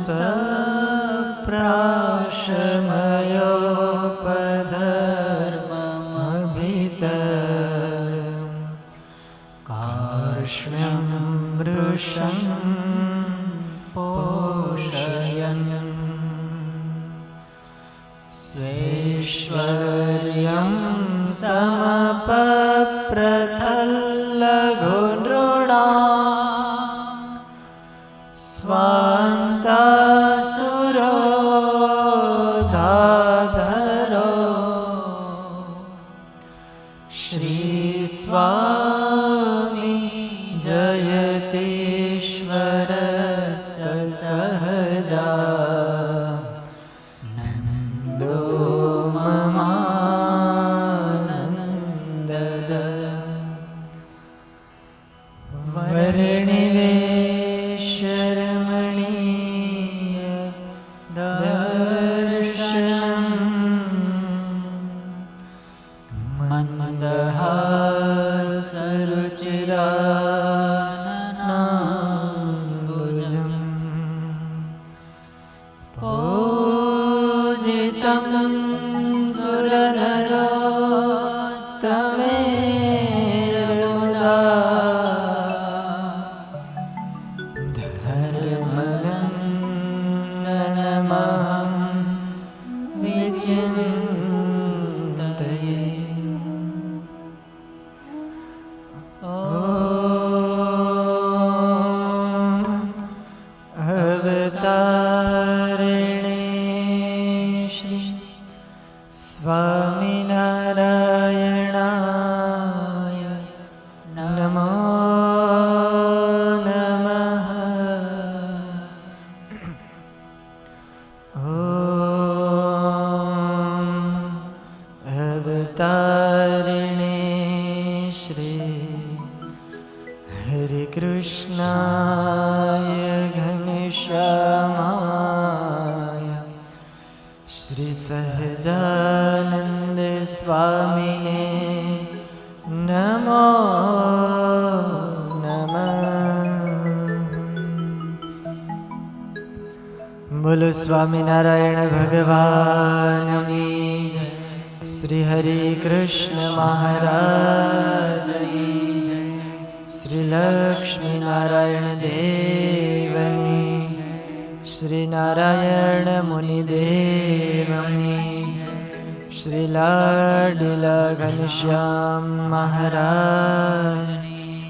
सप्राशमयोपधर्ममभित कार्ष्ण्यं मृषं पोषयन् स्वेश्वर्यं समपप्रथल्लघुनृणां स्वान्तासुरोधाधरो श्रीस्वामी जयतीश्वर सहजा नन्दो ममानन्दद वर्णिवेशरमणीय दर्शनम् मन्दहासरुचिराननाम्बुजम् पूजितं सुरनरोत्तमेर्मुदा धर्मनन्दनमहं विचिन्तये अवतारिणे श्री स्वामिनारायणाय नमो नमः। अवतारिणे श्री हरे कृष्णाय घनश्यामाय श्री सहजानंद स्वामिने नमो नमः। बोलो स्वामीनारायण भगवान की जय। श्री हरि कृष्ण महाराज की जय। श्री लक्ष्मी नारायण देवनी जय। श्री नारायण मुनि देवनी जय। श्री लाडला घनश्याम महाराज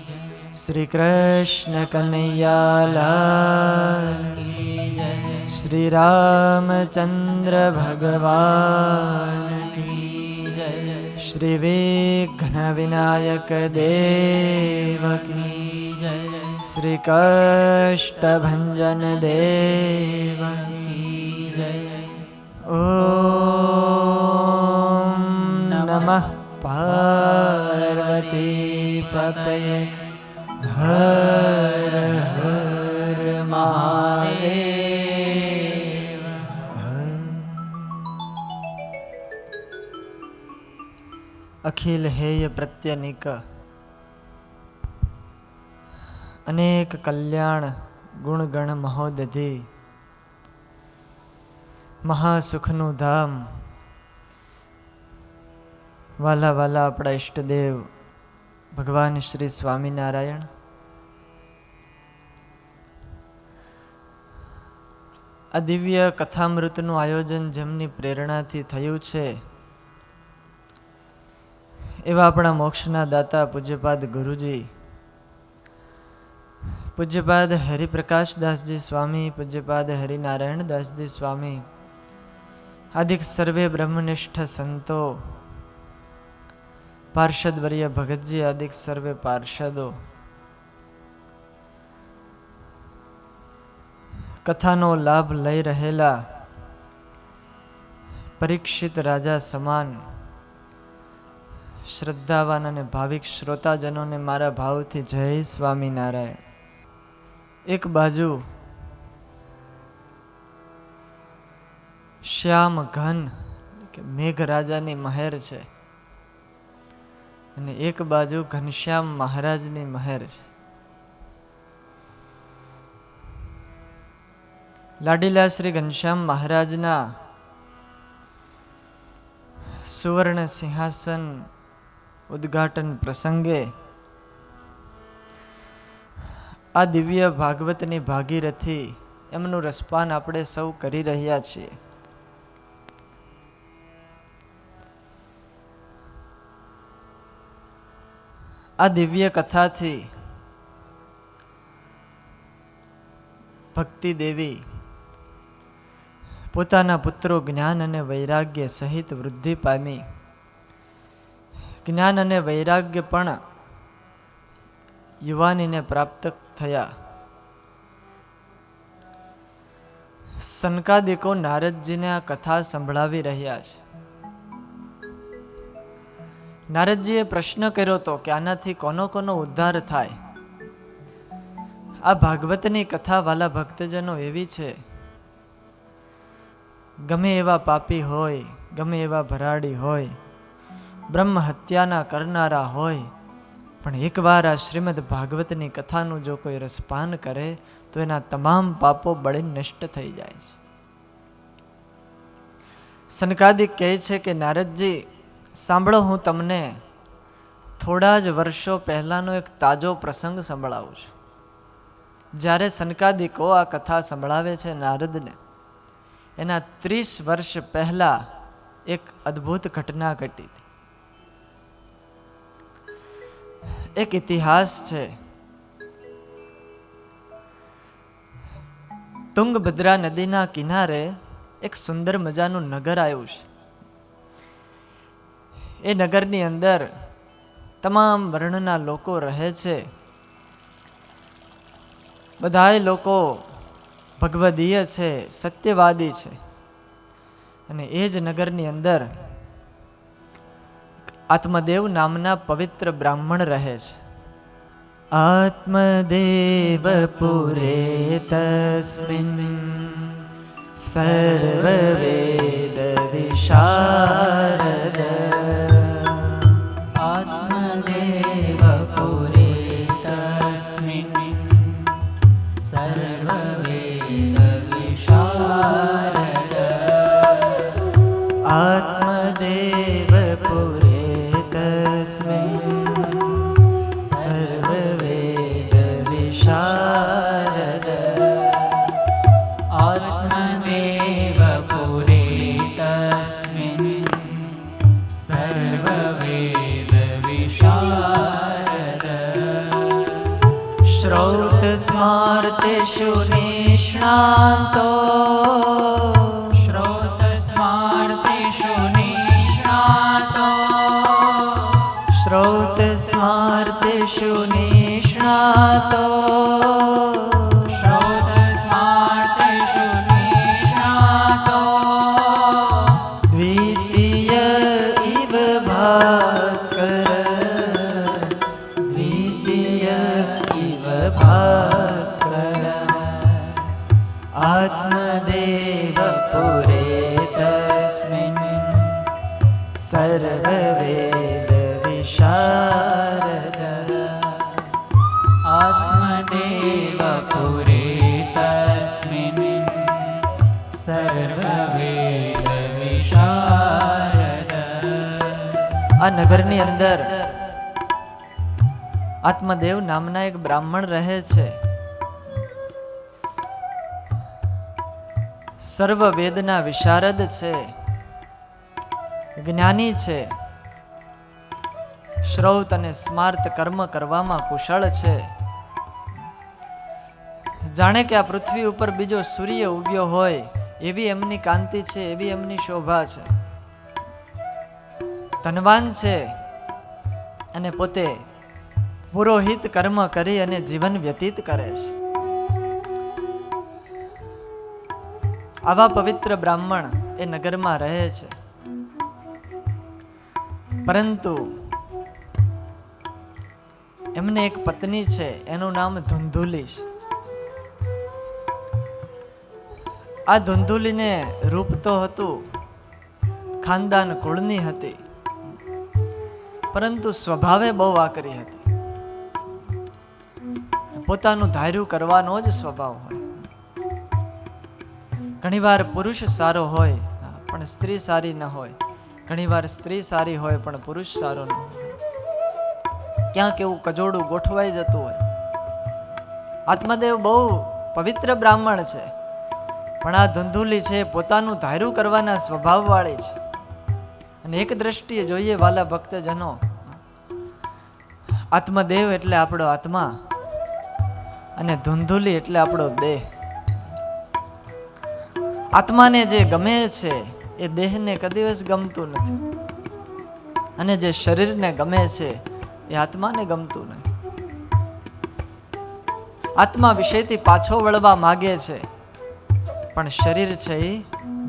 जय। श्री कृष्ण कन्हैया लाल की जय। श्री रामचंद्र भगवान की जय। श्री विघ्न विनायक देव की जय। श्री कष्टभंजन देव की जय। ओम नमः पार्वती पतये हर हर महादेव। अखिल हेय प्रत्यनिक अनेक कल्याण गुणगण महोदधि महासुखनु धाम वाला वाला अपना इष्टदेव भगवान श्री स्वामीनारायण आ दिव्य कथामृतनु आयोजन जेमनी प्रेरणाथी थयुं छे एवा अपना मोक्षना दाता पूज्यपाद गुरुजी पूज्यपाद हरिप्रकाश दास जी स्वामी पूज्यपाद हरिनारायण दास जी स्वामी आदिक सर्वे ब्रह्मनिष्ठ संतो पार्षद वर्य भगत जी आदिक सर्वे पार्षदों कथानो लाभ लई रहेला परीक्षित राजा समान श्रद्धावान અને ભાવિક શ્રોતાજનોને મારા ભાવથી જય સ્વામિનારાયણ। એક બાજુ શ્યામ ઘન કે મેઘરાજાની મહેર છે અને એક બાજુ ઘનશ્યામ મહારાજની મહેર છે। લાડીલા શ્રી ઘનશ્યામ મહારાજના સુવર્ણ સિંહાસન ઉદ્ઘાટન પ્રસંગે આ દિવ્ય ભાગવતની ભાગીરથી એમનું રસપાન આપણે સૌ કરી રહ્યા છીએ. આ દિવ્ય કથાથી ભક્તિ દેવી પોતાના પુત્રો જ્ઞાન અને વૈરાગ્ય સહિત વૃદ્ધિ પામી. જ્ઞાન અને વૈરાગ્ય પણ યુવાનીને પ્રાપ્ત થયા. સનકાદિકો નારદજીને આ કથા સંભળાવી રહ્યા છે. નારદજીએ પ્રશ્ન કર્યો હતો કે આનાથી કોનો કોનો ઉદ્ધાર થાય. આ ભાગવતની કથા વાલા ભક્તજનો એવી છે, ગમે એવા પાપી હોય, ગમે એવા ભરાડી હોય, બ્રહ્મ હત્યાના કરનારા હોય, પણ એકવાર આ શ્રીમદ ભાગવતની કથાનું જો કોઈ રસપાન કરે તો એના તમામ પાપો બળે નષ્ટ થઈ જાય છે. સનકાદિક કહે છે કે નારદજી સાંભળો, હું તમને થોડા જ વર્ષો પહેલાનો એક તાજો પ્રસંગ સંભળાવું છું. જ્યારે સનકાદિકો આ કથા સંભળાવે છે નારદને, એના 30 વર્ષ પહેલા એક અદ્ભુત ઘટના ઘટી હતી. એક ઇતિહાસ છે. તુંગભદ્રા નદીના કિનારે એક સુંદર મજાનું નગર આવ્યું છે. એ નગરની અંદર તમામ વર્ણના લોકો રહે છે. બધાય લોકો ભગવદીય છે, સત્યવાદી છે. અને એ જ નગરની અંદર આત્મદેવ નામના પવિત્ર બ્રાહ્મણ રહે છે. આત્મદેવ પુરે તસ્મિન સર્વવેદ વિશારદ. આત્મદેવ પુરે તસ્મિન સર્વવેદ વિશારદ. આત્મદેવ પુરે તસ્મિન સર્વવેદ વિશારદ. આત્મદેવ પુરે તસ્મિન સર્વવેદ વિશારદ. શ્રૌત સ્માર્તેષુ નિષ્ણાતો. શ્રોત સ્માર્તેષુ નિષ્ણાતો. શ્રૌત સ્માર્તેષુ નિષ્ણાતો. શ્રોત સ્માર્તેષુ નિષ્ણાતો. દ્વિતીય ઇવ ભાસ્કર. દ્વિતીય ઇવ ભાસ્કર. આત્મદેવ પુરે તસ્મિન સર્વવેદ વિશારદ. આત્મદેવ પુરે તસ્મિન સર્વવેદ વિશારદ. આ નગરની અંદર આત્મદેવ નામના એક બ્રાહ્મણ રહે છે. સર્વ વેદના વિશારદ છે, જ્ઞાની છે, શ્રૌત અને સ્માર્ત કર્મ કરવામાં કુશળ છે. જાણે કે આ પૃથ્વી ઉપર બીજો સૂર્ય ઉગ્યો હોય એવી એમની કાંતિ છે, એવી એમની શોભા છે. ધનવાન છે અને પોતે પુરોહિત કર્મ કરી અને જીવન વ્યતીત કરે છે. આવા પવિત્ર બ્રાહ્મણ એ નગરમાં રહે છે. પરંતુ એમને એક પત્ની છે, એનું નામ ધુંધુલી છે. આ ધુંધુલીને રૂપ તો હતું, ખાનદાન કુળની હતી, પરંતુ સ્વભાવે બહુ આકરી હતી. પોતાનું ધાર્યું કરવાનો જ સ્વભાવ હોય. ઘણીવાર પુરુષ સારો હોય પણ સ્ત્રી સારી ન હોય, ઘણીવાર સ્ત્રી સારી હોય પણ પુરુષ સારો ન હોય. ક્યાંક એવું કજોડું ગોઠવાઈ જતું હોય. આત્મદેવ બહુ પવિત્ર બ્રાહ્મણ છે, પણ આ ધુંધુલી છે પોતાનું ધાર્યું કરવાના સ્વભાવવાળી છે. અને એક દ્રષ્ટિએ જોઈએ વાલા ભક્તજનો, આત્મદેવ એટલે આપણો આત્મા અને ધુંધુલી એટલે આપણો દેહ. આત્માને જે ગમે છે એ દેહને કદી દિવસ ગમતું નથી, અને જે શરીરને ગમે છે એ આત્માને ગમતું નથી. આત્મા વિષયથી પાછો વળવા માગે છે, પણ શરીર છે એ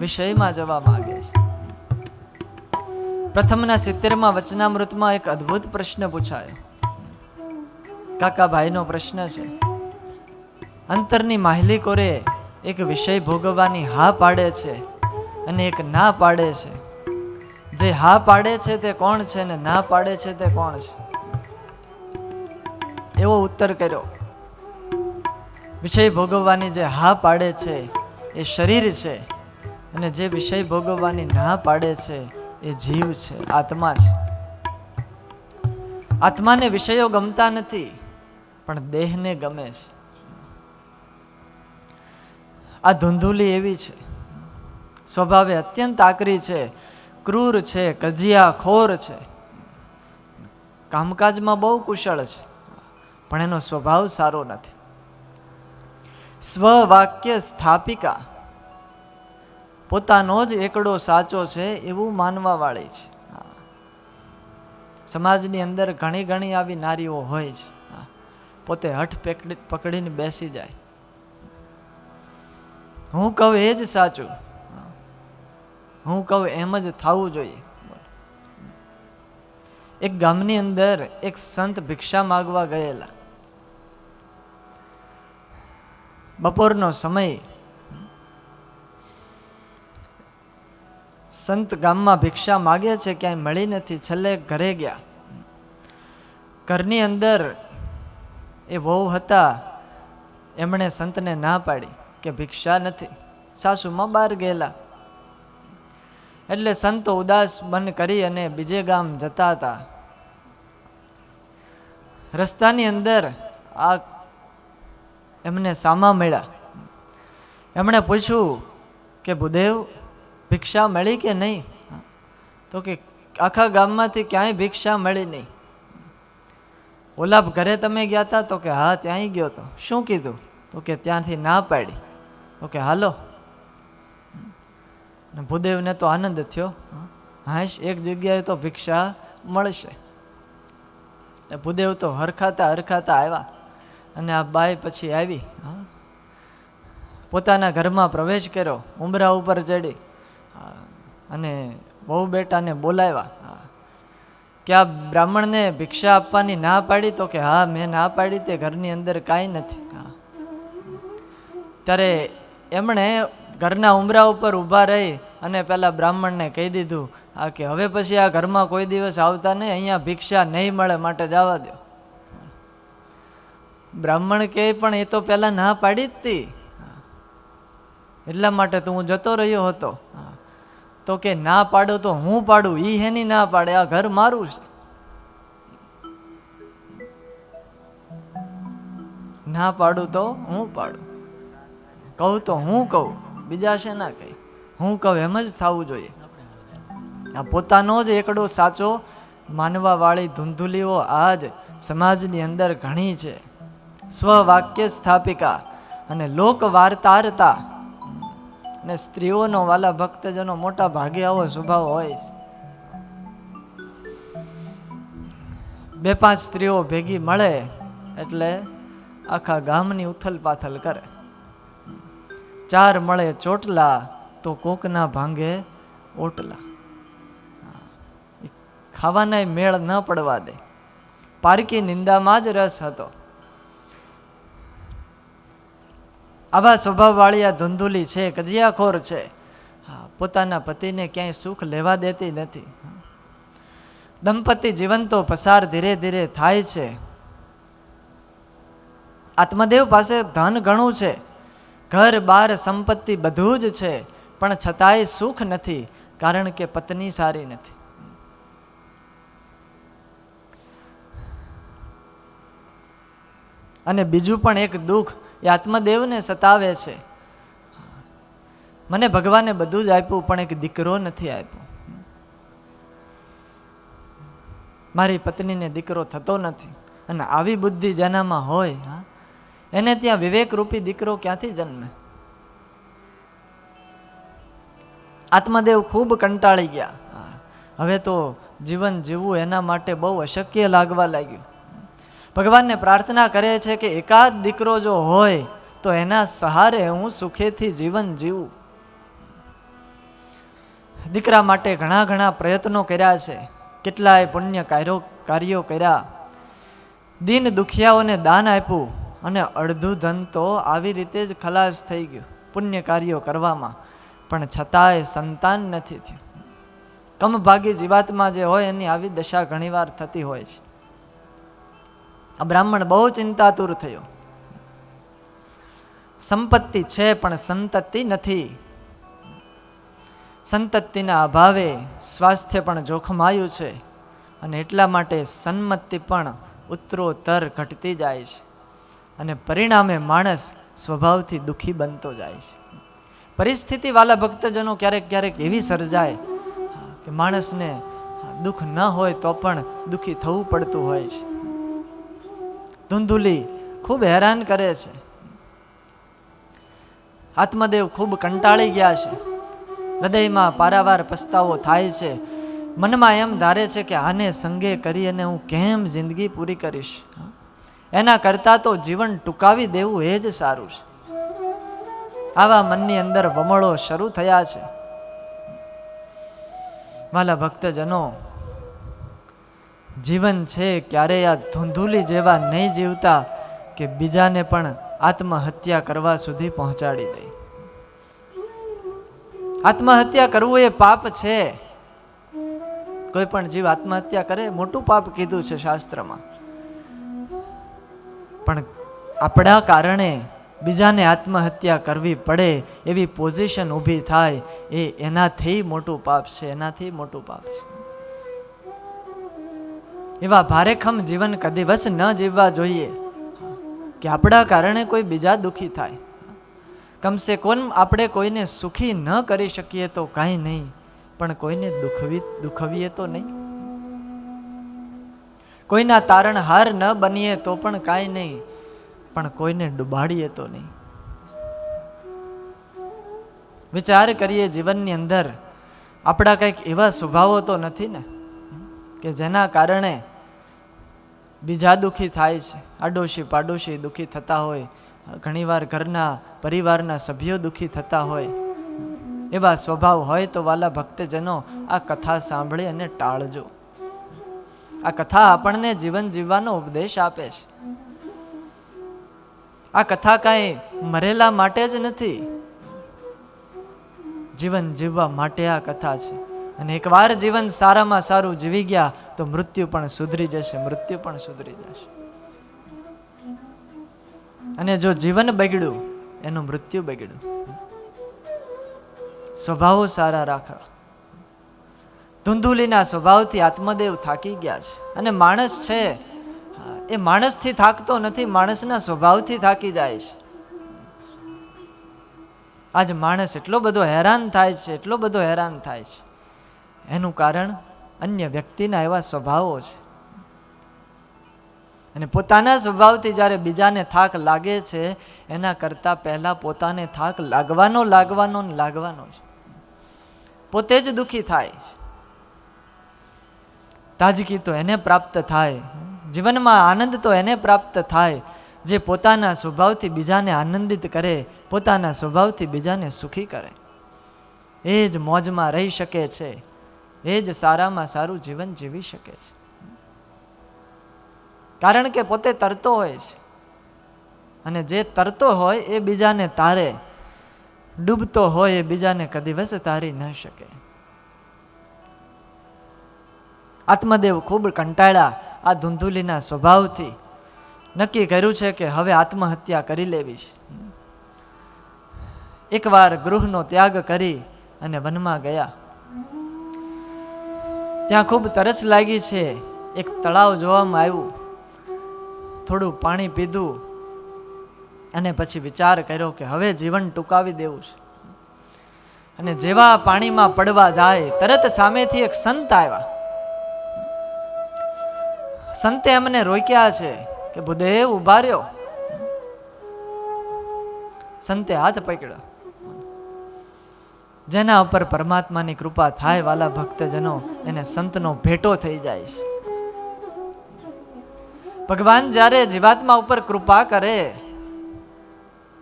વિષયમાં જવા માગે છે. પ્રથમના 70મા વચનામૃતમાં એક અદ્ભુત પ્રશ્ન પૂછાયો. કાકાભાઈનો પ્રશ્ન છે. અંતરની માહિલી કોરે એક વિષય ભોગવવાની હા પાડે છે અને એક ના પાડે છે. જે હા પાડે છે તે કોણ છે ને ના પાડે છે તે કોણ છે? એવો ઉત્તર કર્યો. વિષય ભોગવવાની જે હા પાડે છે એ શરીર છે, અને જે વિષય ભોગવવાની ના પાડે છે એ જીવ છે, આત્મા છે. આત્માને વિષયો ગમતા નથી, પણ દેહને ગમે છે. આ ધુંધુલી એવી છે, સ્વભાવે અત્યંત આકરી છે, ક્રૂર છે, કજિયાખોર છે, કામકાજમાં બહુ કુશળ છે, પણ એનો સ્વભાવ સારો નથી. સ્વવાક્ય સ્થાપિકા, પોતાનો જ એકડો સાચો છે એવું માનવા વાળી છે. સમાજની અંદર ઘણી ઘણી આવી નારીઓ હોય છે, પોતે હઠ પકડીને બેસી જાય. હું કહું એ જ સાચું, હું કહું એમ જ થવું જોઈએ. એક ગામની અંદર એક સંત ભિક્ષા માગવા ગયેલા. બપોરનો સમય. સંત ગામમાં ભિક્ષા માગે છે, ક્યાંય મળી નથી. છેલ્લે ઘરે ગયા. ઘરની અંદર એ વહુ હતા, એમણે સંતને ના પાડી કે ભિક્ષા નથી. સાસુમાં બહાર ગયેલા. એટલે સંતો ઉદાસ મન કરી અને બીજે ગામ જતા હતા. રસ્તાની અંદર આ એમને સામા મળ્યા. એમણે પૂછ્યું કે ભૂદેવ, ભિક્ષા મળી કે નહીં? તો કે આખા ગામમાંથી ક્યાંય ભિક્ષા મળી નહીં. ઓલા ઘરે તમે ગયા હતા? તો કે હા, ત્યાંય ગયો તો. શું કીધું? તો કે ત્યાંથી ના પાડી. તો કે હાલો. ભૂદેવને તો આનંદ થયો. હાશ, એક જગ્યાએ તો ભિક્ષા મળશે. ભૂદેવ તો હરખાતા હરખાતા આવ્યા, અને આ બાઈ પછી આવી, પોતાના ઘરમાં પ્રવેશ કર્યો, ઉંબરા ઉપર ચડી અને બહુ બેટાને બોલાવ્યા કે આ બ્રાહ્મણને ભિક્ષા આપવાની ના પાડી? તો કે હા, મેં ના પાડી, તે ઘરની અંદર કાંઈ નથી. ત્યારે એમણે ઘરના ઉંબરા ઉપર ઊભા રહી અને પેલા બ્રાહ્મણને કહી દીધું કે હવે પછી આ ઘરમાં કોઈ દિવસ આવતા નહીં, અહીંયા ભિક્ષા નહીં મળે, માટે જવા દો. બ્રાહ્મણ કહે પણ એ તો પેલા ના પાડી જ હતી, એટલા માટે તો હું જતો રહ્યો હતો. તો કે ના પાડો તો હું પાડું, ઈ હેની ના પાડે, આ ઘર મારું છે. ના પાડું તો હું પાડું, કહું તો હું કહું, બીજા છે ના કહી. હું કહું એમ જ થવું જોઈએ. આ પોતાનો જ એકડો સાચો માનવા વાળી ધુંધુલીઓ આજ સમાજની અંદર ઘણી છે. સ્વવાક્ય સ્થાપિકા અને લોક વાર્તારતા. અને સ્ત્રીઓનો વાલા ભક્તજનો મોટા ભાગે આવો સ્વભાવ હોય. 2-5 સ્ત્રીઓ ભેગી મળે એટલે આખા ગામની ઉથલ પાથલ કરે. 4 મળે ચોટલા તો કોકના ભાંગે ઓટલા. ખાવાના મેળ ન પડવા દે. પારકી નિંદામાં જ રસ હતો. આવા સ્વભાવવાળી આ ધુંધુલી છે, કજિયાખોર છે. પોતાના પતિને ક્યાંય સુખ લેવા દેતી નથી. દંપતી જીવન તો પસાર ધીરે ધીરે થાય છે. આત્મદેવ પાસે ધન ઘણું છે, ઘર બાર સંપત્તિ બધું જ છે, પણ છતાંય સુખ નથી, કારણ કે પત્ની સારી નથી. અને બીજું પણ એક દુઃખ એ આત્મદેવને સતાવે છે. મને ભગવાને બધું જ આપ્યું, પણ એક દીકરો નથી આપ્યો. મારી પત્નીને દીકરો થતો નથી. અને આવી બુદ્ધિ જેનામાં હોય, એને ત્યાં વિવેક રૂપી દીકરો ક્યાંથી જન્મે? આત્મદેવ ખૂબ કંટાળી ગયા. હવે તો જીવન જીવવું એના માટે બહુ અશક્ય લાગવા લાગ્યું. ભગવાનને પ્રાર્થના કરે છે કે એકાદ દીકરો જો હોય તો એના સહારે હું સુખેથી જીવન જીવું. દીકરા માટે ઘણા ઘણા પ્રયત્નો કર્યા છે, કેટલાય પુણ્ય કાર્યો કર્યા, દીન દુખિયાઓને દાન આપ્યું, અને અડધું ધન તો આવી રીતે જ ખલાસ થઈ ગયું પુણ્ય કાર્યો કરવામાં, પણ છતાંય સંતાન નથી થયું. કમભાગી જીવાત્મા જે હોય એની આવી દશા ઘણીવાર થતી હોય છે. આ બ્રાહ્મણ બહુ ચિંતાતુર થયો. સંપત્તિ છે પણ સંતતિ નથી. સંતતિના અભાવે સ્વાસ્થ્ય પણ જોખમાયું છે, અને એટલા માટે સન્મતિ પણ ઉત્તરોત્તર ઘટતી જાય છે, અને પરિણામે માણસ સ્વભાવથી દુઃખી બનતો જાય છે. પરિસ્થિતિ વાલા ભક્તજનો ક્યારેક ક્યારેક એવી સર્જાય કે માણસને દુઃખ ન હોય તો પણ દુઃખી થવું પડતું હોય છે. ધૂંધુલી ખૂબ હેરાન કરે છે. આત્મદેવ ખૂબ કંટાળી ગયા છે. હૃદયમાં પારાવાર પસ્તાવો થાય છે. મનમાં એમ ધારે છે કે આને સંગે કરી અને હું કેમ જિંદગી પૂરી કરીશ? એના કરતાં તો જીવન ટૂંકાવી દેવું એ જ સારું છે. આવા મનની અંદર વમળો શરૂ થયા છે. વાલા ભક્તજનો, જીવન છે ક્યારેય આ ધૂંધુલી જેવા નહીં જીવતા કે બીજાને પણ આત્મહત્યા કરવા સુધી પહોંચાડી દે. આત્મહત્યા કરવું એ પાપ છે. કોઈ પણ જીવ આત્મહત્યા કરે મોટું પાપ કીધું છે શાસ્ત્રમાં, પણ આપણા કારણે બીજાને આત્મહત્યા કરવી પડે એવી પોઝિશન ઊભી થાય એ એનાથી મોટું પાપ છે. એનાથી મોટું પાપ છે. એવા ભારેખમ જીવન કદીવસ ન જીવવા જોઈએ કે આપણા કારણે કોઈ બીજા દુઃખી થાય. કમસે કમ આપણે કોઈને સુખી ન કરી શકીએ તો કાંઈ નહીં, પણ કોઈને દુખવીએ તો નહીં. કોઈના તારણહાર ન બનીએ તો પણ કાંઈ નહીં, પણ કોઈને ડૂબાડીએ તો નહીં. વિચાર કરીએ, જીવનની અંદર આપણા કંઈક એવા સ્વભાવો તો નથી ને કે જેના કારણે બીજા દુઃખી થાય છે. આડોશી પાડોશી દુઃખી થતા હોય, ઘણીવાર ઘરના પરિવારના સભ્યો દુઃખી થતા હોય. એવા સ્વભાવ હોય તો વાલા ભક્તજનો આ કથા સાંભળી અને ટાળજો. આ કથા આપણને જીવન જીવવાનો ઉપદેશ આપે છે. આ કથા કાંઈ મરેલા માટે જ નથી, જીવન જીવવા માટે આ કથા છે. અને એકવાર જીવન સારામાં સારું જીવી ગયા તો મૃત્યુ પણ સુધરી જશે. મૃત્યુ પણ સુધરી જશે. અને જો જીવન બગડ્યું એનું મૃત્યુ બગડ્યું. સ્વભાવો સારા રાખવા. ધૂંધુલીના સ્વભાવથી આત્મદેવ થાકી ગયા છે. અને માણસ છે એ માણસથી થાકતો નથી, માણસના સ્વભાવથી થાકી જાય છે. આજ માણસ એટલો બધો હેરાન થાય છે, એટલો બધો હેરાન થાય છે, એનું કારણ અન્ય વ્યક્તિના એવા સ્વભાવો છે. અને પોતાના સ્વભાવથી જ્યારે બીજાને થાક લાગે છે એના કરતા પહેલા પોતાને થાક લાગવાનો છે. પોતે જ દુઃખી થાય છે. તાજગી તો એને પ્રાપ્ત થાય, જીવનમાં આનંદ તો એને પ્રાપ્ત થાય જે પોતાના સ્વભાવથી બીજાને આનંદિત કરે, પોતાના સ્વભાવથી બીજાને સુખી કરે. એ જ મોજમાં રહી શકે છે, એ જ સારામાં સારું જીવન જીવી શકે છે. કારણ કે પોતે તરતો હોય છે, અને જે તરતો હોય એ બીજાને તારે, ડૂબતો હોય એ બીજાને કદીવસ તારી ન શકે. આત્મદેવ ખૂબ કંટાળ્યા આ ધૂંધુલીના સ્વભાવથી. નક્કી કર્યું છે કે હવે આત્મહત્યા કરી લેવી છે. એકવાર ગૃહનો ત્યાગ કરી અને વનમાં ગયા. ત્યાં ખૂબ તરસ લાગી છે. એક તળાવ જોવામાં આવ્યું, થોડું પાણી પીધું અને પછી વિચાર કર્યો કે હવે જીવન ટૂંકાવી દેવું છે. અને જેવા પાણીમાં પડવા જાય તરત સામેથી એક સંત આવ્યા. સંતે એમને રોક્યા છે કે ભૂદેવ ઉભા રહ્યો. સંતે હાથ પકડ્યો. જેના ઉપર પરમાત્માની કૃપા થાય વાલા ભક્તજનો, એને સંતનો ભેટો થઈ જાય છે. ભગવાન જ્યારે જીવાત્મા ઉપર કૃપા કરે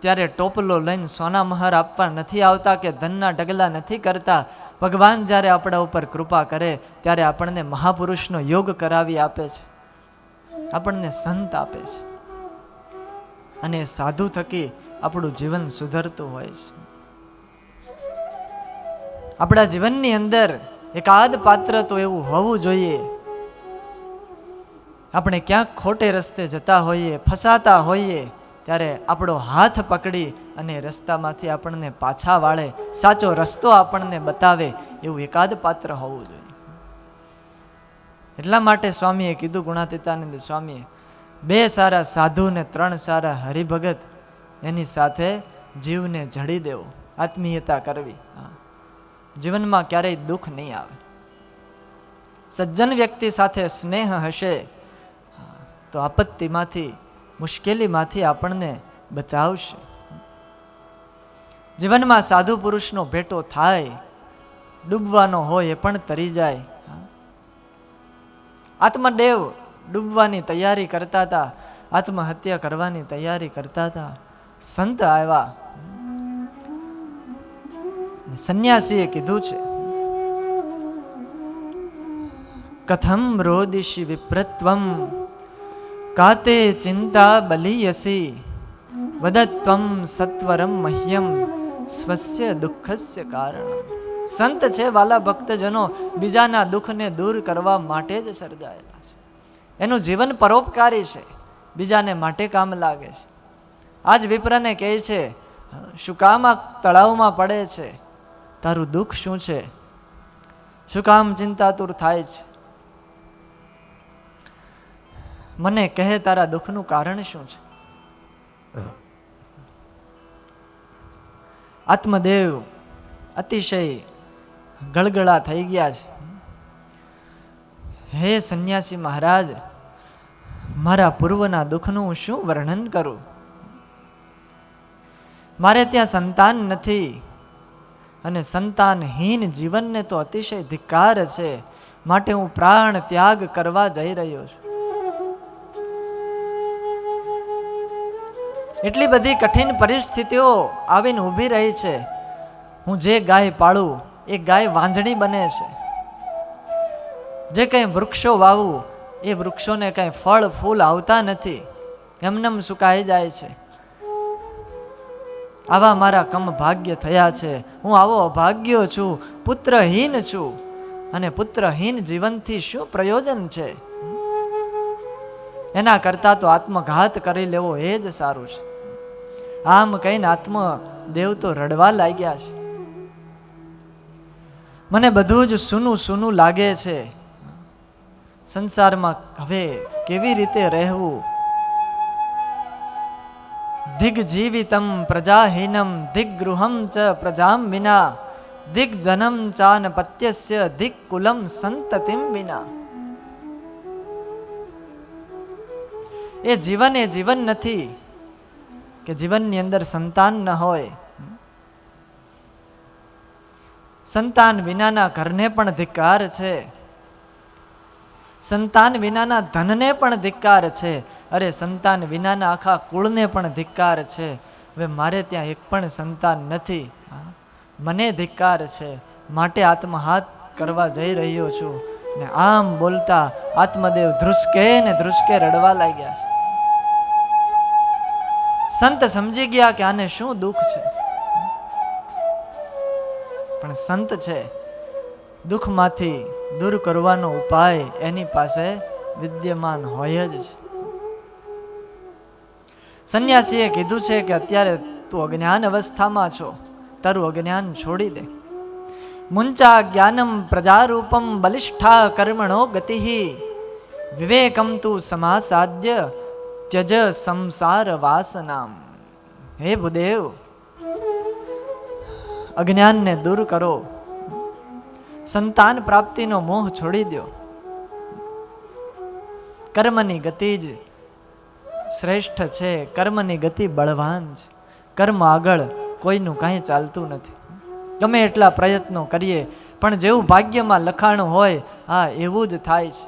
ત્યારે ટોપલો લઈને સોના મહર આપવા નથી આવતા કે ધનના ઢગલા નથી કરતા. ભગવાન જ્યારે આપણા ઉપર કૃપા કરે ત્યારે આપણને મહાપુરુષનો યોગ કરાવી આપે છે, આપણને સંત આપે છે અને સાધુ થકી આપણું જીવન સુધરતું હોય છે. આપણા જીવનની અંદર એકાદ પાત્ર તો એવું હોવું જોઈએ. આપણે ક્યાંક ખોટે રસ્તે જતા હોઈએ, ફસાતા હોઈએ ત્યારે આપણો હાથ પકડી અને રસ્તામાંથી આપણને પાછા વાળે, સાચો રસ્તો આપણને બતાવે એવું એકાદ પાત્ર હોવું જોઈએ. એટલા માટે સ્વામીએ કીધું, ગુણાતીતાનંદ સ્વામીએ, 2 સારા સાધુ ને 3 સારા હરિભગત, એની સાથે જીવને જડી દેવો, આત્મીયતા કરવી. જીવનમાં ક્યારેય દુઃખ નહીં આવે. સજ્જન વ્યક્તિ સાથે સ્નેહ હશે તો આપત્તિમાંથી, મુશ્કેલીમાંથી આપણને બચાવશે. જીવનમાં સાધુ પુરુષનો ભેટો થાય, ડૂબવાનો હોય એ પણ તરી જાય. આત્મદેવ ડૂબવાની તૈયારી કરતા હતા, આત્મહત્યા કરવાની તૈયારી કરતા હતા. સંત આવ્યા. સંન્યાસીએ કીધું છે, કથમ રોદિષિ વિપ્રત્વમ કાતે ચિંતા બલિયસી વદત્વમ સત્વરમ મહ્યમ સ્વસ્ય દુઃખસ્ય કારણમ. સંત છે વાલા ભક્તજનો, બીજાના દુઃખને દૂર કરવા માટે જ સર્જાયેલા છે. એનું જીવન પરોપકારી છે, બીજાને માટે કામ લાગે છે. આજ વિપ્રને કહે છે, શું કામ આ તળાવમાં પડે છે? તારું દુઃખ શું છે? શું કામ ચિંતાતુર થાય છે? મને કહે, તારા દુઃખનું કારણ શું છે? આત્મદેવ અતિશય ગળગળા થઈ ગયા છે. હે સંન્યાસી મહારાજ, મારા પૂર્વના દુઃખનું શું વર્ણન કરું? મારે ત્યાં સંતાન નથી અને સંતાનહીન જીવનને તો અતિશય ધિક્કાર છે, માટે હું પ્રાણ ત્યાગ કરવા જઈ રહ્યો છું. એટલી બધી કઠિન પરિસ્થિતિઓ આવીને ઊભી રહી છે. હું જે ગાય પાળું એ ગાય વાંજણી બને છે. જે કંઈ વૃક્ષો વાવું એ વૃક્ષોને કંઈ ફળ ફૂલ આવતા નથી, એમનેમ સુકાઈ જાય છે. આવા મારા કમ ભાગ્ય થયા છે. હું આવો અભાગ્યો છું, પુત્રહીન છું, અને પુત્રહીન જીવનથી શું પ્રયોજન છે? એના કરતા તો આત્મઘાત કરી લેવો એ જ સારું છે. આમ કહીને આત્મદેવ તો રડવા લાગ્યા છે. મને બધું જ સૂનું સૂનું લાગે છે. સંસારમાં હવે કેવી રીતે રહેવું? દિગ્જીવિતમ પ્રજાહીનમ દિગ્ગૃહમ ચ પ્રજામ વિના દિગ્ધનમ ચાન પત્યસ્ય દિક્કુલમ સંતતિમ વિના. એ જીવન નથી કે જીવનની અંદર સંતાન ન હોય. સંતાન વિનાના ઘરને પણ ધિક્કાર છે, સંતાન વિનાના ધનને પણ ધિક્કાર છે, અરે સંતાન વિનાના આખા કુળને પણ ધિક્કાર છે. હવે મારે ત્યાં એક પણ સંતાન નથી, મને ધિક્કાર છે, માટે આત્મઘાત કરવા જઈ રહ્યો છું. ને આમ બોલતા આત્મદેવ ધ્રુસકે ને ધ્રુસકે રડવા લાગ્યા છે. સંત સમજી ગયા કે આને શું દુઃખ છે, પણ સંત છે, દુઃખમાંથી દૂર કરવાનો ઉપાય એની પાસે વિદ્યમાન હોય જ છે. સંન્યાસીએ કીધું છે કે અત્યારે તું અજ્ઞાન અવસ્થામાં છો, તારું અજ્ઞાન છોડી દે. મુંચા જ્ઞાનમ પ્રજારૂપમ બલિષ્ઠા કર્મણો ગતિ વિવેકમ તું સમાસાદ્ય ત્યજ સંસાર વાસનામ. હે ભૂદેવ, અજ્ઞાનને દૂર કરો, સંતાન પ્રાપ્તિનો મોહ છોડી દો. કર્મની ગતિ જ શ્રેષ્ઠ છે, કર્મની ગતિ બળવાન છે. કર્મ આગળ કોઈનું કાંઈ ચાલતું નથી. ગમે એટલા પ્રયત્નો કરીએ પણ જેવું ભાગ્યમાં લખાણું હોય હા એવું જ થાય છે.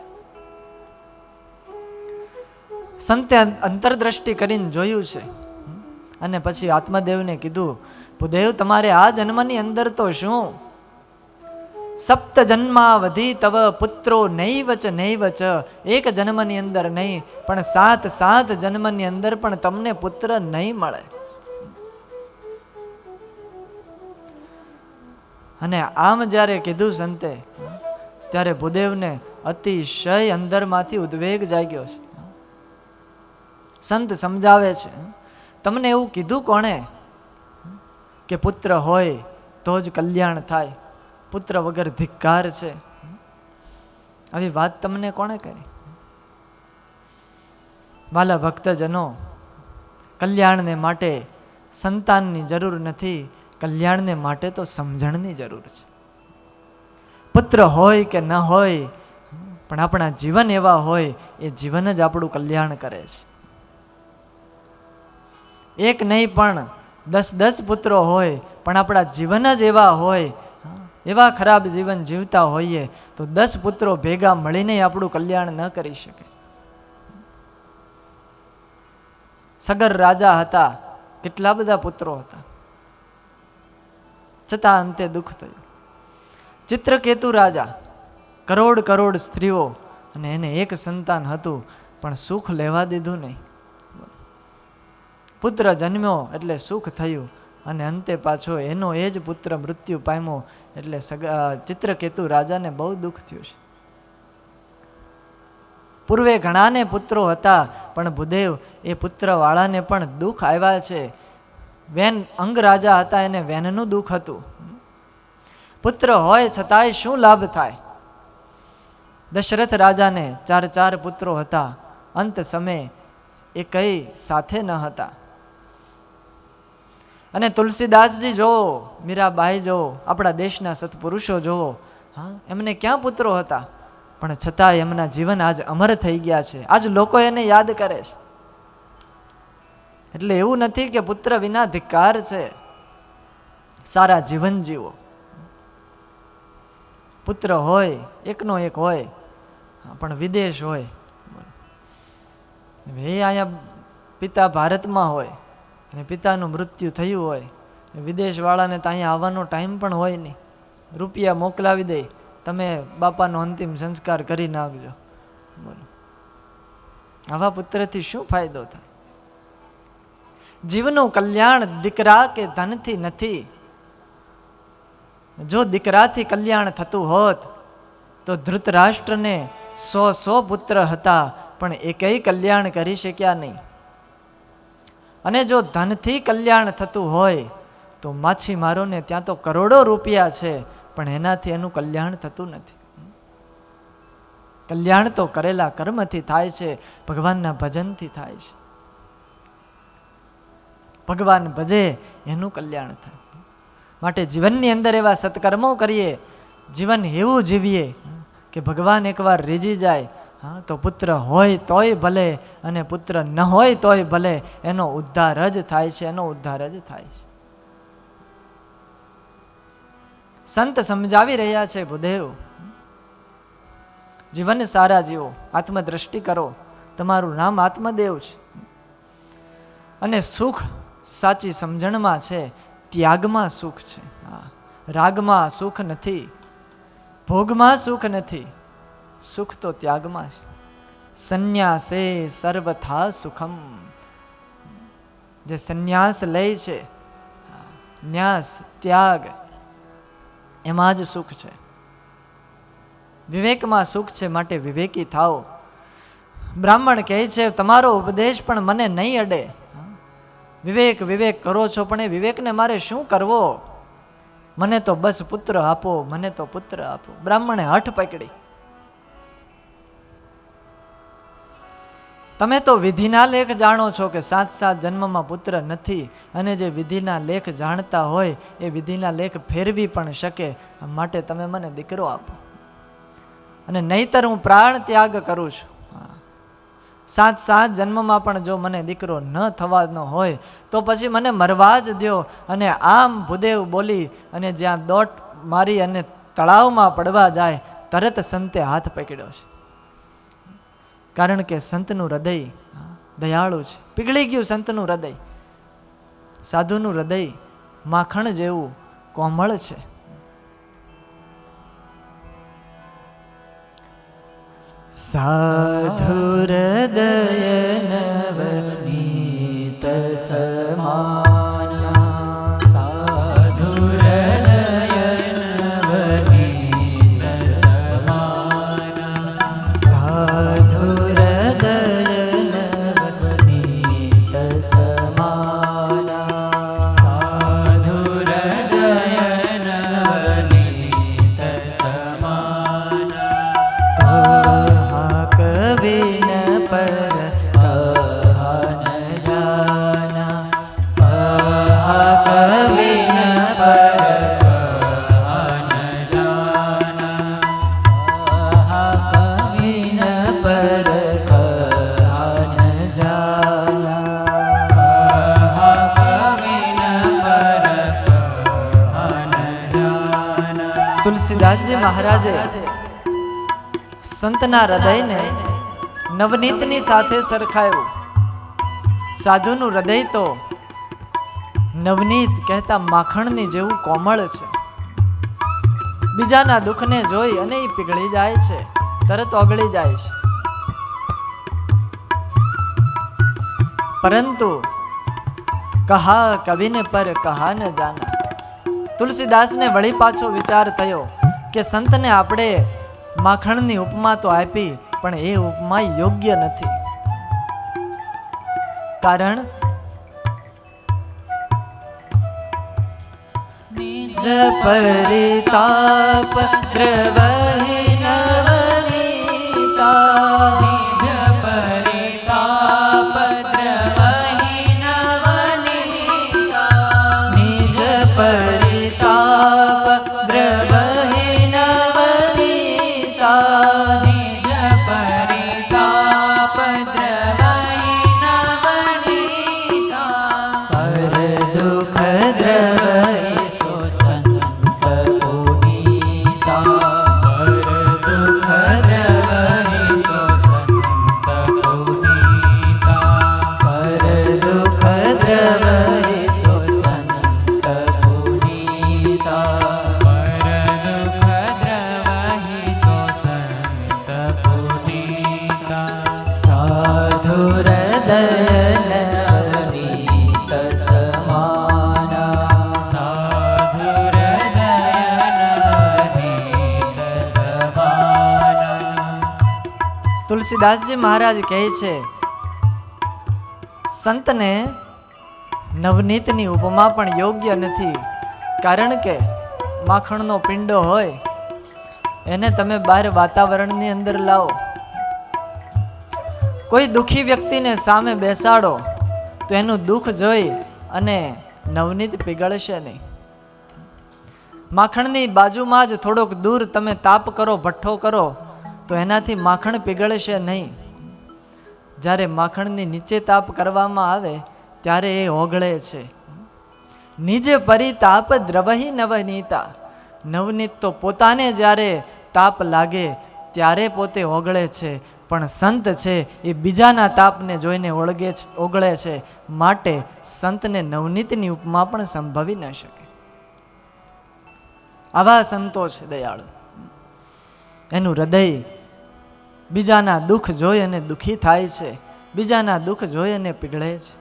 સંતે અંતરદ્રષ્ટિ કરીને જોયું છે અને પછી આત્મદેવને કીધું, ભૂદેવ તમારે આ જન્મની અંદર તો શું, સપ્ત જન્માવધિ તવ પુત્રો નૈવ ચ, એક જન્મની અંદર નહીં પણ 7 જન્મની અંદર પણ તમને પુત્ર નહીં મળે. અને આમ જ્યારે કીધું સંતે, ત્યારે ભૂદેવને અતિશય અંદરમાંથી ઉદ્વેગ જાગ્યો છે. સંત સમજાવે છે, તમને એવું કીધું કોણે કે પુત્ર હોય તો જ કલ્યાણ થાય, પુત્ર વગર ધિક્કાર છે? આવી વાત તમને કોણે કરી? વાલા ભક્તજનો, કલ્યાણને માટે સંતાનની જરૂર નથી, કલ્યાણને માટે તો સમજણની જરૂર છે. પુત્ર હોય કે ન હોય પણ આપણા જીવન એવા હોય, એ જીવન જ આપણું કલ્યાણ કરે છે. એક નહીં પણ 10 પુત્રો હોય પણ આપણા જીવન જ એવા હોય, એવા ખરાબ જીવન જીવતા હોઈએ તો 10 પુત્રો ભેગા મળીને આપણું કલ્યાણ ન કરી શકે. સગર રાજા હતા, કેટલા બધા પુત્રો હતા, છતાં અંતે દુઃખ થયું. ચિત્રકેતુ રાજા, કરોડ સ્ત્રીઓ અને એને એક સંતાન હતું પણ સુખ લેવા દીધું નહીં. પુત્ર જન્મ્યો એટલે સુખ થયું અને અંતે પાછો એનો એ જ પુત્ર મૃત્યુ પામ્યો એટલે ચિત્રકેતુ રાજાને બહુ દુઃખ થયું છે. પૂર્વે ઘણાને પુત્રો હતા પણ ભૂદેવ એ પુત્ર વાળાને પણ દુઃખ આવ્યા છે. વેન અંગ રાજા હતા, એને વેનનું દુઃખ હતું. પુત્ર હોય છતાંય શું લાભ થાય? દશરથ રાજાને 4 પુત્રો હતા, અંત સમયે એ કઈ સાથે ન હતા. અને તુલસીદાસજી જોવો, મીરાબાઈ જોવો, આપણા દેશના સત્પુરુષો જોવો, હા એમને ક્યાં પુત્રો હતા પણ છતાં એમના જીવન આજ અમર થઈ ગયા છે. આજ લોકો એને યાદ કરે છે. એટલે એવું નથી કે પુત્ર વિના ધિક્કાર છે, સારા જીવન જીવો. પુત્ર હોય, એકનો એક હોય પણ વિદેશ હોય, એ અહીંયા પિતા ભારતમાં હોય અને પિતાનું મૃત્યુ થયું હોય, વિદેશ વાળાને તો અહીંયા આવવાનો ટાઈમ પણ હોય નહીં, રૂપિયા મોકલાવી દે, તમે બાપાનો અંતિમ સંસ્કાર કરી નાખજો. બોલો, આવા પુત્રથી શું ફાયદો થાય? જીવનું કલ્યાણ દીકરા કે ધનથી નથી. જો દીકરાથી કલ્યાણ થતું હોત તો ધૃતરાષ્ટ્રને 100 પુત્ર હતા પણ એકેય કલ્યાણ કરી શક્યા નહીં. અને જો ધનથી કલ્યાણ થતું હોય તો માછીમારોને ત્યાં તો કરોડો રૂપિયા છે પણ એનાથી એનું કલ્યાણ થતું નથી. કલ્યાણ તો કરેલા કર્મથી થાય છે, ભગવાનના ભજનથી થાય છે. ભગવાન ભજે એનું કલ્યાણ થાય. માટે જીવનની અંદર એવા સત્કર્મો કરીએ, જીવન એવું જીવીએ કે ભગવાન એકવાર રીઝી જાય, હા તો પુત્ર હોય તોય ભલે અને પુત્ર ન હોય તોય ભલે, એનો ઉદ્ધાર જ થાય છે, એનો ઉદ્ધાર જ થાય છે. સંત સમજાવી રહ્યા છે, ભૂદેવ જીવન સારા જીવો, આત્મદ્રષ્ટિ કરો, તમારું નામ આત્મદેવ છે. અને સુખ સાચી સમજણમાં છે, ત્યાગમાં સુખ છે. રાગમાં સુખ નથી, ભોગમાં સુખ નથી, સુખ તો ત્યાગમાં છે. સંન્યાસે સર્વથા સુખમ. જે સંન્યાસ લે છે, ન્યાસ ત્યાગ, એમાં જ સુખ છે. વિવેકમાં સુખ છે, માટે વિવેકી થાઓ. બ્રાહ્મણ કહે છે, તમારો ઉપદેશ પણ મને નહીં અડે. વિવેક વિવેક કરો છો પણ એ વિવેકને મારે શું કરવો? મને તો બસ પુત્ર આપો, મને તો પુત્ર આપો. બ્રાહ્મણે હઠ પકડી. તમે તો વિધિના લેખ જાણો છો કે 7 જન્મમાં પુત્ર નથી, અને જે વિધિના લેખ જાણતા હોય એ વિધિના લેખ ફેરવી પણ શકે. માટે તમે મને દીકરો આપો, અને નહીતર હું પ્રાણ ત્યાગ કરું છું. 7 જન્મમાં પણ જો મને દીકરો ન થવાનો હોય તો પછી મને મરવા જ દ્યો. અને આમ ભૂદેવ બોલી અને જ્યાં દોટ મારી અને તળાવમાં પડવા જાય તરત સંતે હાથ પકડ્યો છે. કારણ કે સંતનું હૃદય દયાળુ છે. પીગળી ગયું સંતનું હૃદય. સાધુનું હૃદય માખણ જેવું કોમળ છે. સાધુ હૃદય નવનીત સમાના, સાધુ હૃદય નવનીત સમાના, સાધુ હૃદય નવનીત સમાના, સાધુ હૃદય નવનીત સમાના. કવિન પર કહા ન જાના, કવિન પર કહા ન જાના, કવિન પર કહા ન જાના, કવિન પર કહા ન જાના. તુલસીદાસજી મહારાજે સંતના હૃદયને નવનીતની સાથે સરખાયું. સાધુનું હૃદય તો નવનીત કહેતા માખણની જેવું કોમળ છે. બીજાના દુઃખને જોઈ અને એ પીગળી જાય છે, તરત ઓગળી જાય છે. પરંતુ કહા કવિને પર કહા ન જાના. તુલસીદાસને વળી પાછો વિચાર થયો કે સંતને આપણે માખણની ઉપમા તો આપી, પણ એ ઉપમા યોગ્ય નથી. કારણ નિજ પરિતાપ દ્રવહી નવનીતા, નિજ પરિતાપ દ્રવહી નવનીતા, નિજ પરિતાપ દ્રવહી નવનીતા, નિજ પરિતાપ દ્રવહી નવનીતા. પર દુઃખ દ્રવહી સો સંત પુનીતા, પર દુઃખ દ્રવહી સો સંત પુનીતા, પર દુઃખ દ્રવહી સો સંત પુનીતા, પર દુઃખ દ્રવહી સો સંત પુનીતા. સાધુ હૃદય નવનીત સમાના, સાધુ હૃદય નવનીત સમાના. તુલસીદાસજી મહારાજ કહે છે સંતને નવનીતની ઉપમા પણ યોગ્ય નથી. કારણ કે માખણનો પિંડો હોય એને તમે બહાર વાતાવરણની અંદર લાવો, કોઈ દુઃખી વ્યક્તિને સામે બેસાડો તો એનું દુઃખ જોઈ અને નવનીત પીગળશે નહીં. માખણની બાજુમાં જ થોડોક દૂર તમે તાપ કરો, ભઠ્ઠો કરો તો એનાથી માખણ પીગળશે નહીં. જ્યારે માખણની નીચે તાપ કરવામાં આવે ત્યારે એ ઓગળે છે. નિજ પરિતાપ દ્રવહી નવનીતા. નવનીત તો પોતાને જ્યારે તાપ લાગે ત્યારે પોતે ઓગળે છે, પણ સંત છે એ બીજાના તાપને જોઈને ઓગળે છે. માટે સંતને નવનીતની ઉપમા પણ સંભવી ન શકે. આવા સંતો છે દયાળુ. એનું હૃદય બીજાના દુઃખ જોઈ અને દુઃખી થાય છે, બીજાના દુઃખ જોઈ અને પીગળે છે.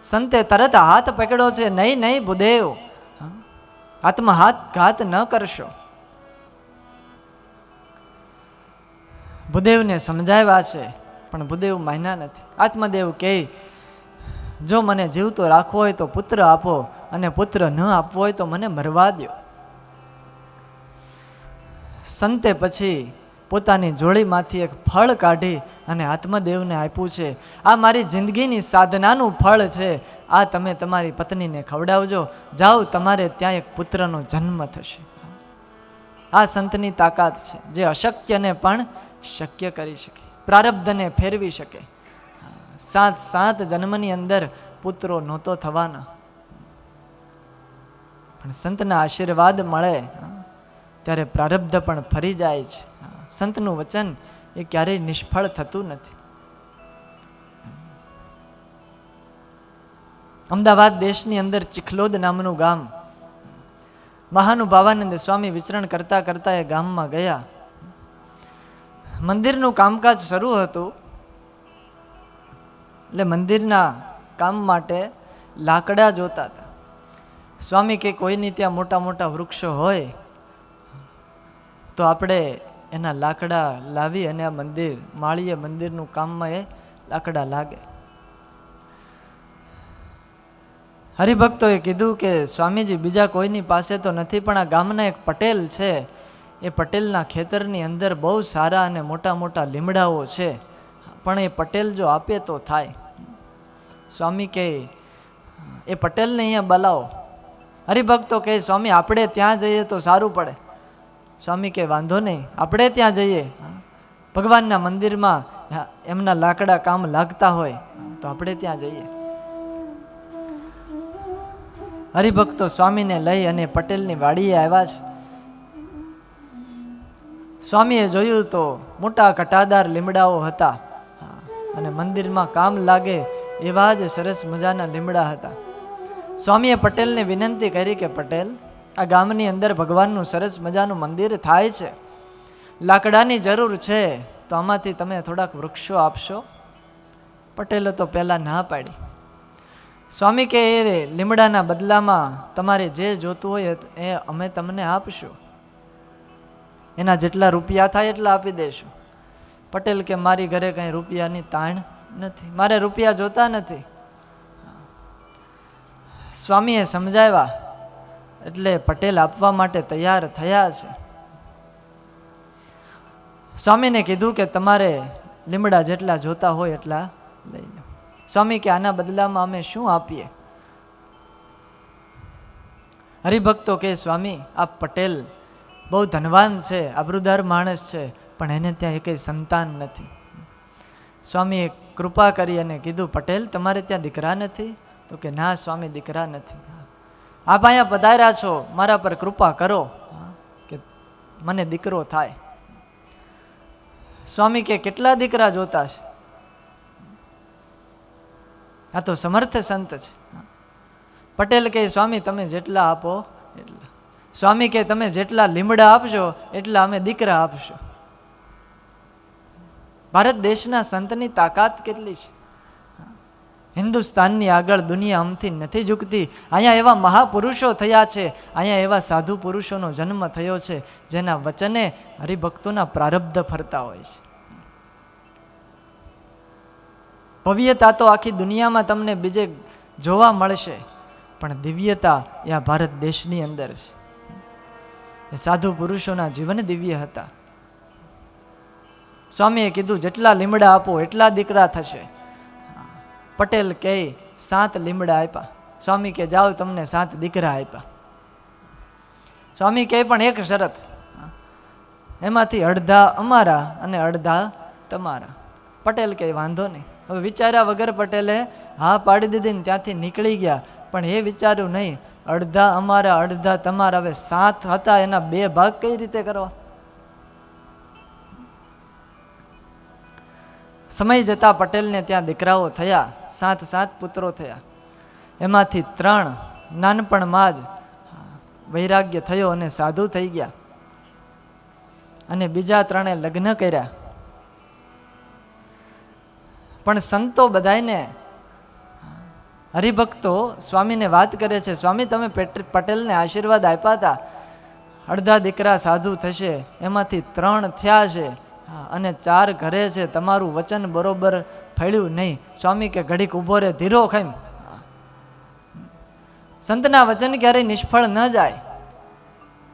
સંતે તરત હાથ પકડ્યો છે, નહીં નહીં ભૂદેવ, આત્મઘાત ન કરશો. ભૂદેવને સમજાવ્યા છે પણ ભૂદેવ માન્યા નથી. આત્મદેવ કહે જો મને જીવતો રાખવો હોય તો પુત્ર આપો, અને પુત્ર ન આપવો હોય તો મને મરવા દો. સંતે પછી પોતાની જોડીમાંથી એક ફળ કાઢી અને આત્મદેવને આપ્યું છે. આ મારી જિંદગીની સાધનાનું ફળ છે. આ તમે તમારી પત્નીને ખવડાવજો. જાઓ, તમારે ત્યાં એક પુત્રનો જન્મ થશે. આ સંતની તાકાત છે, જે અશક્યને પણ શક્ય કરી શકે, પ્રારબ્ધને ફેરવી શકે. 7 જન્મની અંદર પુત્રો નહોતો થવાના, પણ સંતના આશીર્વાદ મળે ત્યારે પ્રારબ્ધ પણ ફરી જાય છે. સંતનું વચન એ ક્યારેય નિષ્ફળ થતું નથી. અમદાવાદ દેશની અંદર ચિખલોદ નામનું ગામ, મહાનુભાવાનંદ સ્વામી વિચરણ કરતા કરતા એ ગામમાં ગયા. મંદિરનું કામકાજ શરૂ હતું, એટલે મંદિરના કામ માટે લાકડા જોતા હતા. સ્વામી કે કોઈની ત્યાં મોટા મોટા વૃક્ષો હોય તો આપણે એના લાકડા લાવી અને આ મંદિર માળીએ મંદિરનું કામમાં એ લાકડા લાગે. હરિભક્તોએ કીધું કે સ્વામીજી, બીજા કોઈની પાસે તો નથી, પણ આ ગામના એક પટેલ છે, એ પટેલના ખેતરની અંદર બહુ સારા અને મોટા મોટા લીમડાઓ છે, પણ એ પટેલ જો આપે તો થાય. સ્વામી કહે એ પટેલને અહીંયા બોલાવો. હરિભક્તો કહે સ્વામી આપણે ત્યાં જઈએ તો સારું પડે. સ્વામી કહે વાંધો નહીં, આપણે ત્યાં જઈએ. ભગવાનના મંદિરમાં એમના લાકડા કામ લાગતા હોય તો આપણે ત્યાં જઈએ. હરિભક્તો સ્વામીને લઈ અને પટેલની વાડીએ આવ્યા છે. સ્વામીએ જોયું તો મોટા ઘટાદાર લીમડાઓ હતા અને મંદિરમાં કામ લાગે એવા જ સરસ મજાના લીમડા હતા. સ્વામીએ પટેલને વિનંતી કરી કે પટેલ, આ ગામની અંદર ભગવાનનું સરસ મજાનું મંદિર થાય છે, લાકડાની જરૂર છે, તો આમાંથી તમે થોડાક વૃક્ષો આપશો. પટેલે તો પહેલા ના પાડી. સ્વામી કે એ લીમડાના બદલામાં તમારે જે જોતું હોય એ અમે તમને આપશું, એના જેટલા રૂપિયા થાય એટલા આપી દેશું. પટેલ કે મારી ઘરે કઈ રૂપિયાની તાણ નથી, મારે રૂપિયા જોતા નથી. સ્વામીએ સમજાવ્યા એટલે પટેલ આપવા માટે તૈયાર થયા છે. સ્વામીને કીધું કે તમારે લીમડા જેટલા જોતા હોય એટલા લઈ લો. સ્વામી કે આના બદલામાં અમે શું આપીએ? હરિભક્તો કે સ્વામી, આ પટેલ બહુ ધનવાન છે, આબરૂદાર માણસ છે, પણ એને ત્યાં એકેય સંતાન નથી. સ્વામીએ કૃપા કરી અને કીધું પટેલ તમારે ત્યાં દીકરા નથી? તો કે ના સ્વામી, દીકરા નથી. આપ અહીંયા પધાર્યા છો, મારા પર કૃપા કરો કે મને દીકરો થાય. સ્વામી કે કેટલા દીકરા જોતા છે? આ તો સમર્થ સંત છે. પટેલ કે સ્વામી તમે જેટલા આપો એટલા. સ્વામી કે તમે જેટલા લીમડા આપશો એટલા અમે દીકરા આપશો. ભારત દેશના સંતની તાકાત કેટલી છે! હિન્દુસ્તાનની આગળ દુનિયા અમથી નથી ઝૂકતી. અહીંયા એવા મહાપુરુષો થયા છે, અહીંયા એવા સાધુ પુરુષોનો જન્મ થયો છે, જેના વચને હરિભક્તોના પ્રારબ્ધ ફરતા હોય છે. ભવ્યતા તો આખી દુનિયામાં તમને બીજે જોવા મળશે, પણ દિવ્યતા એ આ ભારત દેશની અંદર છે. એ સાધુ પુરુષોના જીવન દિવ્ય હતા. સ્વામીએ કીધું જેટલા લીમડા આપો એટલા દીકરા થશે. પટેલ કહે 7 લીમડા આપ્યા. સ્વામી કે જાઓ, તમને 7 દીકરા આપ્યા. સ્વામી કહે પણ એક શરત, એમાંથી અડધા અમારા અને અડધા તમારા. પટેલ કહે વાંધો નહીં. હવે વિચાર્યા વગર પટેલે હા પાડી દીધી ને ત્યાંથી નીકળી ગયા. પણ એ વિચાર્યું નહીં, અડધા અમારા અડધા તમારા. હવે 7 હતા, એના 2 ભાગ કઈ રીતે કરવા? સમય જતા પટેલને ત્યાં દીકરાઓ થયા, 7 પુત્રો થયા. એમાંથી 3 નાનપણમાં જ વૈરાગ્ય થયો અને સાધુ થઈ ગયા, અને બીજા 3 લગ્ન કર્યા. પણ સંતો બધાને હરિભક્તો સ્વામીને વાત કરે છે, સ્વામી તમે પટેલને આશીર્વાદ આપ્યા હતા, અડધા દીકરા સાધુ થશે, એમાંથી 3 થયા છે અને 4 ઘરે છે, તમારું વચન બરોબર ફળ્યું નહીં. સ્વામી કે ઘડીક ઊભો રે, ધીરો ખાઈમ. સંતના વચન ક્યારેય નિષ્ફળ ન જાય.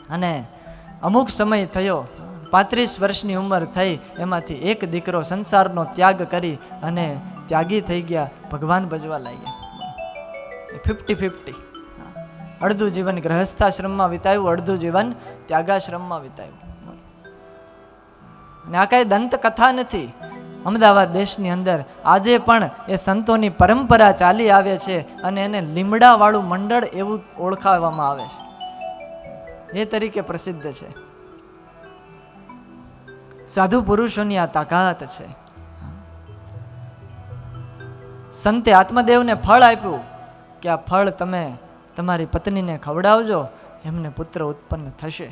અને અમુક સમય થયો, 35 વર્ષની ઉંમર થઈ, એમાંથી એક દીકરો સંસારનો ત્યાગ કરી અને ત્યાગી થઈ ગયા, ભગવાન ભજવા લાગ્યા. 50-50. અડધું જીવન ગ્રહસ્થાશ્રમમાં વિતાવ્યું, અડધું જીવન ત્યાગાશ્રમમાં વિતાવ્યું. અને આ કઈ દંત કથા નથી. અમદાવાદ દેશની અંદર આજે પણ એ સંતોની પરંપરા ચાલી આવે છે અને એને લીમડાવાળું મંડળ એવું ઓળખાવવામાં આવે છે, એ તરીકે પ્રસિદ્ધ છે. સાધુ પુરુષોની આ તાકાત છે. સંતે આત્મદેવને ફળ આપ્યું કે આ ફળ તમે તમારી પત્નીને ખવડાવજો, એમને પુત્ર ઉત્પન્ન થશે.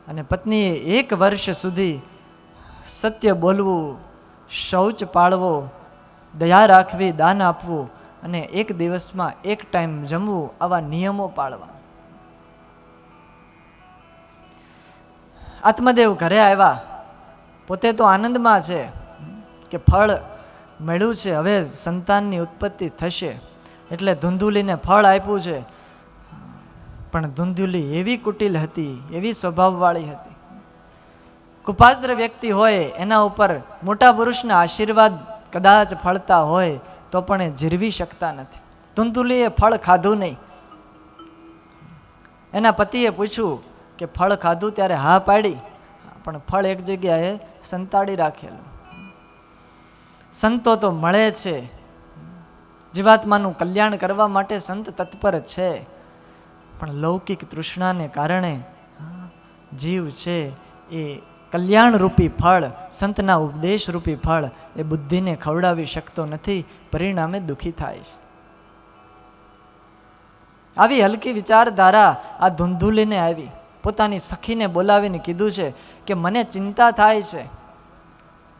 અને પત્નીએ 1 વર્ષ સુધી સત્ય બોલવું, શૌચ પાળવો, દયા રાખવી, દાન આપવું અને 1 દિવસમાં 1 ટાઈમ જમવું, આવા નિયમો પાળવા. આત્મદેવ ઘરે આવ્યા, પોતે તો આનંદમાં છે કે ફળ મળ્યું છે, હવે સંતાનની ઉત્પત્તિ થશે, એટલે ધુંધુલીને ફળ આપ્યું છે. પણ ધુંધુલી એવી કુટિલ હતી, એવી સ્વભાવવાળી હતી. કુપાત્ર વ્યક્તિ હોય એના ઉપર મોટા પુરુષના આશીર્વાદ કદાચ ફળતા હોય તો પણ એ જીરવી શકતા નથી. ધુંધુલીએ ફળ ખાધું નહીં. એના પતિએ પૂછ્યું કે ફળ ખાધું, ત્યારે હા પાડી, પણ ફળ એક જગ્યાએ સંતાડી રાખેલું. સંતો તો મળે છે, જીવાત્માનું કલ્યાણ કરવા માટે સંત તત્પર છે, પણ લૌકિક તૃષ્ણાને કારણે જીવ છે એ કલ્યાણ રૂપી ફળ, સંતના ઉપદેશ રૂપી ફળ એ બુદ્ધિને ખવડાવી શકતો નથી, પરિણામે દુઃખી થાય છે. આવી હલકી વિચારધારા આ ધુંધુલીને આવી. પોતાની સખીને બોલાવીને કીધું છે કે મને ચિંતા થાય છે,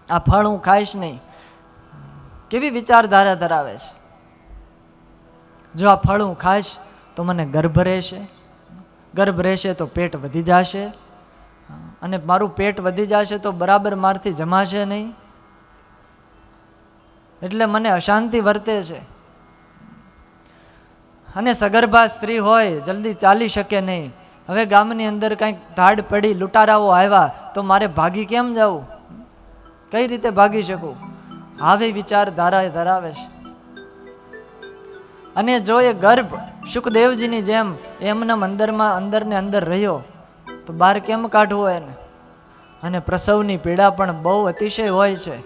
આ ફળ હું ખાઈશ નહીં. કેવી વિચારધારા ધરાવે છે! જો આ ફળ હું ખાઈશ તો મને ગર્ભ રહેશે, ગર્ભ રહેશે તો પેટ વધી જશે, અને મારું પેટ વધી જશે તો બરાબર મારથી જમાશે નહીં, એટલે મને અશાંતિ વર્તે છે. અને સગર્ભા સ્ત્રી હોય, જલ્દી ચાલી શકે નહીં. હવે ગામની અંદર કંઈક ધાડ પડી, લૂંટારાઓ આવ્યા તો મારે ભાગી કેમ જવું, કઈ રીતે ભાગી શકું? આવી વિચારધારા ધરાવે છે. અને જો એ ગર્ભ શુકદેવજીની જેમ એમના અંદરમાં અંદરને અંદર રહ્યો તો બહાર કેમ કાઢવો એને? અને પ્રસવની પીડા પણ બહુ અતિશય હોય છે,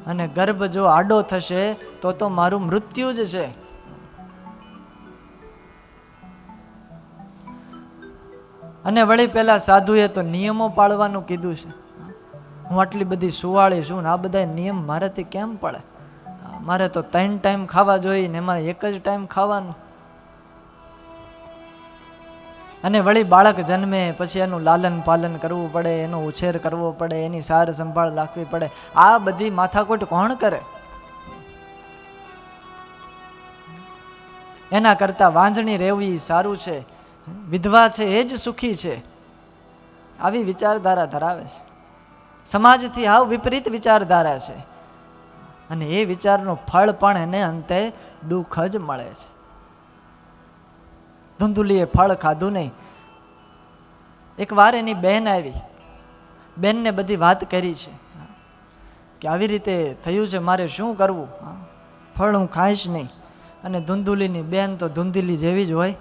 અને ગર્ભ જો આડો થશે તો મારું મૃત્યુ જ છે. અને વળી પેલા સાધુએ તો નિયમો પાળવાનું કીધું છે. હું આટલી બધી સુવાળી છું ને આ બધા નિયમ મારાથી કેમ પડે? મારે તો 3 ટાઈમ ખાવા જોઈએ ને એમાં 1 જ ટાઈમ ખાવાનું. અને વળી બાળક જન્મે પછી એનું લાલન પાલન કરવું પડે, એનો ઉછેર કરવો પડે, એની સાર સંભાળ રાખવી પડે. આ બધી માથાકૂટ કોણ કરે? એના કરતા વાંજણી રહેવી સારું છે, વિધવા છે એ જ સુખી છે. આવી વિચારધારા ધરાવે છે. સમાજથી હાવ વિપરીત વિચારધારા છે, અને એ વિચારનું ફળ પણ એને અંતે દુઃખ જ મળે છે. ધુંધુલીએ ફળ ખાધું નહીં. એક વાર એની બહેન આવી, બેનને બધી વાત કરી છે કે આવી રીતે થયું છે, મારે શું કરવું? ફળ હું ખાઈશ નહીં. અને ધુંધુલીની બેન તો ધુંધલી જેવી જ હોય.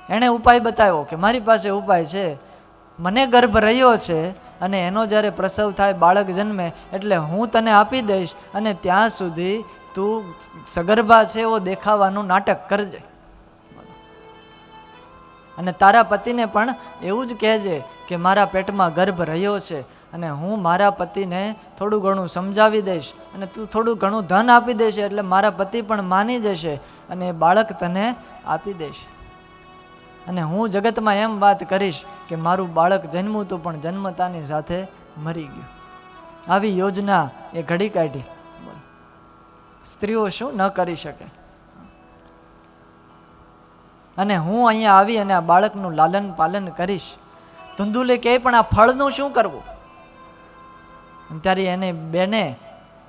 એણે ઉપાય બતાવ્યો કે મારી પાસે ઉપાય છે, મને ગર્ભ રહ્યો છે અને એનો જ્યારે પ્રસવ થાય, બાળક જન્મે એટલે હું તને આપી દઈશ, અને ત્યાં સુધી તું સગર્ભા છે એવો દેખાવાનું નાટક કરજે. અને તારા પતિને પણ એવું જ કહેજે કે મારા પેટમાં ગર્ભ રહ્યો છે, અને હું મારા પતિને થોડું ઘણું સમજાવી દઈશ, અને તું થોડું ઘણું ધન આપી દેશે, એટલે મારા પતિ પણ માની જશે અને એ બાળક તને આપી દેશે. અને હું જગતમાં એમ વાત કરીશ કે મારું બાળક જન્મ્યું હતું પણ જન્મતાની સાથે મરી ગયું. આવી યોજના એ ઘડી કાઢી. સ્ત્રીઓ શું ન કરી શકે? અને હું અહીંયા આવી અને આ બાળકનું લાલન પાલન કરીશ. ધુંધુલે કહે પણ આ ફળનું શું કરવું? ત્યારે એને બેને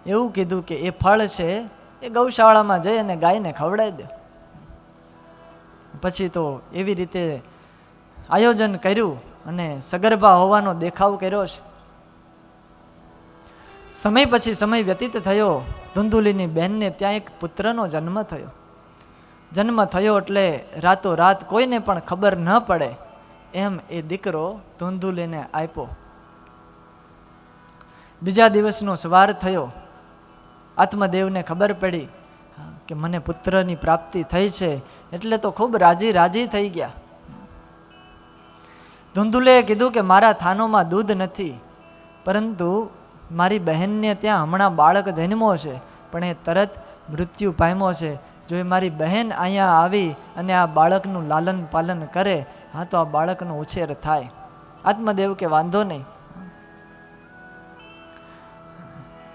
એવું કીધું કે એ ફળ છે એ ગૌશાળામાં જઈ અને ગાયને ખવડાવી દે. પછી તો એવી રીતે આયોજન કર્યું અને સગર્ભા હોવાનો દેખાવ કર્યો છે. સમય પછી સમય વ્યતીત થયો. ધુંધુલીની બહેનને ત્યાં એક પુત્રનો જન્મ થયો. જન્મ થયો એટલે રાતોરાત કોઈને પણ ખબર ન પડે એમ એ દીકરો ધુંધુલીને આપ્યો. બીજા દિવસનો સવાર થયો. આત્મદેવને ખબર પડી કે મને પુત્રની પ્રાપ્તિ થઈ છે એટલે તો ખૂબ રાજી થઈ ગયા. ધુંધુલેએ કીધું કે મારા થાનોમાં દૂધ નથી, પરંતુ મારી બહેનને ત્યાં હમણાં બાળક જન્મો છે, પણ એ તરત મૃત્યુ પામ્યો છે. જો એ મારી બહેન અહીંયા આવી અને આ બાળકનું લાલન પાલન કરે, હા તો આ બાળકનો ઉછેર થાય. આત્મદેવ કે વાંધો નહીં.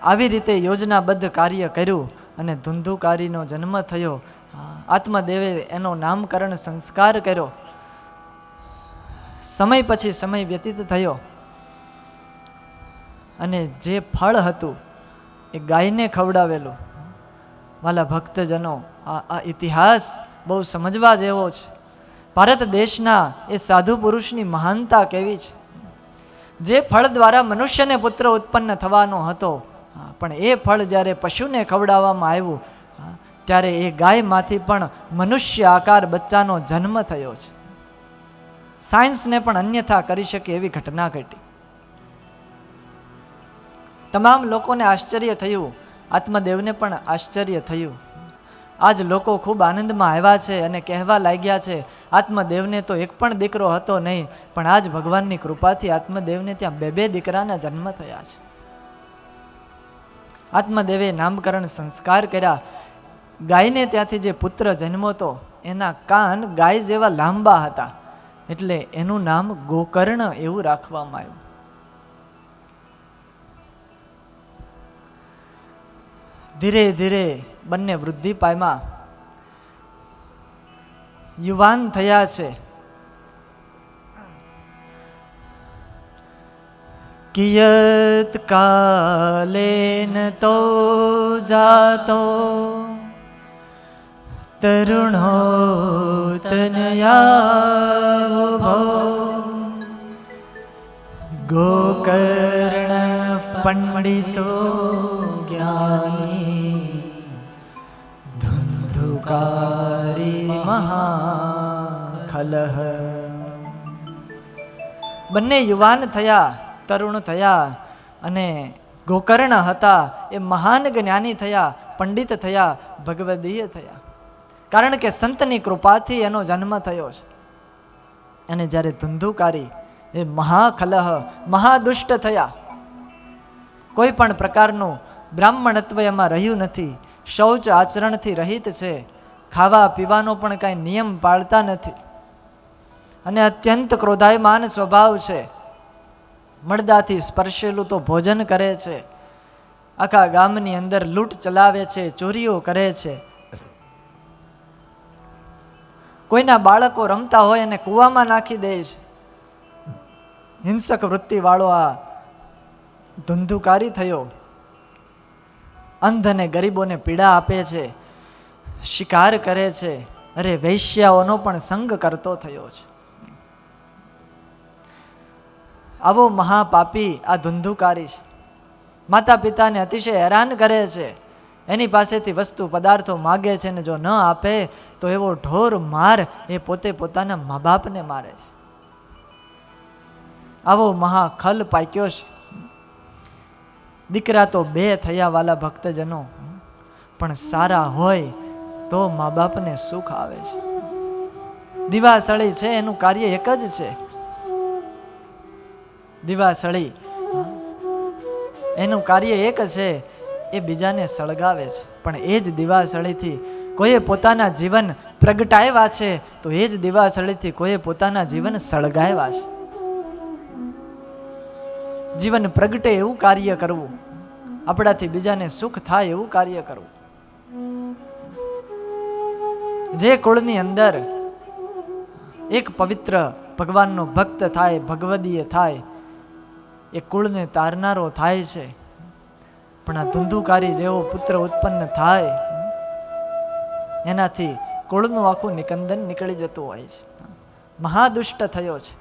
આવી રીતે યોજનાબદ્ધ કાર્ય કર્યું અને ધુંધુકારીનો જન્મ થયો. આત્મદેવે એનો નામકરણ સંસ્કાર કર્યો. સમય પછી સમય વ્યતીત થયો અને જે ફળ હતું એ ગાયને ખવડાવેલું. વાલા ભક્તજનો, આ ઇતિહાસ બહુ સમજવા જેવો છે. ભારત દેશના એ સાધુ પુરુષની મહાનતા કેવી છે. જે ફળ દ્વારા મનુષ્યને પુત્ર ઉત્પન્ન થવાનો હતો, પણ એ ફળ જ્યારે પશુને ખવડાવવામાં આવ્યું ત્યારે એ ગાયમાંથી પણ મનુષ્ય આકાર બચ્ચાનો જન્મ થયો છે. સાયન્સને પણ અન્યથા કરી શકે એવી ઘટના ઘટી. તમામ લોકોને આશ્ચર્ય થયું, આત્મદેવને પણ આશ્ચર્ય થયું. આજ લોકો ખૂબ આનંદમાં આવ્યા છે અને કહેવા લાગ્યા છે, આત્મદેવને તો એક પણ દીકરો હતો નહીં, પણ આજ ભગવાનની કૃપાથી આત્મદેવને ત્યાં બે દીકરાના જન્મ થયા છે. આત્મદેવે નામકરણ સંસ્કાર કર્યા. ગાયને ત્યાંથી જે પુત્ર જન્મો હતો એના કાન ગાય જેવા લાંબા હતા, એટલે એનું નામ ગોકર્ણ એવું રાખવામાં આવ્યું. ધીરે ધીરે બંને વૃદ્ધિ પામ્યા, યુવાન થયા છે. કિયત કાલેન તો જાતો તરુણો તનયા ગોકર્ણ પંડિતો જ્ઞાની ધુંધુકારી મહાખલહ. બંને યુવાન થયા, તરુણ થયા અને ગોકર્ણ હતા એ મહાન જ્ઞાની થયા, પંડિત થયા, ભગવદીય થયા. કારણ કે સંતની કૃપાથી એનો જન્મ થયો છે. અને જ્યારે ધુંધુકારી એ મહાખલહ, મહાદુષ્ટ થયા. કોઈ પણ પ્રકારનું બ્રાહ્મણત્વ એમાં રહ્યું નથી. શૌચ આચરણથી રહિત છે. ખાવા પીવાનો પણ કાંઈ નિયમ પાળતા નથી અને અત્યંત ક્રોધાયમાન સ્વભાવ છે. મળદાથી સ્પર્શેલું તો ભોજન કરે છે. આખા ગામની અંદર લૂંટ ચલાવે છે, ચોરીઓ કરે છે. કોઈના બાળકો રમતા હોય અને કૂવામાં નાખી દે છે. હિંસક વૃત્તિ વાળો આ ધુંધુકારી થયો. અંધ અને ગરીબોને પીડા આપે છે, શિકાર કરે છે. અરે વૈશ્યાઓનો પણ સંગ કરતો થયો છે. આવો મહાપાપી આ ધુંધુકારી છે. માતા પિતાને અતિશય હેરાન કરે છે. એની પાસેથી વસ્તુ પદાર્થો માગે છે ને જો ન આપે તો એવો ઢોર માર એ પોતે પોતાના મા બાપને મારે છે. આવો મહાખલ પાક્યો છે. દીકરા તો બે થયા વાલા ભક્તજનો, પણ સારા હોય તો મા બાપને સુખ આવે છે. દિવાસળી છે એનું કાર્ય એક જ છે. દિવાસળી એનું કાર્ય એક છે, એ બીજાને સળગાવે છે. પણ એ જ દિવાસળીથી કોઈએ પોતાના જીવન પ્રગટાવ્યા છે, તો એ જ દિવાસળીથી કોઈએ પોતાના જીવન સળગાવ્યા છે. જીવન પ્રગટે એવું કાર્ય કરવું, આપણાથી બીજાને સુખ થાય એવું કાર્ય કરવું. જે કુળની અંદર એક પવિત્ર ભગવાનનો ભક્ત થાય, ભગવદીય થાય, એ કુળને તારનારો થાય છે. પણ આ ધુંધુકારી જેવો પુત્ર ઉત્પન્ન થાય એનાથી કુળનું આખું નિકંદન નીકળી જતું હોય છે. મહાદુષ્ટ થયો છે.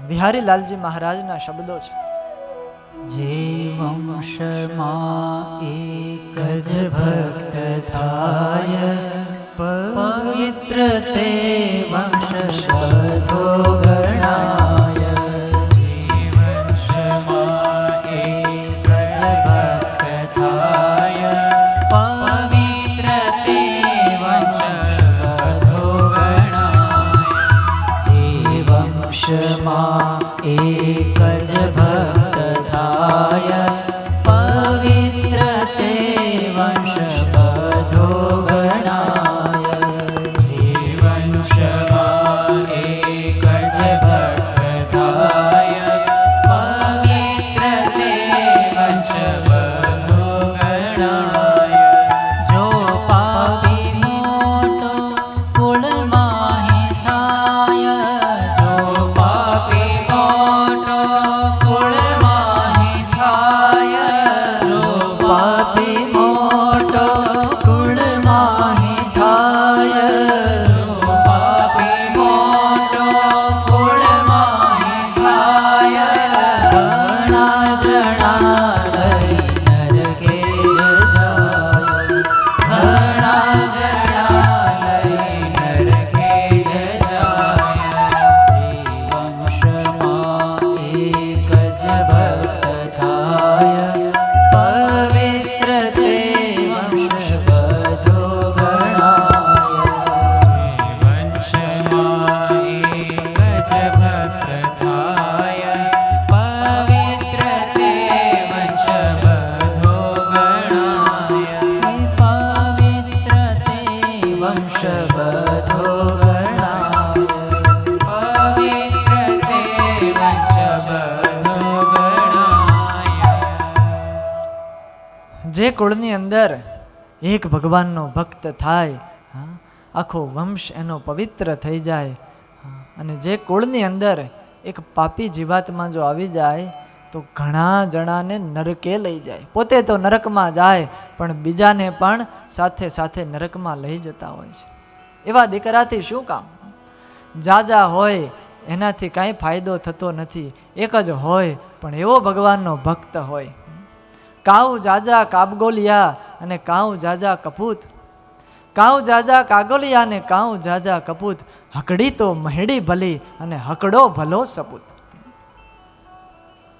બિહારી લાલજી મહારાજના શબ્દો છે. જે વંશમાં એક જ ભક્ત થાય, પવિત્ર તે વંશ બધો ગણાય. જે વંશમાં એક જ ભક્ત થાય, પવિત્ર તે વંશ બધો ગણાય. જે વંશમાં એક જ ભક્ત થાય, પવિત્ર તે વંશ બધો ગણાય. જે વંશમાં એક જ ભક્ત થાય, પવિત્ર તે વંશ બધો ગણાય. જો પાપી મોટો કુળમાં થાય, જો પાપી મોટો કુળમાં થાય, જો પાપી મોટો કુળમાં થાય, જો પાપી મોટો કુળમાં થાય, ઘણા જણા લઈ નરકે જાય, ઘણા જણા લઈ નરકે જાય. જે વંશમાં એક જ ભક્ત થાય, પવિત્ર તે વંશ બધો ગણાય. જે વંશમાં એક જ ભક્ત થાય, પવિત્ર તે વંશ બધો ગણાય. પવિત્ર તે વંશ બધો ગણાય. પવિત્ર તે વંશ બધો ગણાય. જે કુળની અંદર એક ભગવાનનો ભક્ત થાય, આખો વંશ એનો પવિત્ર થઈ જાય. અને જે કુળની અંદર એક પાપી જીવાત્મા જો આવી જાય તો ઘણા જણાને નરકે લઈ જાય. પોતે તો નરકમાં જાય પણ બીજાને પણ સાથે સાથે નરકમાં લઈ જતા હોય છે. એવા દીકરાથી શું કામ? જાજા હોય એનાથી કાંઈ ફાયદો થતો નથી. એક જ હોય પણ એવો ભગવાનનો ભક્ત હોય. કાઉ જાજા કાબગોલિયા અને કાઉ જાજા કપૂત, કાઉ જાજા કાગોલિયા અને કાઉ જાજા કપૂત, હકડી તો મહેડી ભલી અને હકડો ભલો સપૂત.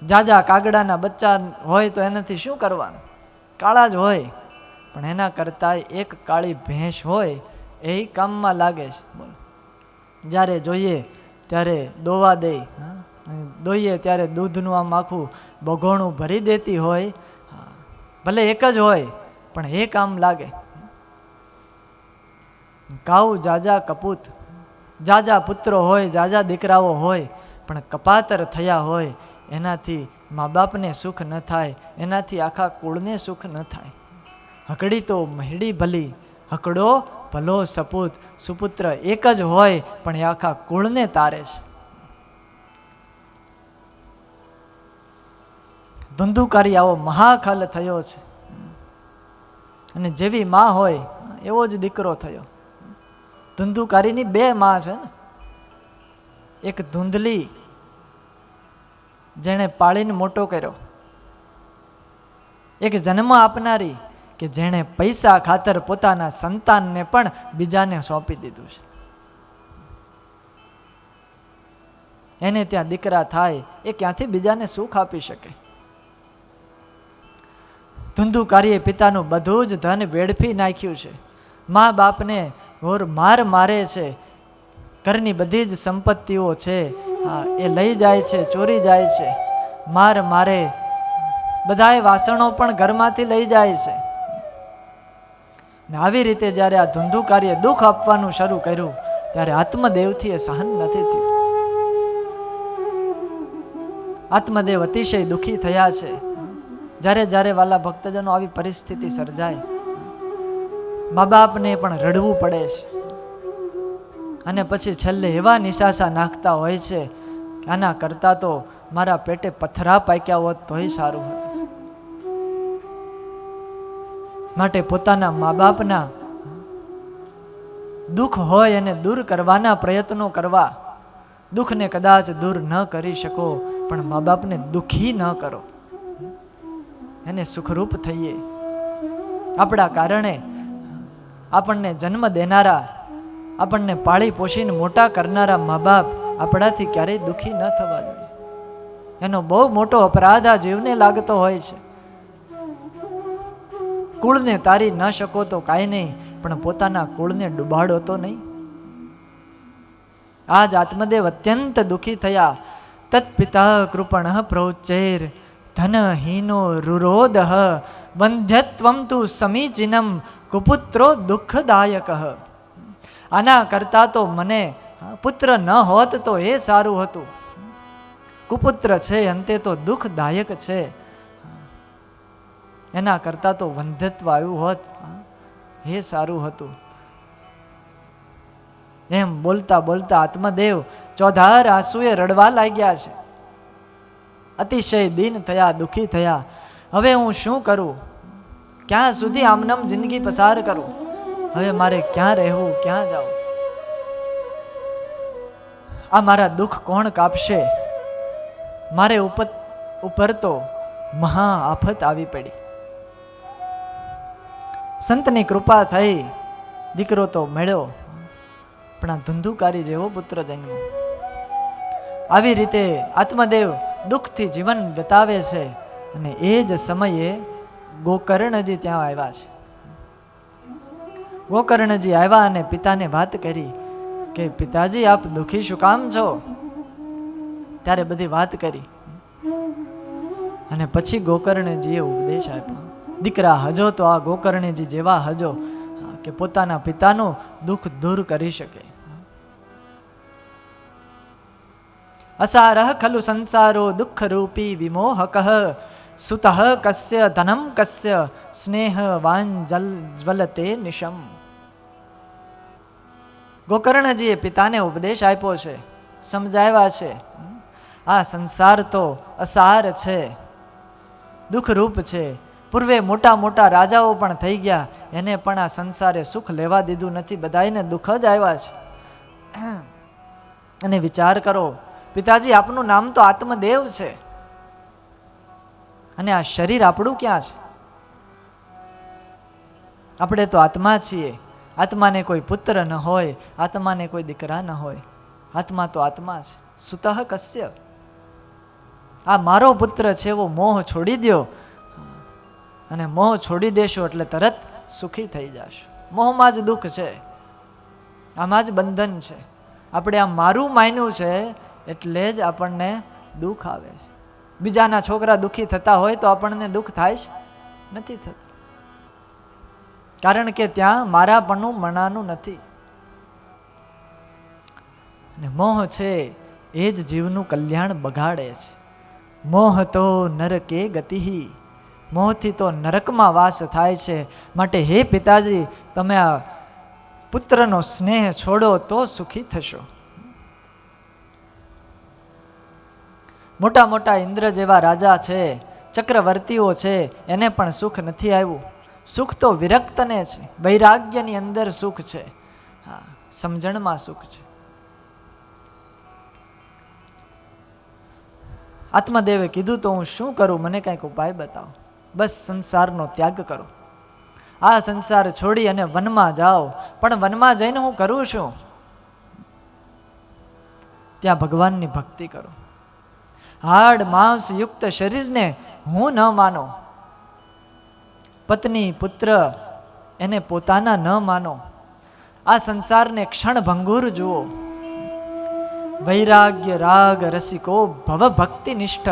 જાજા કાગડાના બચ્ચા હોય તો એનાથી શું કરવાનું? કાળા જ હોય, પણ એના કરતા એક કાળી ભેંસ હોય એ કામમાં લાગે છે. બોલો, જ્યારે જોઈએ ત્યારે દોવા દે, દોઈએ ત્યારે દૂધનું આમ આખું બગોણું ભરી દેતી હોય. ભલે એક જ હોય પણ એ કામ લાગે. કાઉ જાજા કપૂત, જાજા પુત્રો હોય, જાજા દીકરાઓ હોય, પણ કપાતર થયા હોય એનાથી મા બાપને સુખ ન થાય, એનાથી આખા કુળને સુખ ન થાય. હકડી તો મહેડી ભલી, હકડો ભલો સપૂત. સુપુત્ર એક જ હોય પણ એ આખા કુળને તારે છે. ધુંધુકારી આવો મહાખલ થયો છે. અને જેવી માં હોય એવો જ દીકરો થયો. ધુંધુકારીની બે માં છે ને, એક ધુંધલી જેણે પાળીને મોટો કર્યો, એક જન્મ આપનારી કે જેણે પૈસા ખાતર પોતાના સંતાનને પણ બીજાને સોંપી દીધું છે. એને ત્યાં દીકરા થાય એ ક્યાંથી બીજાને સુખ આપી શકે? ધુંધુકારીએ પિતાનું બધું જ ધન વેડફી નાખ્યું છે. મા બાપને ઘોર માર મારે છે. ઘરની બધી જ સંપત્તિઓ છે એ લઈ જાય છે, ચોરી જાય છે. માર મારે બધાય વાસણો પણ ઘરમાંથી લઈ જાય છે. ને આવી રીતે જ્યારે આ ધુંધુકારીએ દુઃખ આપવાનું શરૂ કર્યું ત્યારે આત્મદેવથી એ સહન નથી થયું. આત્મદેવ અતિશય દુઃખી થયા છે. જ્યારે જ્યારે વાલા ભક્તજનો આવી પરિસ્થિતિ સર્જાય, મા બાપને પણ રડવું પડે છે. અને પછી છેલ્લે એવા નિશાસા નાખતા હોય છે કે આના કરતા તો મારા પેટે પથરા પાક્યા હોત તોય સારું હતું. માટે પોતાના મા બાપના દુઃખ હોય એને દૂર કરવાના પ્રયત્નો કરવા. દુઃખને કદાચ દૂર ન કરી શકો, પણ મા બાપને દુઃખી ન કરો, એને સુખરૂપ થઈએ. આપણા કારણે આપણને જન્મ દેનારા, આપણને પાળી પોષીને મોટા કરનારા મા બાપ આપણાથી ક્યારેય દુઃખી ન થવા જોઈએ. એનો બહુ મોટો અપરાધ આ જીવને લાગતો હોય છે. કુળને તારી ન શકો તો કાંઈ નહીં, પણ પોતાના કુળને ડૂબાડો તો નહીં. આજ આત્મદેવ અત્યંત દુઃખી થયા. તત્પિતા કૃપણ પ્રોચેર ધનહીનો રુરોદહ બંધ્યત્વમ તુ સમીચીનમ કુપુત્રો દુઃખદાયક. આના કરતા તો મને પુત્ર ન હોત તો એ સારું હતું. કુપુત્ર છે અંતે તો દુઃખદાયક છે. એના કરતા તો વંધ્યત્વ આવ્યું હોત એ સારું હતું. એમ બોલતા બોલતા આત્મદેવ ચોધાર આંસુએ રડવા લાગ્યા છે. અતિશય દીન થયા, દુઃખી થયા. હવે હું શું કરું? ક્યાં સુધી આમનામ જિંદગી પસાર કરું? હવે મારે ક્યાં રહેવું, ક્યાં જાવું? આ મારા દુઃખ કોણ કાપશે? મારે ઉપર તો મહા આફત આવી પડી. સંતની કૃપા થઈ, દીકરો તો મળ્યો, પણ આ ધુંધુકારી જેવો પુત્ર જન્મ્યો. આવી રીતે આત્મદેવ દુઃખથી જીવન બતાવે છે. અને એ જ સમયે ગોકર્ણજી ત્યાં આવ્યા છે. ગોકર્ણજી આવ્યા અને પિતાને વાત કરી કે પિતાજી આપ દુઃખી શું કામ છો? ત્યારે બધી વાત કરી અને પછી ગોકર્ણજીએ ઉપદેશ આપ્યો. દીકરા હજો તો આ ગોકર્ણજી જેવા હજો કે પોતાના પિતાનું દુઃખ દૂર કરી શકે. અસારહ ખલુ સંસારો દુઃખ રૂપી વિમોહક સુતઃ કસ્ય ધનમ કસ્ય સ્નેહ વાંજલ જ્વલતે નિશમ. ગોકર્ણજીએ પિતાને ઉપદેશ આપ્યો છે, સમજાવ્યા છે. આ સંસાર તો અસાર છે, દુઃખરૂપ છે. પૂર્વે મોટા મોટા રાજાઓ પણ થઈ ગયા, એને પણ આ સંસારે સુખ લેવા દીધું નથી. બધાને દુઃખ જ આવ્યા છે. અને વિચાર કરો, પિતાજી આપનું નામ તો આત્મદેવ છે, અને આ શરીર આપણું ક્યાં છે? આપણે તો આત્મા છીએ. આત્માને કોઈ પુત્ર ન હોય, આત્માને કોઈ દીકરા ન હોય. આત્મા તો આત્મા છે. સુતઃ કસ્ય, આ મારો પુત્ર છે એવો મોહ છોડી દો, અને મોહ છોડી દેશો એટલે તરત સુખી થઈ જશો. મોહમાં જ દુઃખ છે, આમાં જ બંધન છે. આપણે આ મારું માન્યું છે એટલે જ આપણને દુઃખ આવે છે. બીજાના છોકરા દુઃખી થતા હોય તો આપણને દુઃખ થાય છે? નથી થતું. કારણ કે ત્યાં મારાપણું મનાનું નથી. અને મોહ છે એ જ જીવનું કલ્યાણ બગાડે છે. મોહ તો નરકે ગતિ, મોહથી તો નરકમાં વાસ થાય છે. માટે હે પિતાજી, તમે આ પુત્રનો સ્નેહ છોડો તો સુખી થશો. મોટા મોટા ઇન્દ્ર જેવા રાજા છે, ચક્રવર્તીઓ છે, એને પણ સુખ નથી આવ્યું. સુખ તો વિરક્તને છે. વૈરાગ્યની અંદર સુખ છે, સમજણમાં સુખ છે. આત્મદેવે કીધું તો હું શું કરું? મને કંઈક ઉપાય બતાવો. બસ સંસારનો ત્યાગ કરો. આ સંસાર છોડી અને વનમાં જાઓ. પણ વનમાં જઈને હું કરું છું? ત્યાં ભગવાનની ભક્તિ કરો. હાડ માંસ યુક્ત શરીરને હું ન માનો. પત્ની પુત્ર એને પોતાના ન માનો. આ સંસારને ક્ષણ ભંગુર જુઓ. વૈરાગ્ય રાગ રસિકો ભવ ભક્તિ નિષ્ઠ,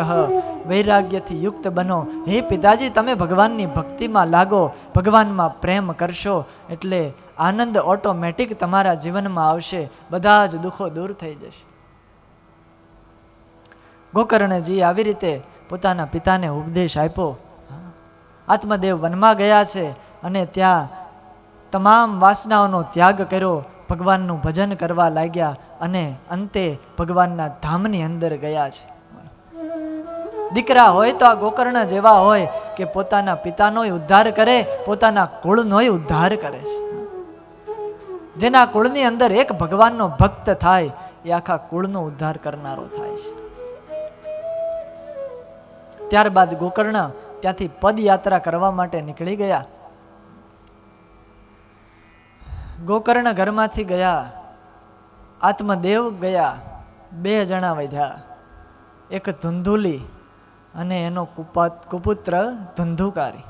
વૈરાગ્યથી યુક્ત બનો. હે પિતાજી, તમે ભગવાનની ભક્તિમાં લાગો, ભગવાનમાં પ્રેમ કરશો એટલે આનંદ ઓટોમેટિક તમારા જીવનમાં આવશે. બધા જ દુઃખો દૂર થઈ જશે. ગોકર્ણજી આવી રીતે પોતાના પિતાને ઉપદેશ આપ્યો. આત્મદેવ વનમાં ગયા છે અને ત્યાં તમામ વાસનાઓનો ત્યાગ કર્યો, ભગવાનનું ભજન કરવા લાગ્યા અને અંતે ભગવાનના ધામની અંદર ગયા છે. દીકરા હોય તો આ ગોકર્ણ જેવા હોય કે પોતાના પિતાનોય ઉદ્ધાર કરે, પોતાના કુળનોય ઉદ્ધાર કરે છે. જેના કુળની અંદર એક ભગવાનનો ભક્ત થાય એ આખા કુળનો ઉદ્ધાર કરનારો થાય છે. ત્યારબાદ ગોકર્ણ ત્યાંથી પદયાત્રા કરવા માટે નીકળી ગયા. ગોકર્ણ ઘરમાંથી ગયા, આત્મદેવ ગયા, 2 જણા વધ્યા, એક ધુંધુલી અને એનો કુપુત્ર ધુંધુકારી.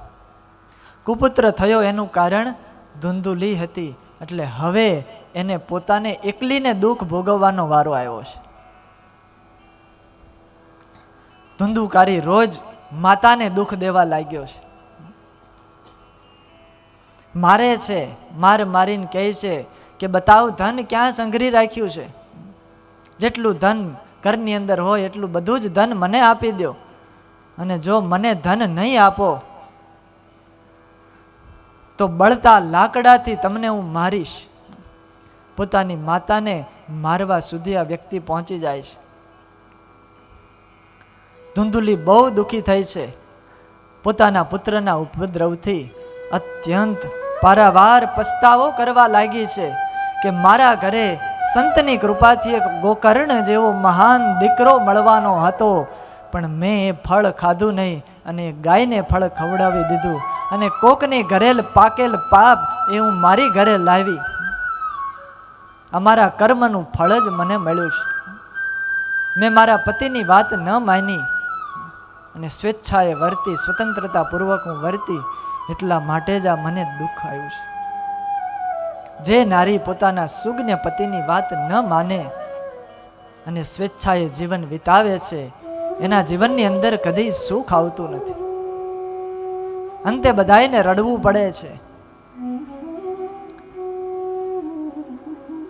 કુપુત્ર થયો એનું કારણ ધુંધુલી હતી, એટલે હવે એને પોતાને એકલીને દુઃખ ભોગવવાનો વારો આવ્યો છે. ધુંધુકારી રોજ માતાને દુઃખ દેવા લાગ્યો છે, મારે છે, મારીને કહે છે કે બતાવ ધન ક્યાં સંઘરી રાખ્યું છે, જેટલું ધન ઘરની અંદર હોય એટલું બધું જ ધન મને આપી દો, અને જો મને ધન નહીં આપો તો બળતા લાકડાથી તમને હું મારીશ. પોતાની માતાને મારવા સુધી આ વ્યક્તિ પહોંચી જાય છે. ધુંધુલી બહુ દુઃખી થઈ છે. પોતાના પુત્રના ઉપદ્રવથી અત્યંત પારાવાર પસ્તાવો કરવા લાગી છે કે મારા ઘરે સંતની કૃપાથી એક ગોકર્ણ જેવો મહાન દીકરો મળવાનો હતો, પણ મેં એ ફળ ખાધું નહીં અને ગાયને ફળ ખવડાવી દીધું, અને કોકની ઘરેલ પાકેલ પાપ એ હું મારી ઘરે લાવી. અમારા કર્મનું ફળ જ મને મળ્યું છે. મેં મારા પતિની વાત ન માની અને સ્વેચ્છાએ વર્તી, સ્વતંત્રતા પૂર્વક હું વર્તી, એટલા માટે જ આ મને દુઃખ આવ્યું છે. જે નારી પોતાના સુજ્ઞ પતિની વાત ન માને અને સ્વેચ્છાએ જીવન વિતાવે છે, એના જીવનની અંદર કદી સુખ આવતું નથી. અંતે બધાયને રડવું પડે છે.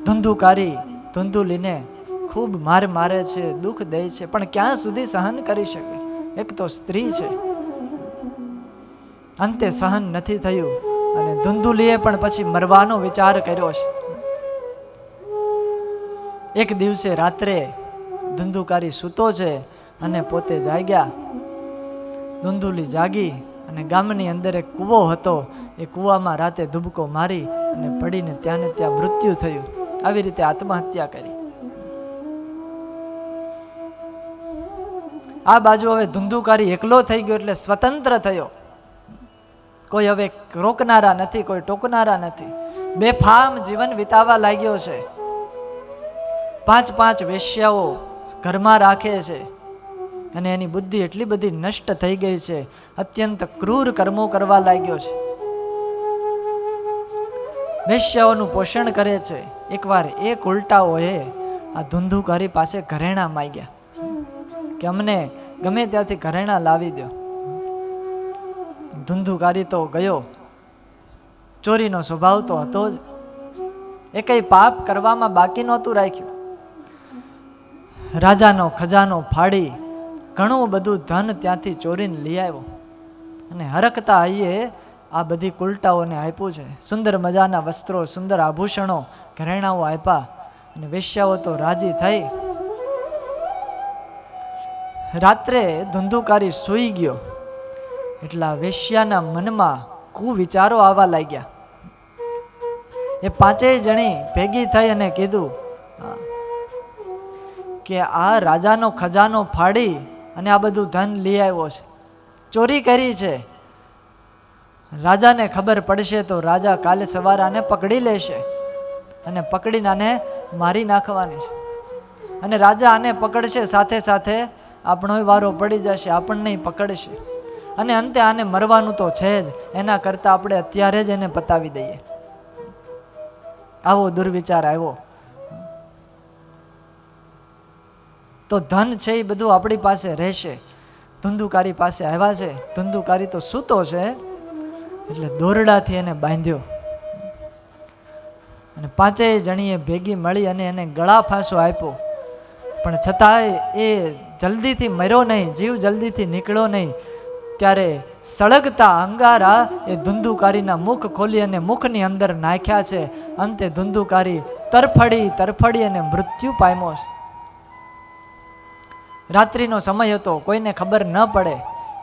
ધુંધુકારી ધુંધુલીને ખૂબ મારે છે, દુઃખ દે છે, પણ ક્યાં સુધી સહન કરી શકે? એક તો સ્ત્રી છે. અંતે સહન નથી થયું અને ધુંધુલીએ પણ પછી મરવાનો વિચાર કર્યો છે. એક દિવસે રાત્રે ધુંધુકારી સૂતો છે અને પોતે જાગ્યા. ધુંધુલી જાગી અને ગામની અંદર એક કૂવો હતો, એ કૂવામાં રાતે ધુબકો મારી અને પડીને ત્યાં ને ત્યાં મૃત્યુ થયું. આવી રીતે આત્મહત્યા કરી. આ બાજુ હવે ધુંધુકારી એકલો થઈ ગયો એટલે સ્વતંત્ર થયો. કોઈ હવે રોકનારા નથી, કોઈ ટોકનારા નથી. બેફામ જીવન વિતાવા લાગ્યો છે. 5 વેશ્યાઓ ઘરમાં રાખે છે અને એની બુદ્ધિ એટલી બધી નષ્ટ થઈ ગઈ છે, અત્યંત ક્રૂર કર્મો કરવા લાગ્યો છે. વેશ્યાઓનું પોષણ કરે છે. એકવાર એક ઉલટાઓએ આ ધુંધુકારી પાસે ઘરેણા માંગ્યા કે અમને ગમે ત્યાંથી ઘરેણા લાવી દો. ધુંધુકારી તો ગયો, ચોરીનો સ્વભાવ તો હતો જ, એ કઈ પાપ કરવામાં બાકી નહોતું રાખ્યું. રાજાનો ખજાનો ફાડી ઘણું બધું ધન ત્યાંથી ચોરીને લઈ આવ્યો અને હરખતા આઈએ આ બધી કુલટાઓને આપ્યું છે. સુંદર મજાના વસ્ત્રો, સુંદર આભૂષણો, ઘરેણાઓ આપ્યા અને વેશ્યાઓ તો રાજી થઈ. રાત્રે ધુંધુકારી સૂઈ ગયો એટલા વેશ્યાના મનમાં કુવિચારો આવવા લાગ્યા. એ 5 જણી ભેગી થઈ અને કીધું કે આ રાજાનો ખજાનો ફાડી અને આ બધું ધન લઈ આવ્યો છે, ચોરી કરી છે. રાજાને ખબર પડશે તો રાજા કાલે સવારે આને પકડી લેશે અને પકડીને આને મારી નાખવાની છે. અને રાજા આને પકડશે, સાથે સાથે આપણો વારો પડી જશે, આપણને પકડશે અને અંતે આને મરવાનું તો છે જ. એના કરતાં આપણે અત્યારે જ એને પતાવી દઈએ. આવો દુર્વિચાર આવ્યો. તો ધન છે એ બધું આપણી પાસે રહેશે. ધુંધુકારી પાસે આવ્યા છે. ધુંધુકારી તો સૂતો છે એટલે દોરડાથી એને બાંધ્યો અને 5 જણીએ ભેગી મળી અને એને ગળા ફાંસો આપ્યો. પણ છતાંય એ જલ્દીથી મર્યો નહીં, જીવ જલ્દીથી નીકળ્યો નહીં. ત્યારે સળગતા અંગારા એ ધુંધુકારીના મુખ ખોલી અને મુખની અંદર નાખ્યા છે. અંતે ધુંધુકારી તરફડી અને મૃત્યુ પામ્યો છે. રાત્રિનો સમય હતો, કોઈને ખબર ન પડે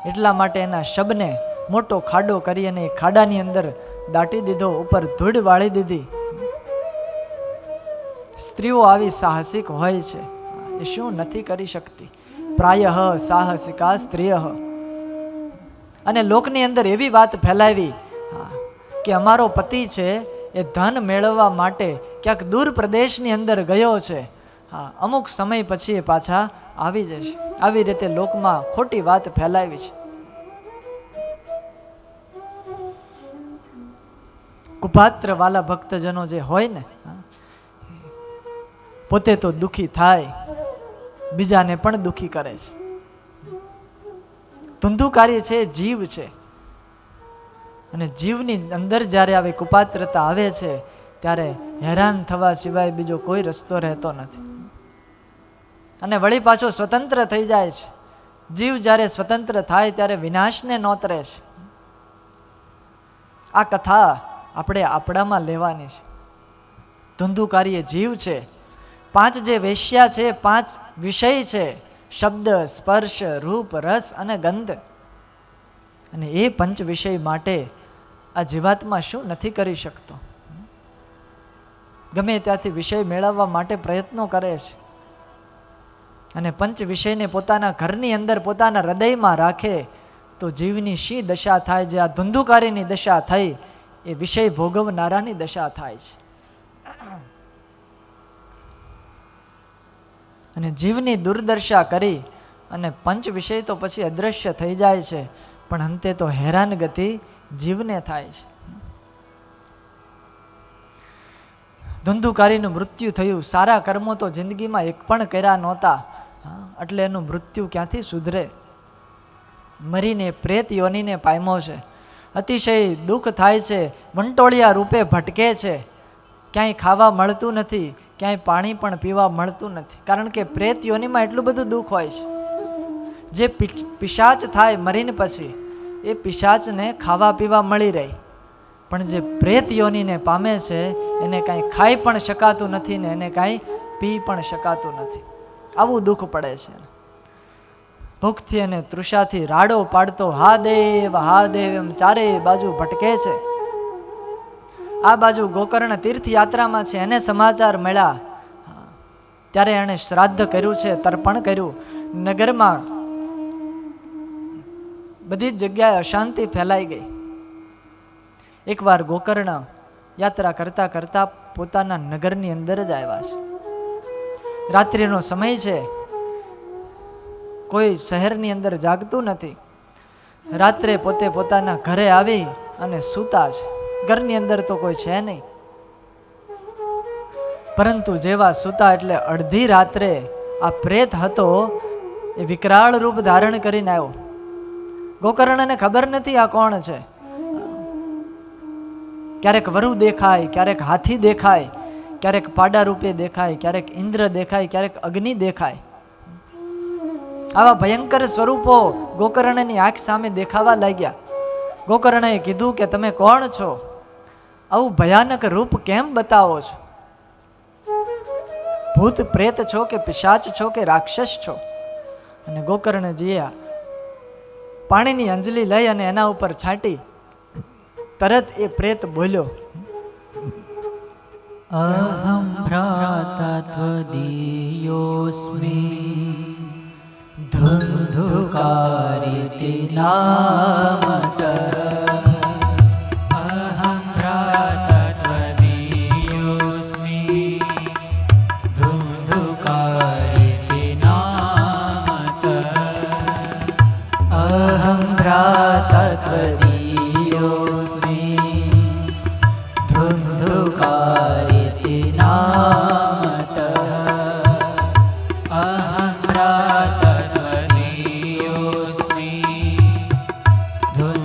એટલા માટે એના શબને મોટો ખાડો કરી અને એ ખાડાની અંદર દાટી દીધો, ઉપર ધૂળ વાળી દીધી સ્ત્રીઓ આવી સાહસિક હોય છે, એ શું નથી કરી શકતી? પ્રાયઃ સાહસિકા સ્ત્રીય. અને લોકની અંદર એવી વાત ફેલાવી કે અમારો પતિ છે એ ધન મેળવવા માટે ક્યાંક દૂર પ્રદેશની અંદર ગયો છે, અમુક સમય પછી એ પાછા આવી જશે. આવી રીતે લોકમાં ખોટી વાત ફેલાવી છે. કુપાત્ર વાલા ભક્તજનો જે હોય ને, પોતે તો દુખી થાય, બીજાને પણ દુખી કરે છે. ધુંધુકારી છે, જીવ છે, અને જીવની અંદર જ્યારે આવી કુપાત્રતા આવે છે ત્યારે હેરાન થવા સિવાય બીજો કોઈ રસ્તો રહેતો નથી. અને વળી પાછો સ્વતંત્ર થઈ જાય છે. જીવ જ્યારે સ્વતંત્ર થાય ત્યારે વિનાશને નોતરે છે. આ કથા આપણે આપણામાં લેવાની છે. ધુંધુકારી એ જીવ છે. 5 જે વેશ્યા છે, 5 વિષય છે, શબ્દ, સ્પર્શ, રૂપ, રસ અને ગંધ. અને એ 5 વિષય માટે આ જીવાત્મા શું નથી કરી શકતો? ગમે ત્યાંથી વિષય મેળવવા માટે પ્રયત્નો કરે છે. અને 5 વિષયને પોતાના ઘરની અંદર, પોતાના હૃદયમાં રાખે તો જીવની શી દશા થાય? જે આ ધુંધુકારીની દશા થઈ, એ વિષય ભોગવનારાની દશા થાય છે. અને જીવની દુર્દશા કરી અને 5 વિષય તો પછી અદ્રશ્ય થઈ જાય છે, પણ અંતે તો હેરાનગતિ જીવને થાય છે. ધુંધુકારીનું મૃત્યુ થયું. સારા કર્મો તો જિંદગીમાં એક પણ કર્યા નહોતા, એટલે એનું મૃત્યુ ક્યાંથી સુધરે? મરીને પ્રેત યોનીને પામ્યો છે. અતિશય દુઃખ થાય છે. વંટોળિયા રૂપે ભટકે છે. ક્યાંય ખાવા મળતું નથી, ક્યાંય પાણી પણ પીવા મળતું નથી. કારણ કે પ્રેત યોનીમાં એટલું બધું દુઃખ હોય છે. જે પિશાચ થાય મરીને પછી, એ પિશાચને ખાવા પીવા મળી રહે, પણ જે પ્રેત યોનીને પામે છે એને કાંઈ ખાઈ પણ શકાતું નથી ને એને કાંઈ પી પણ શકાતું નથી. આવું દુઃખ પડે છે. ભૂખથી અને તૃષાથી રાડો પાડતો હા દેવ એમ ચારે બાજુ ભટકે છે. આ બાજુ ગોકર્ણ તીર્થયાત્રામાં છે, એને સમાચાર મળ્યા ત્યારે એણે શ્રાદ્ધ કર્યું છે, તર્પણ કર્યું. નગરમાં બધી જ જગ્યાએ અશાંતિ ફેલાઈ ગઈ. એકવાર ગોકર્ણ યાત્રા કરતા કરતા પોતાના નગરની અંદર જ આવ્યા છે. રાત્રિનો સમય છે, કોઈ શહેરની અંદર જાગતું નથી. રાત્રે પોતે પોતાના ઘરે આવી અને સૂતા છે. ઘરની અંદર તો કોઈ છે નહીં, પરંતુ જેવા સૂતા એટલે અડધી રાત્રે આ પ્રેત હતો એ વિકરાળ રૂપ ધારણ કરીને આવ્યો. ગોકર્ણને ખબર નથી આ કોણ છે. ક્યારેક વરુ દેખાય, ક્યારેક હાથી દેખાય, ક્યારેક પાડા રૂપે દેખાય, ક્યારેક ઇન્દ્ર દેખાય, ક્યારેક અગ્નિ દેખાય. આવા ભયંકર સ્વરૂપો ગોકર્ણની આંખ સામે દેખાવા લાગ્યા. ગોકર્ણએ કીધું કે તમે કોણ છો? આવું ભયાનક રૂપ કેમ બતાવો છો? ભૂત પ્રેત છો કે પિશાચ છો કે રાક્ષસ છો? અને ગોકર્ણજીએ પાણીની અંજલી લઈ અને એના ઉપર છાંટી. તરત એ પ્રેત બોલ્યો, અહં ભ્રાતત્વદીયોસ્મિ ધુંધુકારિતિ નામત. અહં ભ્રાતત્વદીયોસ્મિ ધુંધુકારિતિ નામત. અહં ભ્રાતત્વદીયોસ્મિ ધુંધુકારિતિ નામત. અહં ભ્રાતત્વદીયોસ્મિ ધુંધુકારિતિ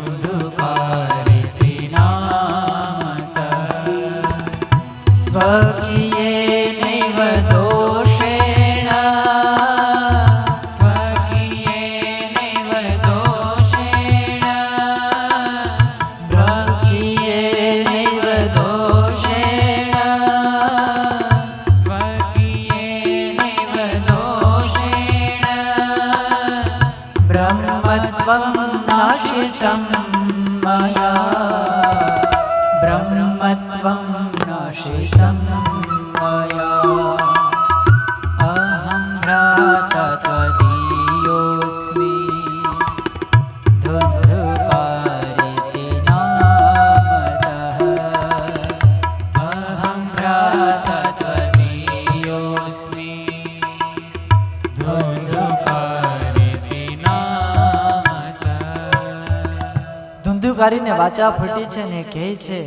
ધંધુકારીને વાચા ફૂટી છે ને કહે છે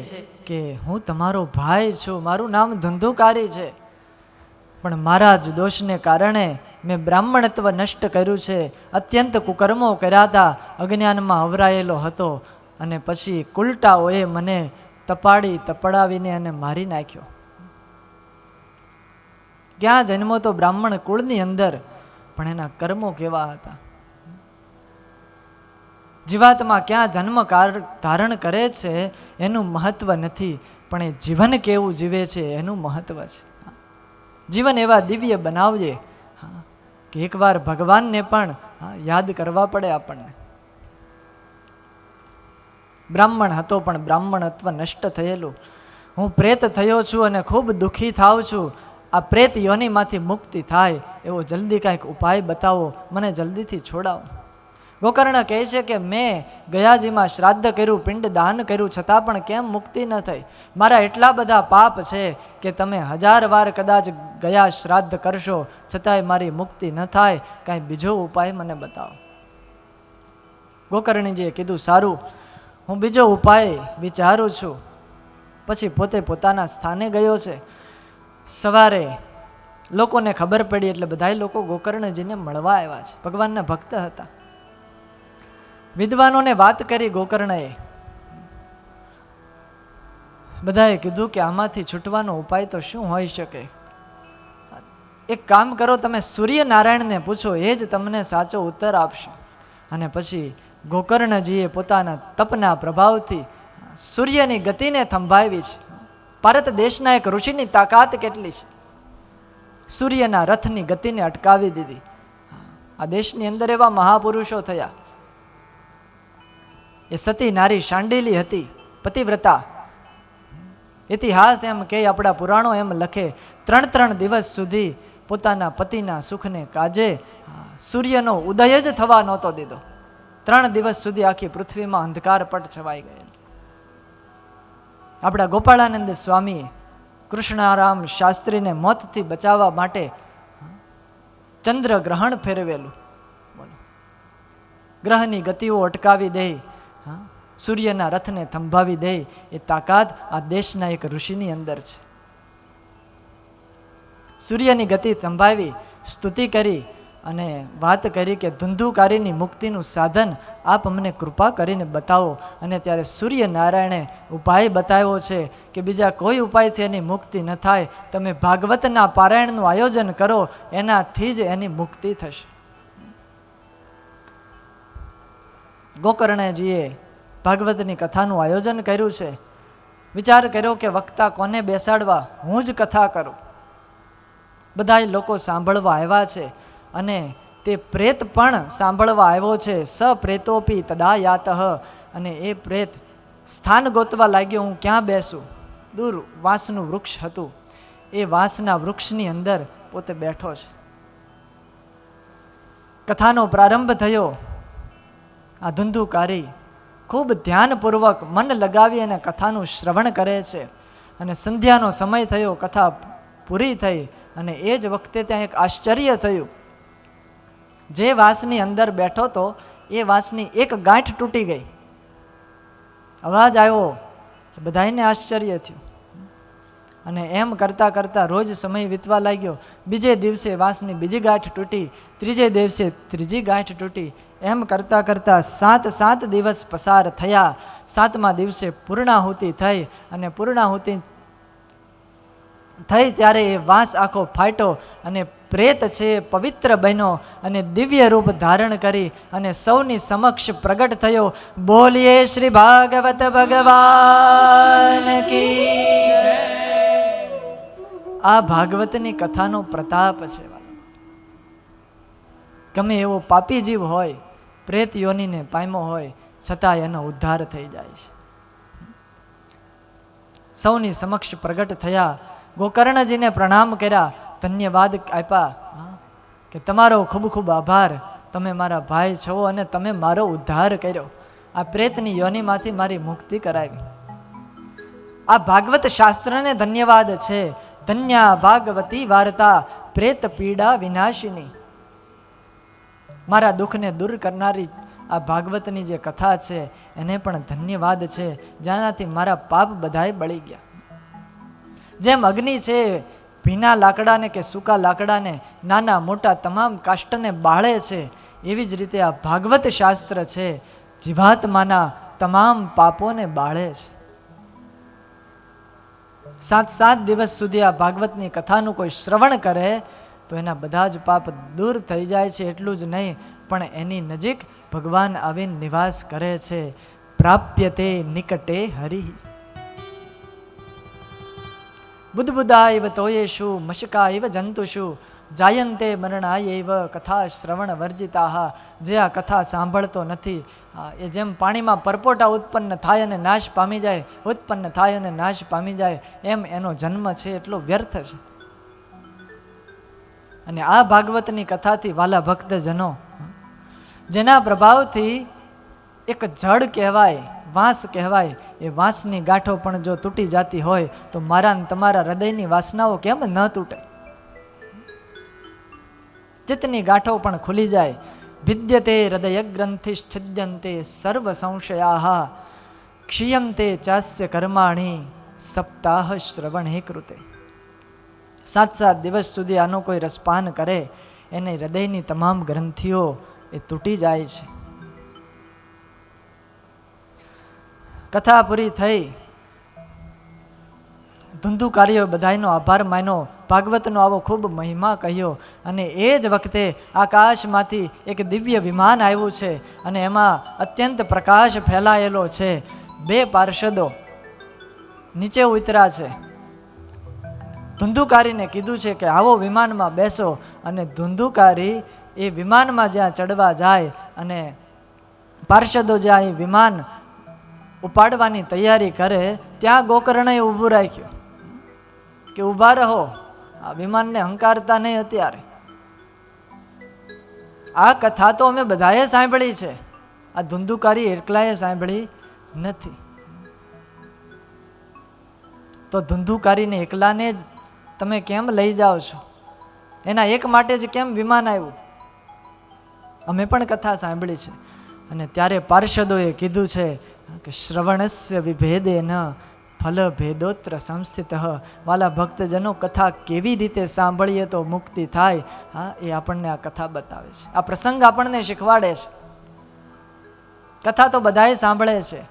કે હું તમારો ભાઈ છું, મારું નામ ધંધુકારી છે, પણ મારા જ દોષને કારણે મેં બ્રાહ્મણત્વ નષ્ટ કર્યું છે. અત્યંત કુકર્મો કર્યા હતા, અજ્ઞાનમાં અવરાયેલો હતો, અને પછી કુલટાઓએ મને તપડાવીને અને મારી નાખ્યો. ક્યાં જન્મો તો બ્રાહ્મણ કુળની અંદર, પણ એના કર્મો કેવા હતા. જીવાત્મા ક્યાં જન્મ ધારણ કરે છે એનું મહત્વ નથી, પણ એ જીવન કેવું જીવે છે એનું મહત્વ છે. જીવન એવા દિવ્ય બનાવજે કે એકવાર ભગવાનને પણ યાદ કરવા પડે આપણને. બ્રાહ્મણ હતો પણ બ્રાહ્મણત્વ નષ્ટ થયેલું. હું પ્રેત થયો છું અને ખૂબ દુઃખી થાવ છું. આ પ્રેત યોનિમાંથી મુક્તિ થાય એવો જલ્દી કાંઈક ઉપાય બતાવો, મને જલ્દીથી છોડાવો. ગોકર્ણ કહે છે કે મેં ગયાજીમાં શ્રાદ્ધ કર્યું, પિંડ દાન કર્યું, છતાં પણ કેમ મુક્તિ ન થઈ? મારા એટલા બધા પાપ છે કે તમે 1000 વાર કદાચ ગયા શ્રાદ્ધ કરશો છતાંય મારી મુક્તિ ન થાય, કાંઈ બીજો ઉપાય મને બતાવો. ગોકર્ણજીએ કીધું સારું, હું બીજો ઉપાય વિચારું છું. પછી પોતે પોતાના સ્થાને ગયો છે. સવારે લોકોને ખબર પડી એટલે બધા લોકો ગોકર્ણજીને મળવા આવ્યા છે. ભગવાનના ભક્ત હતા. વિદ્વાનોને વાત કરી ગોકર્ણએ. બધાએ કીધું કે આમાંથી છૂટવાનો ઉપાય તો શું હોઈ શકે? એક કામ કરો, તમે સૂર્યનારાયણને પૂછો, એ જ તમને સાચો ઉત્તર આપશે. અને પછી ગોકર્ણજીએ પોતાના તપના પ્રભાવથી સૂર્યની ગતિને થંભાવી છે. ભારત દેશના એક ઋષિની તાકાત કેટલી છે! સૂર્યના રથની ગતિને અટકાવી દીધી. આ દેશની અંદર એવા મહાપુરુષો થયા. એ સતી નારી શાંડિલી હતી, પતિવ્રતા. ઇતિહાસ એમ કે, આપણા પુરાણો એમ લખે, 3 દિવસ સુધી પોતાના પતિના સુખને કાજે સૂર્યનો ઉદય જ થવા નહોતો દીધો. 3 દિવસ સુધી આખી પૃથ્વીમાં અંધકાર પટ છવાઈ ગયેલો. આપણા ગોપાળાનંદ સ્વામીએ કૃષ્ણારામ શાસ્ત્રીને મોતથી બચાવવા માટે ચંદ્ર ગ્રહણ ફેરવેલું. ગ્રહની ગતિઓ અટકાવી દે, સૂર્યના રથને થંભાવી દે, એ તાકાત આ દેશના એક ઋષિની અંદર છે. સૂર્યની ગતિ થંભાવી, સ્તુતિ કરી અને વાત કરી કે ધુંધુકારીની મુક્તિનું સાધન આપ અમને કૃપા કરીને બતાવો. અને ત્યારે સૂર્યનારાયણે ઉપાય બતાવ્યો છે કે બીજા કોઈ ઉપાયથી એની મુક્તિ ન થાય, તમે ભાગવતના પારાયણનું આયોજન કરો, એનાથી જ એની મુક્તિ થશે. ગોકર્ણજીએ ભાગવતની કથાનું આયોજન કર્યું છે. વિચાર કર્યો કે વક્તા કોને બેસાડવા, હું જ કથા કરું. બધા લોકો સાંભળવા આવ્યા છે અને તે પ્રેત પણ સાંભળવા આવ્યો છે. સ પ્રેતોપી તદા યાતઃ. અને એ પ્રેત સ્થાન ગોતવા લાગ્યો, હું ક્યાં બેસું. દૂર વાંસનું વૃક્ષ હતું, એ વાંસના વૃક્ષની અંદર પોતે બેઠો છે. કથાનો પ્રારંભ થયો. આ ધુંધુકારી ખૂબ ધ્યાનપૂર્વક મન લગાવી અને કથાનું શ્રવણ કરે છે. અને સંધ્યાનો સમય થયો, કથા પૂરી થઈ, અને એ જ વખતે ત્યાં એક આશ્ચર્ય થયું. જે વાંસની અંદર બેઠો હતો એ વાંસની એક ગાંઠ તૂટી ગઈ. અવાજ આવ્યો, બધાને આશ્ચર્ય થયું. અને એમ કરતા કરતા રોજ સમય વીતવા લાગ્યો. બીજે દિવસે વાંસની બીજી ગાંઠ તૂટી, ત્રીજે દિવસે ત્રીજી ગાંઠ તૂટી. એમ કરતા કરતા 7 દિવસ પસાર થયા. 7મા દિવસે પૂર્ણાહુતિ થઈ, અને પૂર્ણાહુતિ થઈ ત્યારે એ વાંસ આખો ફાટ્યો અને પ્રેત છે પવિત્ર બન્યો અને દિવ્ય રૂપ ધારણ કરી અને સૌની સમક્ષ પ્રગટ થયો. બોલીએ શ્રી ભાગવત ભગવાન કી જય. આ ભાગવતની કથાનો પ્રતાપ છે. ગમે એવો પાપી જીવ હોય, પ્રેત યોનીને પામ્યો હોય, છતાં એનો ઉદ્ધાર થઈ જાય છે. સૌની સમક્ષ પ્રગટ થયા, ગોકર્ણજીને પ્રણામ કર્યા, ધન્યવાદ આપ્યા કે તમારો ખૂબ ખૂબ આભાર, તમે મારા ભાઈ છો અને તમે મારો ઉદ્ધાર કર્યો. આ પ્રેતની યોનિમાંથી મારી મુક્તિ કરાવી. આ ભાગવત શાસ્ત્રને ધન્યવાદ છે. ધન્યા ભાગવતી વાર્તા પ્રેત પીડા વિનાશિની. મારા દુઃખને દૂર કરનારી આ ભાગવતની જે કથા છે એને પણ ધન્યવાદ છે, જેનાથી મારા પાપ બધાય બળી ગયા. જેમ અગ્નિ છે ભીના લાકડાને કે સૂકા લાકડાને, નાના મોટા તમામ કાષ્ટને બાળે છે, એવી જ રીતે આ ભાગવત શાસ્ત્ર છે જીવાત્માના તમામ પાપોને બાળે છે. 7 દિવસ સુધી આ ભાગવતની કથાનું કોઈ શ્રવણ કરે તો એના બધા જ પાપ દૂર થઈ જાય છે. એટલું જ નહીં, પણ એની નજીક ભગવાન આવીને નિવાસ કરે છે. પ્રાપ્યતે નિકટે હરિ. બુદ્બુદાયવ તોયેષુ મશકાયવ જંતુષુ જાયંતે મરણાયૈવ કથા શ્રવણ વર્જિતાઃ. જે આ કથા સાંભળતો નથી એ જેમ પાણીમાં પરપોટા ઉત્પન્ન થાય અને નાશ પામી જાય, ઉત્પન્ન થાય અને નાશ પામી જાય, એમ એનો જન્મ છે એટલો વ્યર્થ છે. અને આ ભાગવતની કથાથી વાલા ભક્તજનો, જેના પ્રભાવથી એક જડ કહેવાય, વાંસ કહેવાય, એ વાંસની ગાંઠો પણ જો તૂટી જતી હોય તો મારા ને તમારા હૃદયની વાસનાઓ કેમ ન તૂટે? ચિત્તની ગાંઠો પણ ખુલી જાય. વિદ્યતે હૃદય ગ્રંથિ છિદ્યંતે સર્વ સંશયાઃ ક્ષીયંતે ચાસ્ય કર્માણી સપ્તાહ શ્રવણે કૃતે. 7 દિવસ સુધી આનો કોઈ રસપાન કરે એને હૃદયની તમામ ગ્રંથિઓ એ તૂટી જાય છે. કથા પૂરી થઈ. ધુંધુકારીઓ બધાયનો આભાર માન્યો, ભાગવતનો આવો ખૂબ મહિમા કહ્યો. અને એ જ વખતે આકાશમાંથી એક દિવ્ય વિમાન આવ્યું છે અને એમાં અત્યંત પ્રકાશ ફેલાયેલો છે. 2 પાર્ષદો નીચે ઉતર્યા છે. ધુંધુકારીને કીધું છે કે આવો વિમાનમાં બેસો. અને ધુંધુકારી એ વિમાનમાં જ્યાં ચડવા જાય અને પાર્ષદો જ્યાં એ વિમાન ઉપાડવાની તૈયારી કરે ત્યાં ગોકર્ણએ ઊભું રાખ્યું કે ઊભા રહો, આ વિમાનને હંકારતા નહીં અત્યારે. આ કથા તો અમે બધાએ સાંભળી છે, આ ધુંધુકારી એકલાએ સાંભળી નથી. તો ધુંધુકારીને એકલાને જ તમે કેમ લઈ જાઓ છો? એના એક માટે જ કેમ વિમાન આવ્યું? અમે પણ કથા સાંભળી છે. અને ત્યારે પાર્ષદોએ કીધું છે કે શ્રવણસ્ય વિભેદેન ફલ ભેદોત્ર સંસ્થિત. વાલા ભક્તજનો, કથા કેવી રીતે સાંભળીએ તો મુક્તિ થાય, હા, એ આપણને આ કથા બતાવે છે. આ પ્રસંગ આપણને શીખવાડે છે. કથા તો બધાએ સાંભળે છે,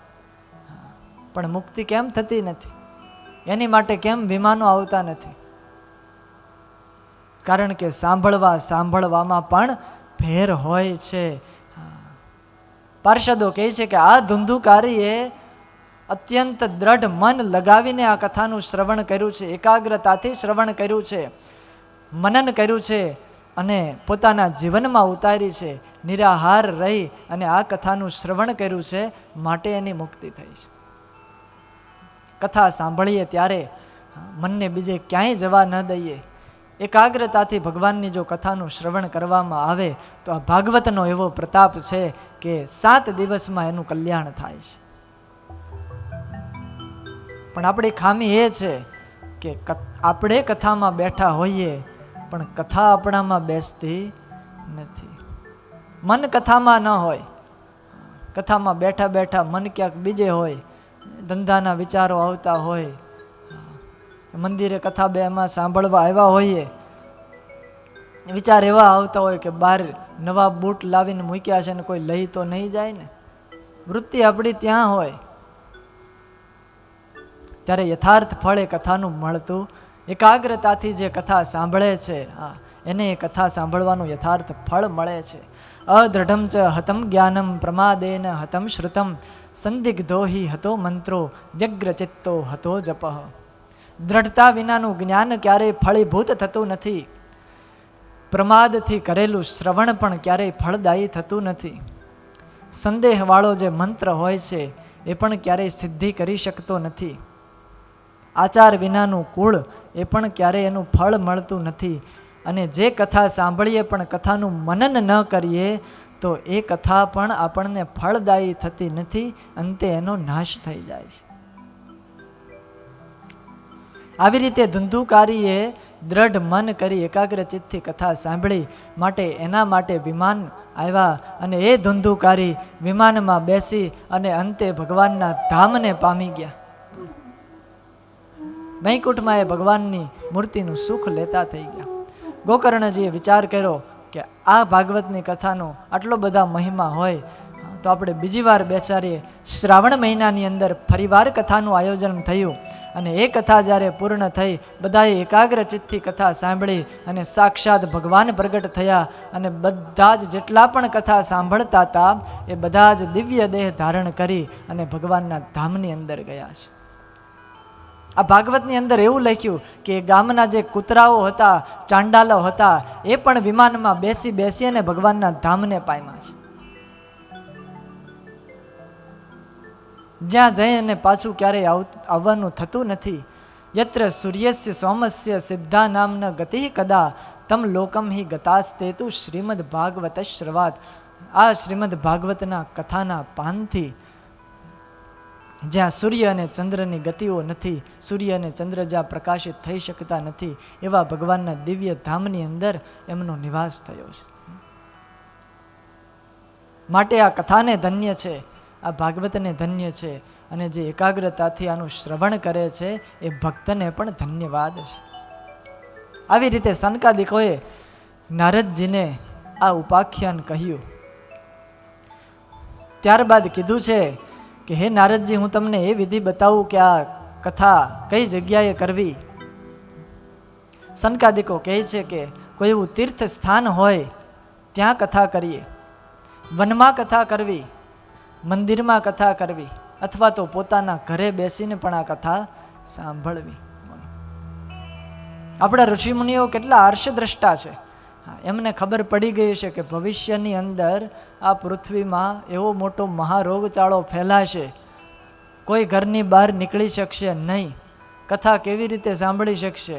પણ મુક્તિ કેમ થતી નથી? એની માટે કેમ વિમાનો આવતા નથી? કારણ કે સાંભળવામાં પણ ફેર હોય છે. પાર્ષદો કહે છે કે આ ધુંધુકારીએ અત્યંત દ્રઢ મન લગાવીને આ કથાનું શ્રવણ કર્યું છે, એકાગ્રતાથી શ્રવણ કર્યું છે, મનન કર્યું છે અને પોતાના જીવનમાં ઉતારી છે. નિરાહાર રહી અને આ કથાનું શ્રવણ કર્યું છે, માટે એની મુક્તિ થઈ છે. કથા સાંભળીએ ત્યારે મનને બીજે ક્યાંય જવા ન દઈએ. એકાગ્રતાથી ભગવાનની જો કથાનું શ્રવણ કરવામાં આવે તો આ ભાગવતનો એવો પ્રતાપ છે કે 7 દિવસમાં એનું કલ્યાણ થાય છે. પણ આપણી ખામી એ છે કે આપણે કથામાં બેઠા હોઈએ પણ કથા આપણામાં બેસતી નથી. મન કથામાં ન હોય, કથામાં બેઠા બેઠા મન ક્યાંક બીજે હોય, ધંધાના વિચારો આવતા હોય, મંદિરે કથા બેમાં સાંભળવા આવ્યા હોઈએ, વિચાર એવા આવતા હોય કે બહાર નવા બૂટ લાવીને મૂક્યા છે ને કોઈ લઈ તો નહીં જાય ને. વૃત્તિ આપણી ત્યાં હોય ત્યારે યથાર્થ ફળ એ કથાનું મળતું. એકાગ્રતાથી જે કથા સાંભળે છે એને એ કથા સાંભળવાનું યથાર્થ ફળ મળે છે. અદ્રઢમ ચ હતમ જ્ઞાનમ પ્રમાદેન હતમ શ્રુતમ સંદિગ્ધો હિ હતો મંત્રો વ્યગ્રચિત્તો હતો જપ. દ્રઢતા વિનાનું જ્ઞાન ક્યારેય ફળીભૂત થતું નથી. પ્રમાદથી કરેલું શ્રવણ પણ ક્યારેય ફળદાયી થતું નથી. સંદેહવાળો જે મંત્ર હોય છે એ પણ ક્યારેય સિદ્ધિ કરી શકતો નથી. આચાર વિનાનું કુળ એ પણ ક્યારેય એનું ફળ મળતું નથી. અને જે કથા સાંભળીએ પણ કથાનું મનન ન કરીએ તો એ કથા પણ આપણને ફળદાયી થતી નથી, અંતે એનો નાશ થઈ જાય છે. આવી રીતે ધુંધુકારીએ દ્રઢ મન કરી એકાગ્ર ચિત્તથી કથા સાંભળી, માટે એના માટે વિમાન આવ્યા અને એ ધુંધુકારી વિમાનમાં બેસી અને અંતે ભગવાનના ધામને પામી ગયા. વૈકુંઠમાં એ ભગવાનની મૂર્તિનું સુખ લેતા થઈ ગયા. ગોકર્ણજીએ વિચાર કર્યો કે આ ભાગવતની કથાનો આટલો બધા મહિમા હોય તો આપણે બીજી વાર બેસાડીએ. શ્રાવણ મહિનાની અંદર ફરીવાર કથાનું આયોજન થયું અને એ કથા જ્યારે પૂર્ણ થઈ, બધાએ એકાગ્ર ચિત્તથી કથા સાંભળી અને સાક્ષાત ભગવાન પ્રગટ થયા અને બધા જ જેટલા પણ કથા સાંભળતા હતા એ બધા જ દિવ્ય દેહ ધારણ કરી અને ભગવાનના ધામની અંદર ગયા છે. આ ભાગવતની અંદર એવું લખ્યું કે ગામના જે કૂતરાઓ હતા, ચાંડાલો હતા, એ પણ વિમાનમાં બેસી બેસી અને ભગવાનના ધામને પામ્યા છે. જ્યાં જઈ અને પાછું ક્યારેય આવવાનું થતું નથી. યત્ર સૂર્યસ્ય સોમસ્ય સિદ્ધા નામન ગતિ કદા તમ લોકમ હિ ગતાસ્તેતુ શ્રીમદ ભાગવત શ્રવાત. આ શ્રીમદ ભાગવતના કથાના પાનથી જ્યાં સૂર્ય અને ચંદ્રની ગતિઓ નથી, સૂર્ય અને ચંદ્ર જ્યાં પ્રકાશિત થઈ શકતા નથી, એવા ભગવાનના દિવ્ય ધામની અંદર એમનો નિવાસ થયો છે. માટે આ કથાને ધન્ય છે, આ ભાગવતને ધન્ય છે, અને જે એકાગ્રતાથી આનું શ્રવણ કરે છે એ ભક્તને પણ ધન્યવાદ છે. આવી રીતે સનકાદિકોએ નારદજીને આ ઉપાખ્યાન કહ્યું. ત્યારબાદ કીધું છે કે હે નારદજી, હું તમને એ વિધિ બતાવું કે આ કથા કઈ જગ્યાએ કરવી. સનકાદિકો કહે છે કે કોઈ એવું તીર્થ સ્થાન હોય ત્યાં કથા કરીએ, વનમાં કથા કરવી, મંદિરમાં કથા કરવી, અથવા તો પોતાના ઘરે બેસીને પણ આ કથા સાંભળવી. આપણા ઋષિમુનિઓ કેટલા હર્ષદ્રષ્ટા છે. એમને ખબર પડી ગઈ છે કે ભવિષ્યની અંદર આ પૃથ્વીમાં એવો મોટો મહારોગચાળો ફેલાશે, કોઈ ઘરની બહાર નીકળી શકશે નહીં, કથા કેવી રીતે સાંભળી શકશે.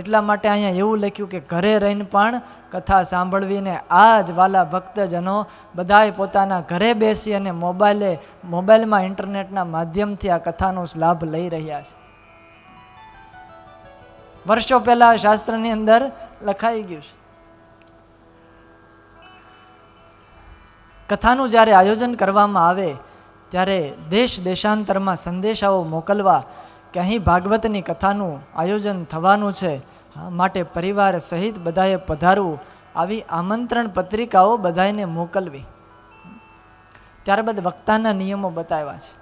એટલા માટે અહીંયા એવું લખ્યું કે ઘરે રહીને પણ કથા સાંભળવીને આ જ વાલા ભક્તજનો બધાએ પોતાના ઘરે બેસી અને મોબાઈલમાં ઇન્ટરનેટના માધ્યમથી આ કથાનો લાભ લઈ રહ્યા છે. વર્ષો પહેલા શાસ્ત્રની અંદર લખાઈ ગયું છે. કથાનું જ્યારે આયોજન કરવામાં આવે ત્યારે દેશ દેશાંતરમાં સંદેશાઓ મોકલવા કે અહીં ભાગવતની કથાનું આયોજન થવાનું છે, માટે પરિવાર સહિત બધાએ પધારવું, આવી આમંત્રણ પત્રિકાઓ બધાને મોકલવી. ત્યારબાદ વક્તાના નિયમો બતાવ્યા છે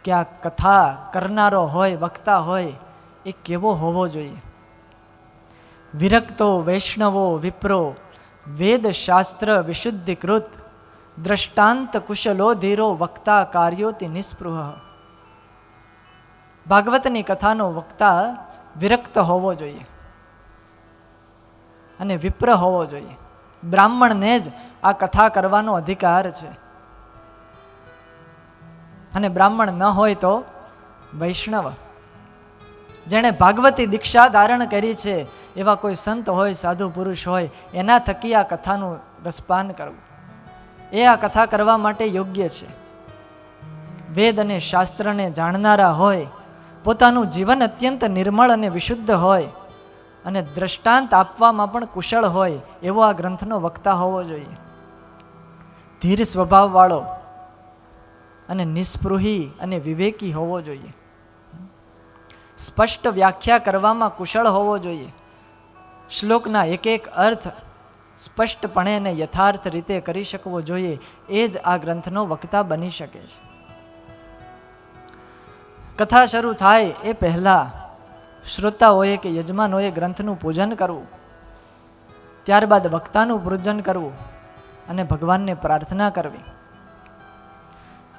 કે આ કથા કરનારો હોય, વક્તા હોય, એ કેવો હોવો જોઈએ. વિરક્તો વૈષ્ણવો વિપ્રો વેદ શાસ્ત્ર વિશુદ્ધિકૃત દ્રષ્ટાંત કુશલો ધીરો વક્તા કાર્યોતિ નિસ્પૃહ. ભાગવતની કથાનો વક્તા વિરક્ત હોવો જોઈએ અને વિપ્ર હોવો જોઈએ. બ્રાહ્મણને જ આ કથા કરવાનો અધિકાર છે, અને બ્રાહ્મણ ન હોય તો વૈષ્ણવ, જેણે ભાગવતી દીક્ષા ધારણ કરી છે એવા કોઈ સંત હોય, સાધુ પુરુષ હોય, એના થકી આ કથાનું રસપાન કરવું, એ આ કથા કરવા માટે યોગ્ય છે. વેદ અને શાસ્ત્રને જાણનારા હોય, પોતાનું જીવન અત્યંત નિર્મળ અને વિશુદ્ધ હોય, અને દ્રષ્ટાંત આપવામાં પણ કુશળ હોય, એવો આ ગ્રંથનો વક્તા હોવો જોઈએ. ધીર સ્વભાવવાળો અને નિસ્પૃહી અને વિવેકી હોવો જોઈએ. સ્પષ્ટ વ્યાખ્યા કરવામાં કુશળ હોવો જોઈએ. શ્લોકના એક એક અર્થ સ્પષ્ટપણે અને યથાર્થ રીતે કરી શકવો જોઈએ. એ જ આ ગ્રંથનો વક્તા બની શકે છે. કથા શરૂ થાય એ પહેલા શ્રોતાઓએ કે યજમાનોએ ગ્રંથનું પૂજન કરવું, ત્યારબાદ વક્તાનું પૂજન કરવું અને ભગવાનને પ્રાર્થના કરવી.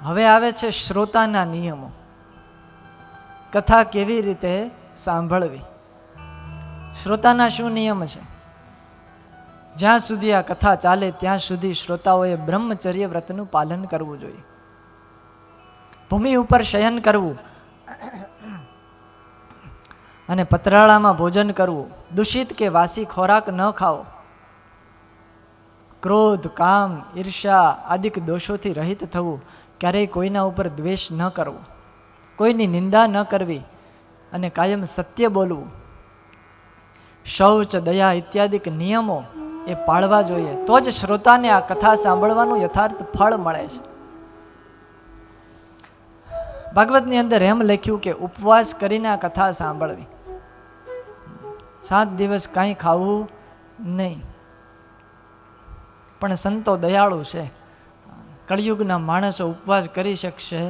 હવે આવે છે શ્રોતાના નિયમો. કથા કેવી રીતે સાંભળવી, શ્રોતાના શું નિયમ છે? જ્યાં સુધી આ કથા ચાલે ત્યાં સુધી શ્રોતાઓએ બ્રહ્મચર્ય વ્રતનું પાલન કરવું જોઈએ. ભૂમિ ઉપર શયન કરવું અને પતરાળામાં ભોજન કરવું, દૂષિત કે વાસી ખોરાક ન ખાવો, ક્રોધ, કામ, ઈર્ષા આદિક દોષોથી રહિત થવું, ક્યારેય કોઈના ઉપર દ્વેષ ન કરવો, કોઈની નિંદા ન કરવી, અને કાયમ સત્ય બોલવું, શૌચ, દયા ઇત્યાદિક નિયમો એ પાળવા જોઈએ, તો જ શ્રોતાને આ કથા સાંભળવાનું યથાર્થ ફળ મળે છે. ભાગવતની અંદર એમ લખ્યું કે ઉપવાસ કરીને આ કથા સાંભળવી, 7 દિવસ કાંઈ ખાવું નહીં. પણ સંતો દયાળુ છે, કળિયુગના માણસો ઉપવાસ કરી શકશે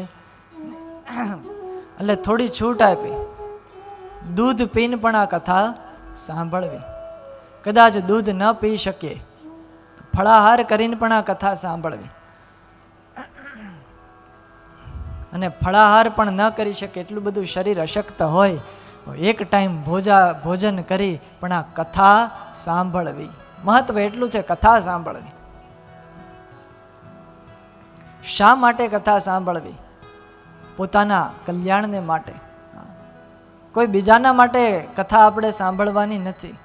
એટલે થોડી છૂટ આપી, દૂધ પીને પણ આ કથા સાંભળવી. કદાચ દૂધ ન પી શકે તો ફળાહાર કરીને પણ આ કથા સાંભળવી, અને ફળાહાર પણ ન કરી શકે એટલું બધું શરીર અશક્ત હોય, એક ટાઈમ ભોજન કરી પણ આ કથા સાંભળવી. મહત્વ એટલું છે કથા સાંભળવી. શા માટે કથા સાંભળવી? પોતાના કલ્યાણને માટે, કોઈ બીજાના માટે કથા આપણે સાંભળવાની નથી.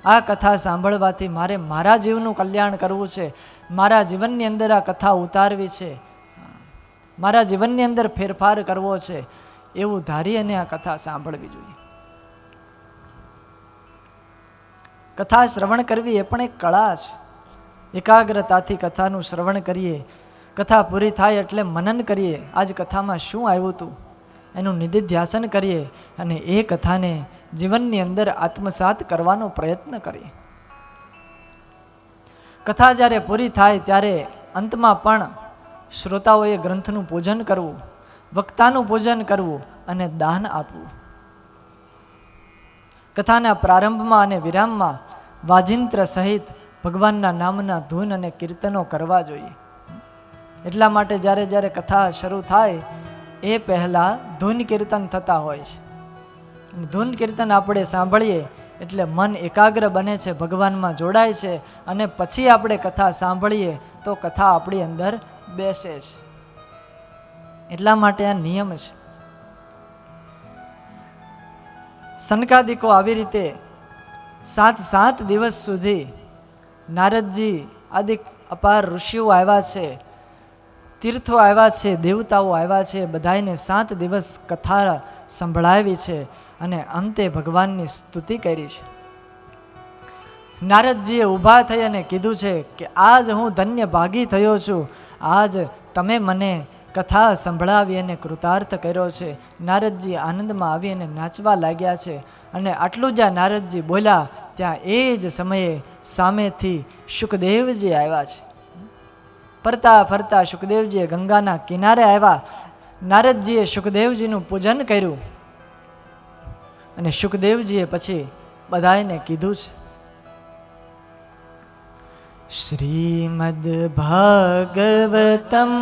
આ કથા સાંભળવાથી મારે મારા જીવનું કલ્યાણ કરવું છે, મારા જીવનની અંદર આ કથા ઉતારવી છે, મારા જીવનની અંદર ફેરફાર કરવો છે, એવું ધારી અને આ કથા સાંભળવી જોઈએ. કથા શ્રવણ કરવી એ પણ એક કળા છે. એકાગ્રતાથી કથાનું શ્રવણ કરીએ, કથા પૂરી થાય એટલે મનન કરીએ, આજ કથામાં શું આવ્યું હતું એનું નિધિધ્યાસન કરીએ, અને એ કથાને જીવનની અંદર આત્મસાત કરવાનો પ્રયત્ન કરીએ. કથા જ્યારે પૂરી થાય ત્યારે અંતમાં પણ શ્રોતાઓએ ગ્રંથનું પૂજન કરવું, વક્તાનું પૂજન કરવું અને દાન આપવું. કથાના પ્રારંભમાં અને વિરામમાં વાજિંત્ર સહિત ભગવાનના નામના ધૂન અને કીર્તનો કરવા જોઈએ. એટલા માટે જ્યારે જ્યારે કથા શરૂ થાય એ પહેલા ધૂન કીર્તન થતા હોય છે. ધૂન કીર્તન આપણે સાંભળીએ એટલે મન એકાગ્ર બને છે, ભગવાનમાં જોડાય છે, અને પછી આપણે કથા સાંભળીએ તો કથા આપણી અંદર બેસે છે. એટલા માટે આ નિયમ છે. સનકાદિકો આવી રીતે 7 દિવસ સુધી નારદજી આદિ અપાર ઋષિઓ આવ્યા છે, તીર્થો આવ્યા છે, દેવતાઓ આવ્યા છે, બધાને 7 દિવસ કથા સંભળાવી છે અને અંતે ભગવાનની સ્તુતિ કરી છે. નારદજીએ ઊભા થઈ અને કીધું છે કે આજ હું ધન્ય ભાગી થયો છું, આજ તમે મને કથા સંભળાવી અને કૃતાર્થ કર્યો છે. નારદજી આનંદમાં આવી અને નાચવા લાગ્યા છે. અને આટલું જ્યાં નારદજી બોલ્યા ત્યાં એ જ સમયે સામેથી શુકદેવજી આવ્યા છે. ફરતા ફરતા શુકદેવજીએ ગંગાના કિનારે આવ્યા. નારદજીએ શુકદેવજીનું પૂજન કર્યું અને શુકદેવજીએ પછી બધાને કીધું છે, શ્રીમદ ભાગવતમ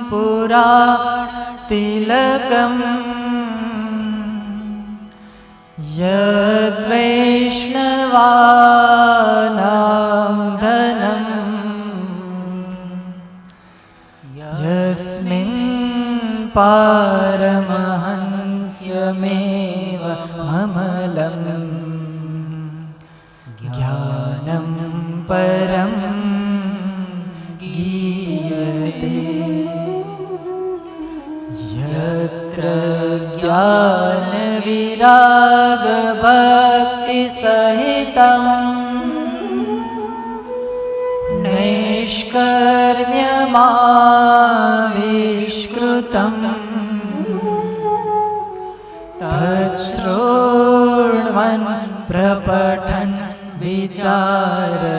પુરાણ તિલકમ યદ વૈષ્ણવાનાં ધનમ યસ્મિન પારમહંસ્યમેવ અમલમ જ્ઞાનમ પરમ ગીયતે યત્ર જ્ઞાન વિરાગ ભક્તિ સહિતમ નૈષ્કર્મ્યમાવિષ્કૃતમ તત્શ્રૃણ્વન પ્રપઠન વિચારપરણો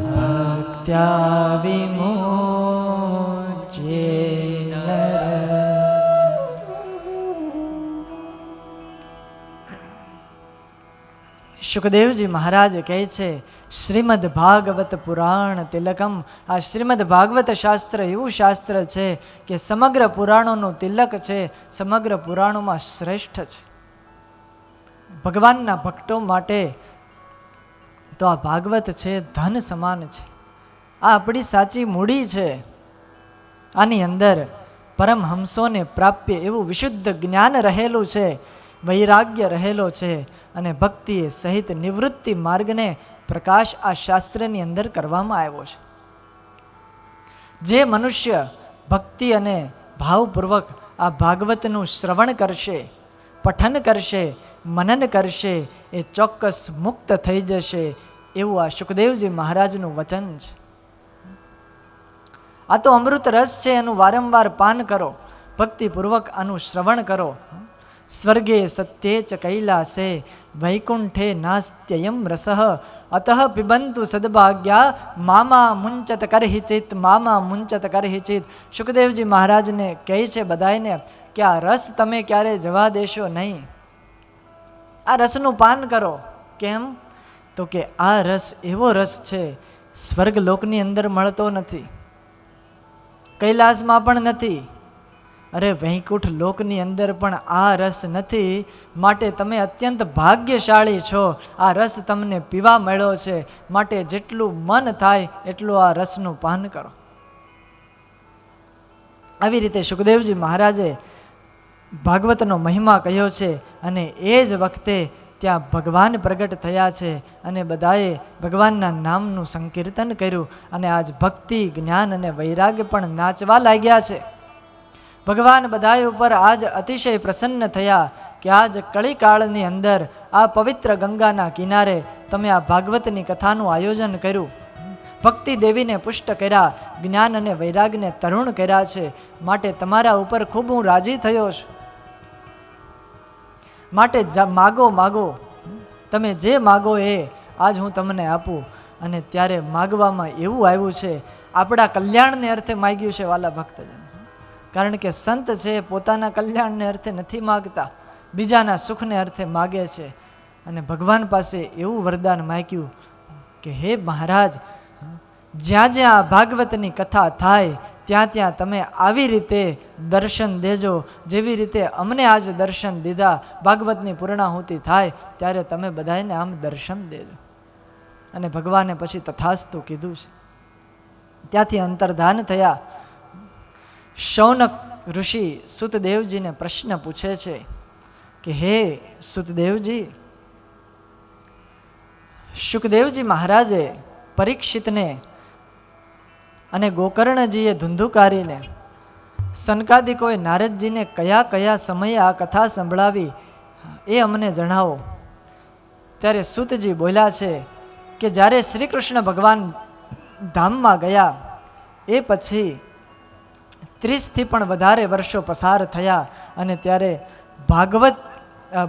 ભક્ત્યા વિમોચ્યે નર. શુકદેવજી મહારાજ કહે છે, શ્રીમદ ભાગવત પુરાણ તિલકમ. આ શ્રીમદ ભાગવત શાસ્ત્ર એવું શાસ્ત્ર છે કે સમગ્ર પુરાણોનું તિલક છે, સમગ્ર પુરાણોમાં શ્રેષ્ઠ છે. ભગવાનના ભક્તો માટે તો આ ભાગવત છે ધન સમાન છે. આ આપણી સાચી મૂડી છે. આની અંદર પરમહંસોને પ્રાપ્ય એવું વિશુદ્ધ જ્ઞાન રહેલું છે, વૈરાગ્ય રહેલો છે, અને ભક્તિ સહિત નિવૃત્તિ માર્ગને પ્રકાશ આ શાસ્ત્રની અંદર કરવામાં આવ્યો છે. જે મનુષ્ય ભક્તિ અને ભાવપૂર્વક આ ભાગવતનું શ્રવણ કરશે, પઠન કરશે, મનન કરશે, એ ચોક્કસ મુક્ત થઈ જશે, એવું આ શુકદેવજી મહારાજનું વચન છે. આ તો અમૃત રસ છે, એનું વારંવાર પાન કરો, ભક્તિપૂર્વક આનું શ્રવણ કરો. સ્વર્ગે સત્યે ચ કૈલાસે વૈકુંઠે નાસ્ત્યયમ રસઃ અતઃ પિબંતુ સદભાગ્યા મામા મુંચત કરહિચિત, મામા મુંચત કરહિચિત. શુકદેવજી મહારાજને કહે છે બધાને કે આ રસ તમે ક્યારે જવા દેશો નહીં, આ રસનું પાન કરો. કેમ? તો કે આ રસ એવો રસ છે, સ્વર્ગલોકની અંદર મળતો નથી, કૈલાસમાં પણ નથી, અરે વૈકુંઠ લોકની અંદર પણ આ રસ નથી. માટે તમે અત્યંત ભાગ્યશાળી છો, આ રસ તમને પીવા મળ્યો છે. માટે જેટલું મન થાય એટલું આ રસનું પાન કરો. આવી રીતે શુકદેવજી મહારાજે ભાગવતનો મહિમા કહ્યો છે. અને એ જ વખતે ત્યાં ભગવાન પ્રગટ થયા છે અને બધાએ ભગવાનના નામનું સંકીર્તન કર્યું. અને આજ ભક્તિ, જ્ઞાન અને વૈરાગ્ય પણ નાચવા લાગ્યા છે. ભગવાન બધા ઉપર આજ અતિશય પ્રસન્ન થયા કે આજ કળીકાળની અંદર આ પવિત્ર ગંગાના કિનારે તમે આ ભાગવતની કથાનું આયોજન કર્યું, ભક્તિ દેવીને પુષ્ટ કર્યા, જ્ઞાન અને વૈરાગ્યને તરુણ કર્યા છે. માટે તમારા ઉપર ખૂબ હું રાજી થયો છું. માટે માગો માગો, તમે જે માગો એ આજ હું તમને આપું. અને ત્યારે માગવામાં એવું આવ્યું છે, આપણા કલ્યાણને અર્થે માગ્યું છે વાલા ભક્તજન. કારણ કે સંત છે પોતાના કલ્યાણને અર્થે નથી માગતા, બીજાના સુખને અર્થે માગે છે. અને ભગવાન પાસે એવું વરદાન માગ્યું કે હે મહારાજ, જ્યાં જ્યાં આ ભાગવતની કથા થાય ત્યાં ત્યાં તમે આવી રીતે દર્શન દેજો, જેવી રીતે અમને આજ દર્શન દીધા. ભાગવતની પૂર્ણાહુતિ થાય ત્યારે તમે બધાને આમ દર્શન દેજો. અને ભગવાને પછી તથાસ્તુ કીધું છે. ત્યાંથી અંતર્ધાન થયા. શૌનક ઋષિ સુતદેવજીને પ્રશ્ન પૂછે છે કે હે સુતદેવજી, શુકદેવજી મહારાજે પરીક્ષિતને અને ગોકર્ણજીએ ધુંધુકારીને, સનકાદિકોએ નારદજીને કયા કયા સમયે આ કથા સંભળાવી એ અમને જણાવો. ત્યારે સુતજી બોલ્યા છે કે જ્યારે શ્રી કૃષ્ણ ભગવાન ધામમાં ગયા એ પછી 30થી પણ વધારે વર્ષો પસાર થયા. અને ત્યારે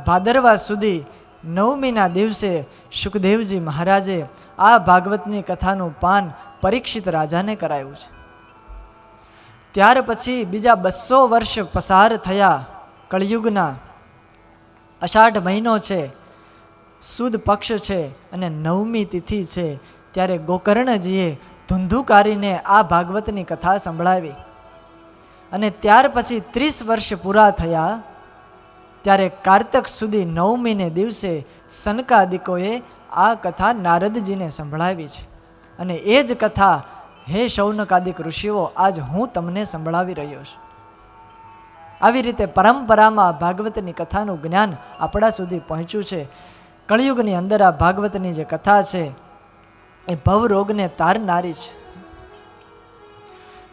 ભાદરવા સુધી 9મીના દિવસે શુકદેવજી મહારાજે આ ભાગવતની કથાનું પાન પરીક્ષિત રાજાને કરાયું છે. ત્યાર પછી બીજા 200 વર્ષ પસાર થયા. કળિયુગના અષાઢ મહિનો છે, સુદ પક્ષ છે અને 9મી તિથિ છે. ત્યારે ગોકર્ણજીએ ધુંધુકારીને આ ભાગવતની કથા સંભળાવી. અને ત્યાર પછી 30 વર્ષ પૂરા થયા. ત્યારે કારતક સુધી 9મીને દિવસે સનકાદિકોએ આ કથા નારદજીને સંભળાવી છે. અને એ જ કથા હે શૌનકાદિક ઋષિઓ આજ હું તમને સંભળાવી રહ્યો છું. આવી રીતે પરંપરામાં ભાગવતની કથાનું જ્ઞાન આપણા સુધી પહોંચ્યું છે. કળિયુગની અંદર આ ભાગવતની જે કથા છે એ ભવરોગને તારનારી છે.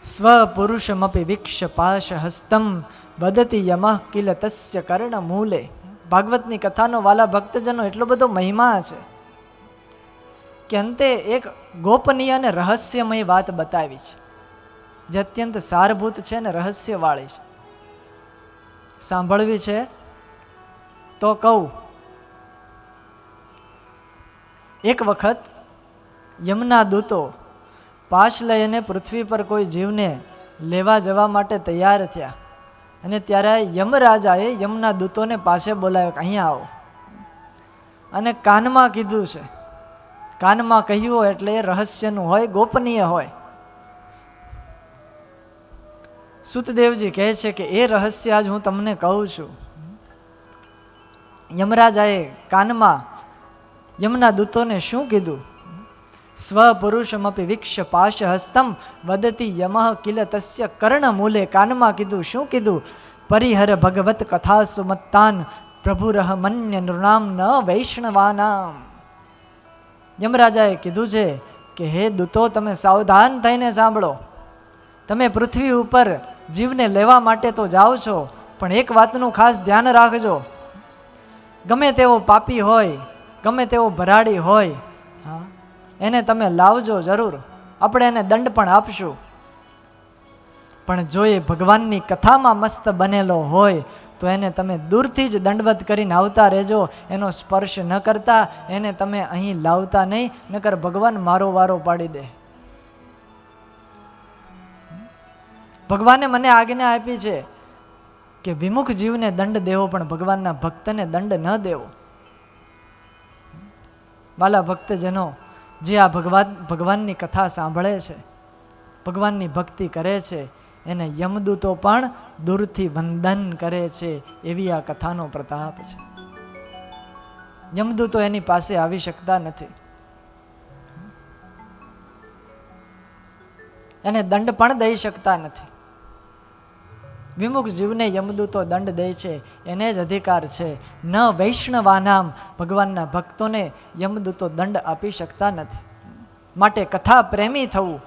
સ્વપુરુષમપી વીક્ષ પાશ હસ્તમ વદતિ યમઃ કિલ તસ્ય કર્ણ મૂલે. ભાગવતની કથાનો વાલા ભક્તજનો એટલો બધો મહિમા છે કે અંતે એક ગોપનીય અને રહસ્યમય વાત બતાવી છે, જે અત્યંત સારભૂત છે અને રહસ્યવાળી છે. સાંભળવી છે તો કહું. એક વખત યમના દૂતો પાશ લઈને પૃથ્વી પર કોઈ જીવને લેવા જવા માટે તૈયાર થયા. અને ત્યારે યમરાજાએ યમના દૂતોને પાસે બોલાવ્યો કે અહીંયા આવો. અને કાનમાં કીધું છે. કાનમાં કહ્યું હોય એટલે એ રહસ્યનું હોય, ગોપનીય હોય. સુતદેવજી કહે છે કે એ રહસ્ય આજ હું તમને કહું છું. યમરાજાએ કાનમાં યમના દૂતોને શું કીધું? સ્વપુરુષમપી વીક્ષ પાશ હસ્તમ વદતિ યમઃ કિલ તસ્ય કર્ણ મૂલે. કાનમાં કીધું. શું કીધું? પરિહર ભગવત કથા સુમત્તાન પ્રભુરહ મન્ય નૃણામ ન વૈષ્ણવાનામ. યમરાજાએ કીધું છે કે હે દૂતો, તમે સાવધાન થઈને સાંભળો. તમે પૃથ્વી ઉપર જીવને લેવા માટે તો જાઓ છો, પણ એક વાતનું ખાસ ધ્યાન રાખજો, ગમે તેવો પાપી હોય, ગમે તેવો ભરાડી હોય, હા, એને તમે લાવજો જરૂર, આપણે એને દંડ પણ આપશું, પણ જો એ ભગવાનની કથામાં મસ્ત બનેલો હોય તો એને તમે દૂરથી જ દંડવત કરીને આવતા રહેજો, એનો સ્પર્શ ન કરતા, એને તમે અહીં લાવતા નહીં, નકર ભગવાન મારો વારો પાડી દે. ભગવાને મને આજ્ઞા આપી છે કે વિમુખ જીવને દંડ દેવો, પણ ભગવાનના ભક્તને દંડ ન દેવો. વાલા ભક્તજનો, જે આ ભગવાનની કથા સાંભળે છે, ભગવાનની ભક્તિ કરે છે, એને યમદૂતો પણ દૂરથી વંદન કરે છે, એવી આ કથાનો પ્રતાપ છે. યમદૂતો એની પાસે આવી શકતા નથી, એને દંડ પણ દઈ શકતા નથી. વિમુખ જીવને યમદૂતો દંડ દે છે, એને જ અધિકાર છે. ન વૈષ્ણવાનામ, ભગવાનના ભક્તોને યમદૂતો દંડ આપી શકતા નથી. માટે કથા પ્રેમી થવું,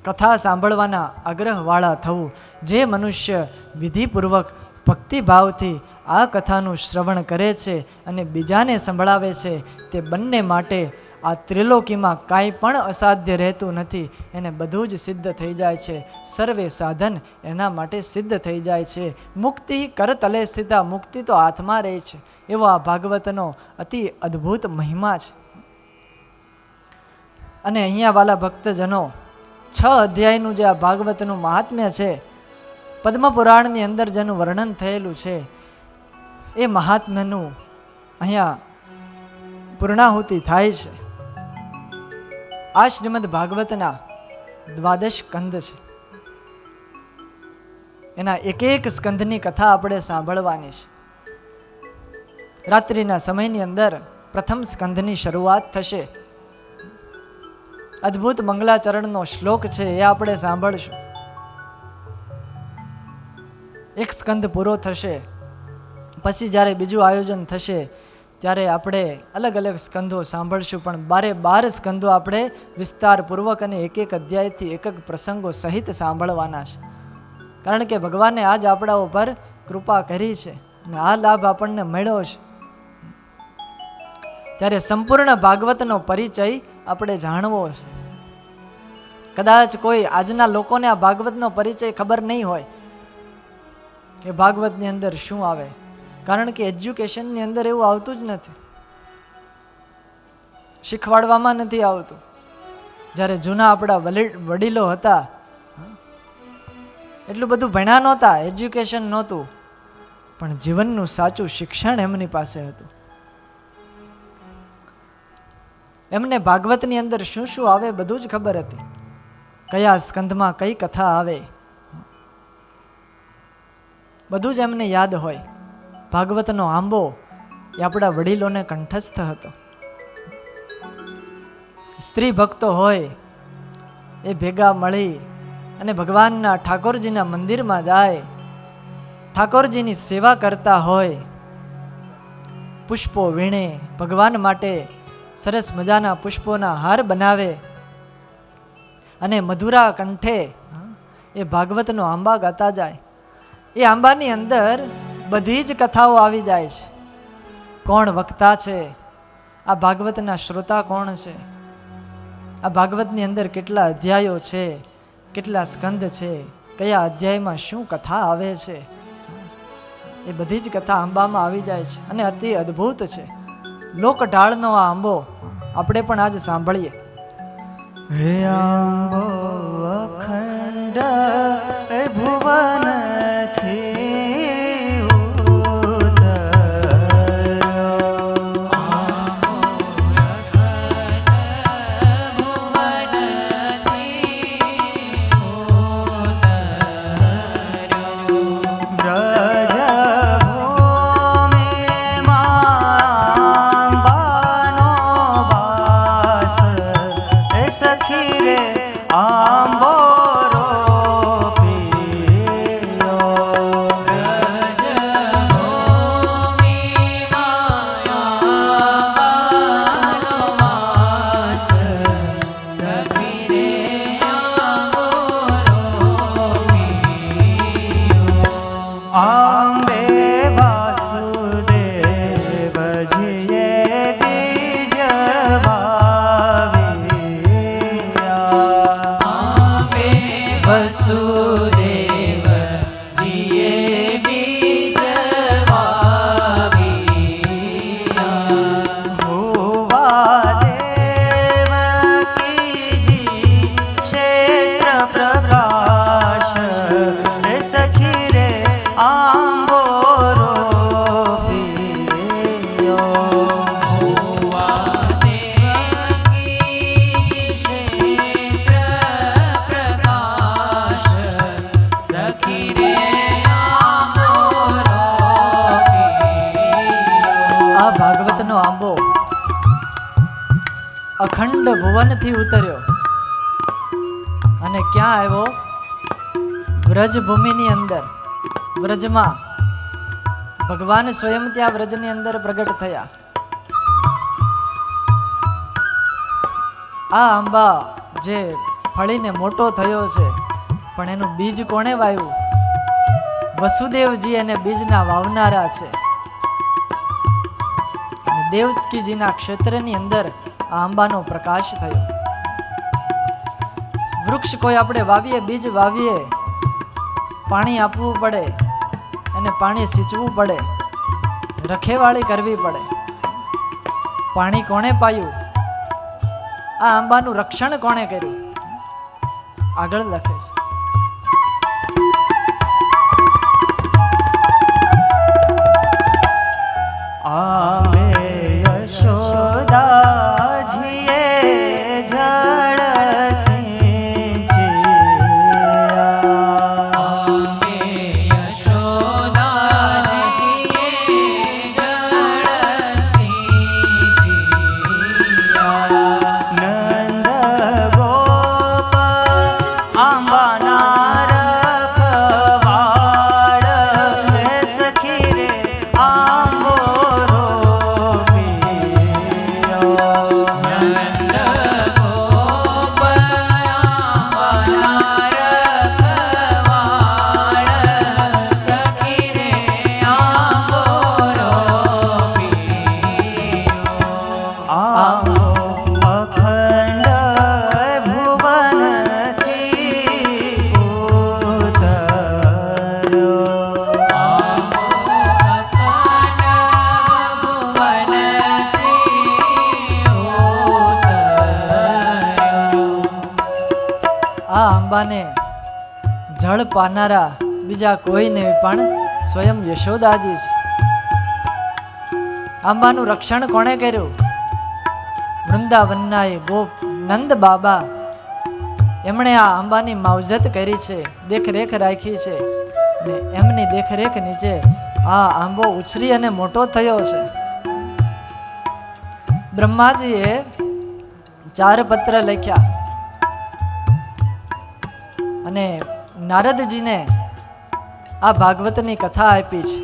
કથા સાંભળવાના આગ્રહવાળા થવું. જે મનુષ્ય વિધિપૂર્વક ભક્તિભાવથી આ કથાનું શ્રવણ કરે છે અને બીજાને સંભળાવે છે, તે બંને માટે આ ત્રિલોકીમાં કાંઈ પણ અસાધ્ય રહેતું નથી, એને બધું જ સિદ્ધ થઈ જાય છે. સર્વે સાધન એના માટે સિદ્ધ થઈ જાય છે. મુક્તિ કરતલે સ્થિતા, મુક્તિ તો હાથમાં રહે છે, એવો આ ભાગવતનો અતિ અદ્ભુત મહિમા છે. અને અહીંયા વાલા ભક્તજનો, 6 અધ્યાયનું જે આ ભાગવતનું મહાત્મ્ય છે, પદ્મપુરાણની અંદર જેનું વર્ણન થયેલું છે, એ મહાત્મ્યનું અહીંયા પૂર્ણાહુતિ થાય છે. આ શ્રીમદ ભાગવતના 12 સ્કંદ છે. એના એક એક સ્કંદની કથા આપણે સાંભળવાની છે. રાત્રિના સમયની અંદર પ્રથમ સ્કંદની શરૂઆત થશે. અદ્ભુત મંગલાચરણનો શ્લોક છે, એ આપણે સાંભળશું. એક સ્કંદ પૂરો થશે, પછી જ્યારે બીજું આયોજન થશે ત્યારે આપણે અલગ અલગ સ્કંદો સાંભળશું, પણ 12 સ્કંદો આપણે વિસ્તારપૂર્વક અને એક એક અધ્યાયથી એક એક પ્રસંગો સહિત સાંભળવાના છે. કારણ કે ભગવાને આજ આપણા ઉપર કૃપા કરી છે અને આ લાભ આપણને મળ્યો છે. ત્યારે સંપૂર્ણ ભાગવતનો પરિચય આપણે જાણવો છે. કદાચ કોઈ આજના લોકોને આ ભાગવતનો પરિચય ખબર નહીં હોય કે ભાગવતની અંદર શું આવે, કારણ કે એજ્યુકેશનની અંદર એવું આવતું જ નથી, શીખવાડવામાં નથી આવતું. જ્યારે જૂના આપણા વડીલો હતા, એટલું બધું ભણ્યા નહોતા, એજ્યુકેશન નહોતું, પણ જીવનનું સાચું શિક્ષણ એમની પાસે હતું. એમને ભાગવતની અંદર શું શું આવે બધું જ ખબર હતી, કયા સ્કંદમાં કઈ કથા આવે, બધું જ એમને યાદ હોય. ભાગવતનો આંબો એ આપણા વડીલોને કંઠસ્થ હતો. સ્ત્રી ભક્તો હોય એ ભેગા મળી અને ભગવાનના ઠાકોરજીના મંદિરમાં જાય, ઠાકોરજીની સેવા કરતા હોય, પુષ્પો વીણે, ભગવાન માટે સરસ મજાના પુષ્પોના હાર બનાવે અને મધુરા કંઠે એ ભાગવતનો આંબા ગાતા જાય. એ આંબાની અંદર બધી જ કથાઓ આવી જાય છે. કોણ વક્તા છે, આ ભાગવતના શ્રોતા કોણ છે, આ ભાગવતની અંદર કેટલા અધ્યાયો છે, કેટલા સ્કંદ છે, કયા અધ્યાયમાં શું કથા આવે છે, એ બધી જ કથા આંબામાં આવી જાય છે અને અતિ અદ્ભુત છે. લોકઢાળનો આ આંબો આપણે પણ આજ સાંભળીએ. હે આંબો અખંડ ભુવનથી સખી રે આંબો રોપી અખંડ ભુવનથી ઉતર્યો અને ક્યાં આવ્યો? વ્રજ ભૂમિની અંદર, વ્રજમાં ભગવાન સ્વયં ત્યાં વ્રજની અંદર પ્રગટ થયા. આ આંબા જે ફળીને મોટો થયો છે, પણ એનું બીજ કોણે વાવ્યું? વસુદેવજી એને બીજના વાવનારા છે. દેવકીજીના ક્ષેત્રની અંદર આ આંબાનો પ્રકાશ થયો. વૃક્ષ કોઈ આપણે વાવીએ, બીજ વાવીએ, પાણી આપવું પડે, અને પાણી સિંચવું પડે, રખેવાળી કરવી પડે. પાણી કોણે પાયું? આ આંબાનું રક્ષણ કોણે કર્યું? આગળ લખે છે. આમે યશોદાજીએ જળ સિંચ્યા. આમે યશોદાજીએ જળ સિંચ્યા. નંદ ગોપ આંબાના રખવાળ સખી રે આંબો આંબાને જળ પાનારા બીજા કોઈ નહીં, પણ સ્વયં યશોદાજી છે. આંબાનું રક્ષણ કોણે કર્યું? વૃંદાવનના એ ગોપ નંદ બાબા, એમણે આ આંબાની માવજત કરી છે, દેખરેખ રાખી છે, અને એમની દેખરેખ નીચે આ આંબો ઉછરી અને મોટો થયો છે. બ્રહ્માજીએ 4 પત્ર લખ્યા અને નારદજીને આ ભાગવતની કથા આપી છે.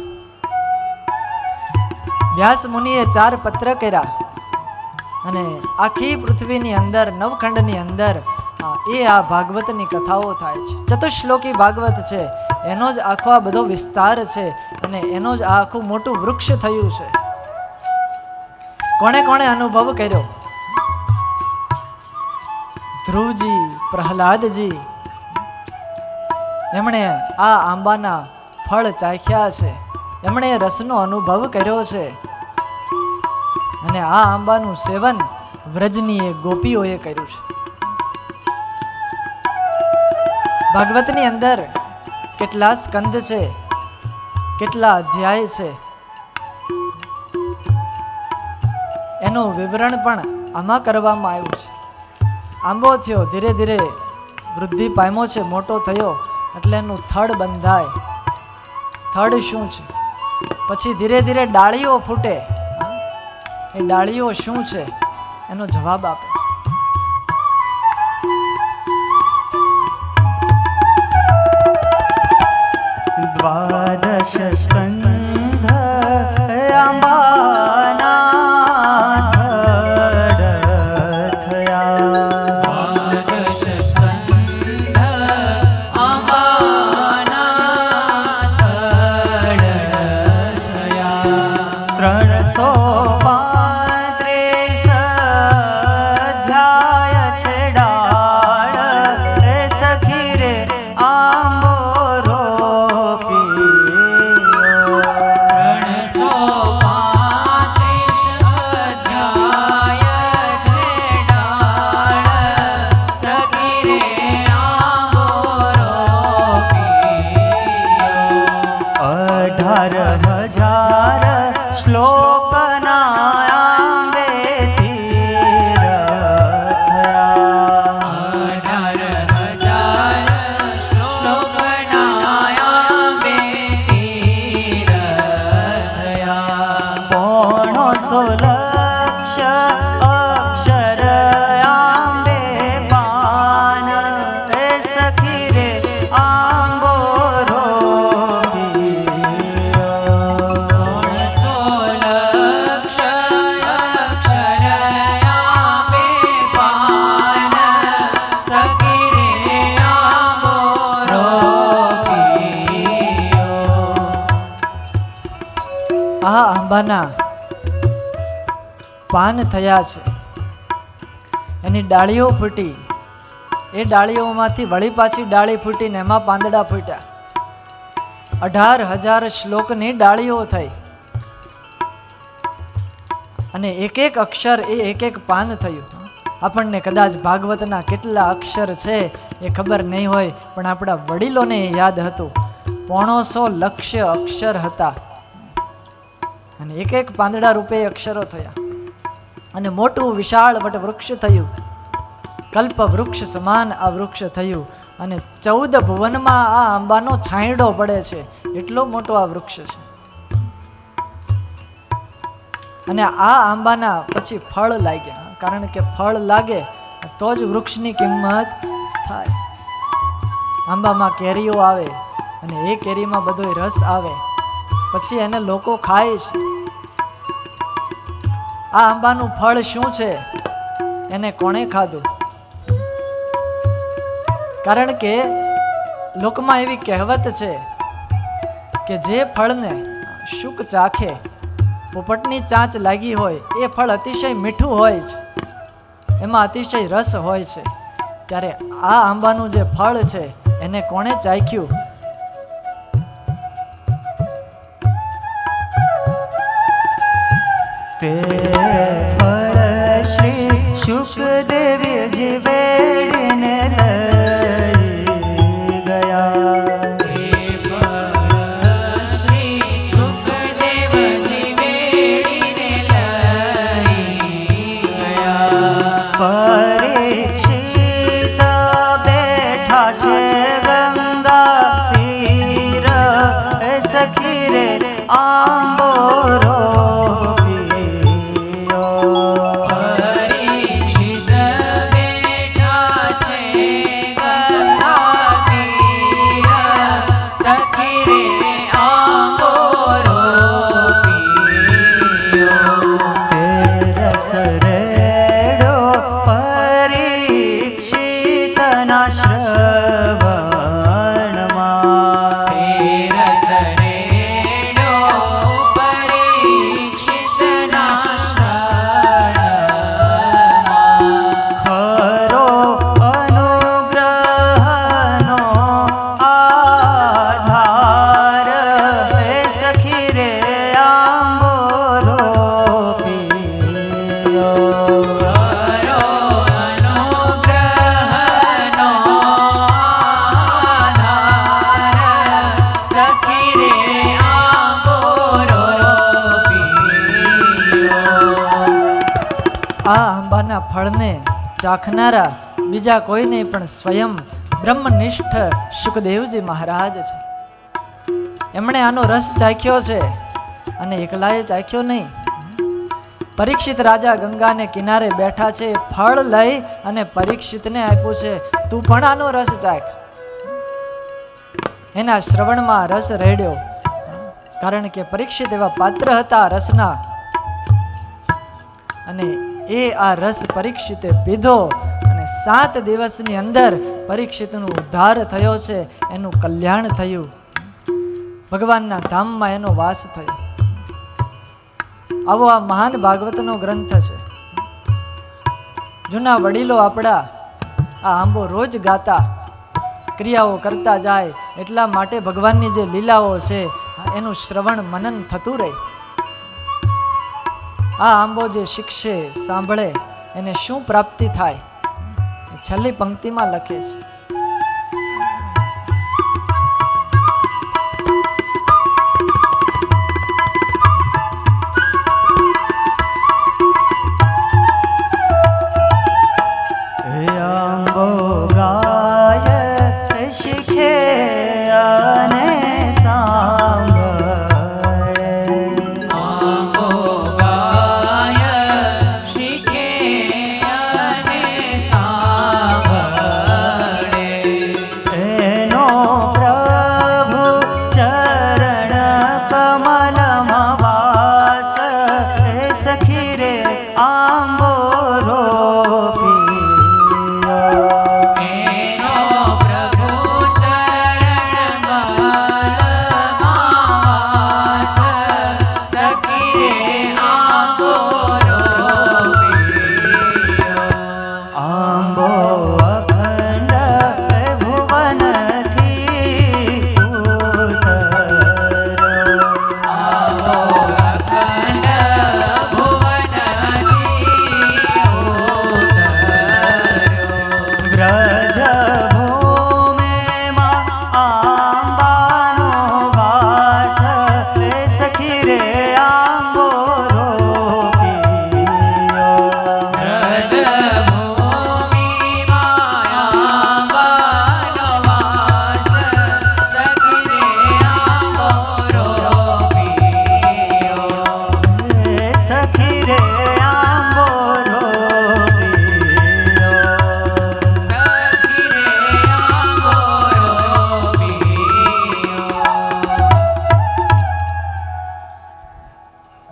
વ્યાસ મુનિએ 4 પત્ર કર્યા અને આખી પૃથ્વીની અંદર, નવખંડની અંદર આ ભાગવતની કથાઓ થાય છે. ચતુશ્લોકી ભાગવત છે, એનો જ આખો આ બધો વિસ્તાર છે, અને એનો જ આ આખું મોટું વૃક્ષ થયું છે. કોણે કોણે અનુભવ કર્યો? ધ્રુવજી, પ્રહલાદજી, એમણે આ આંબાના ફળ ચાખ્યા છે, એમણે રસનો અનુભવ કર્યો છે, અને આ આંબાનું સેવન વ્રજની ગોપીઓએ કર્યું છે. ભાગવતની અંદર કેટલા સ્કંદ છે, કેટલા અધ્યાય છે, એનું વિવરણ પણ આમાં કરવામાં આવ્યું છે. આંબો થયો, ધીરે ધીરે વૃદ્ધિ પામ્યો છે, મોટો થયો એટલે એનું થડ બંધાય. થડ શું છે? પછી ધીરે ધીરે ડાળીઓ ફૂટે. એ ડાળીઓ શું છે એનો જવાબ આપે. દ્વાદશ સ્કંધ આંબાના થડ થયા. દ્વાદશ સ્કંધ આંબાના થડ થયા. 335 અધ્યાય છે ડાળ સખી રે આંબો લક્ષ અક્ષર આ આંબાના પાન થયા છે, એની ડાળીઓ ફૂટી, એ ડાળીઓમાંથી વળી પાછી ડાળી ફૂટીને એમાં પાંદડા ફૂટ્યા. 18,000 શ્લોકની ડાળીઓ થઈ અને એક એક અક્ષર એ એક એક પાન થયું. આપણને કદાચ ભાગવતના કેટલા અક્ષર છે એ ખબર નહીં હોય, પણ આપણા વડીલોને એ યાદ હતું. 150 લક્ષ અક્ષર હતા અને એક એક પાંદડા રૂપે અક્ષરો થયા અને મોટું વિશાળ વટ વૃક્ષ થયું. કલ્પ વૃક્ષ સમાન આ વૃક્ષ થયું અને 14 ભુવનમાં આ આંબાનો છાંયડો પડે છે, એટલો મોટો આ વૃક્ષ છે. અને આ આંબાના પછી ફળ લાગ્યા, કારણ કે ફળ લાગે તો જ વૃક્ષની કિંમત થાય. આંબામાં કેરીઓ આવે અને એ કેરીમાં બધો રસ આવે, પછી એને લોકો ખાય છે. આ આંબાનું ફળ શું છે, એને કોણે ખાધું? કારણ કે લોકમાં એવી કહેવત છે કે જે ફળને શુક ચાખે, પોપટની ચાંચ લાગી હોય, એ ફળ અતિશય મીઠું હોય છે, એમાં અતિશય રસ હોય છે. ત્યારે આ આંબાનું જે ફળ છે એને કોણે ચાખ્યું? તે ફળ શ્રી શુકદેવજી વેડીને લઈ ગયા. તે ફળ શ્રી શુકદેવજી વેડીને લઈ ગયા. પરીક્ષિત બેઠા છે ગંગા તીર, સખી રે આંબોરો ફળને ચાખનારા બીજા કોઈ નહીં પણ સ્વયં બ્રહ્મનિષ્ઠ શુકદેવજી મહારાજ છે. એમણે આનો રસ ચાખ્યો છે અને એકલાએ ચાખ્યો નહીં. પરીક્ષિત રાજા ગંગાને કિનારે બેઠા છે, ફળ લઈ અને પરીક્ષિતને આપ્યું છે, તું પણ આનો રસ ચાખ. એના શ્રવણમાં રસ રેડ્યો, કારણ કે પરીક્ષિત એવા પાત્ર હતા રસના, અને એ આ રસ પરીક્ષિતે પીધો અને 7 દિવસની અંદર પરીક્ષિતનો ઉદ્ધાર થયો છે, એનું કલ્યાણ થયું, ભગવાનના ધામમાં એનો વાસ થયો. આવો આ મહાન ભાગવતનો ગ્રંથ છે. જૂના વડીલો આપણા આ આંબો રોજ ગાતા, ક્રિયાઓ કરતા જાય, એટલા માટે ભગવાનની જે લીલાઓ છે એનું શ્રવણ મનન થતું રહે. આ આંબો જે શીખશે, સાંભળે, એને શું પ્રાપ્તિ થાય, છેલ્લી પંક્તિમાં લખે છે. આંબો ગાય શીખે અને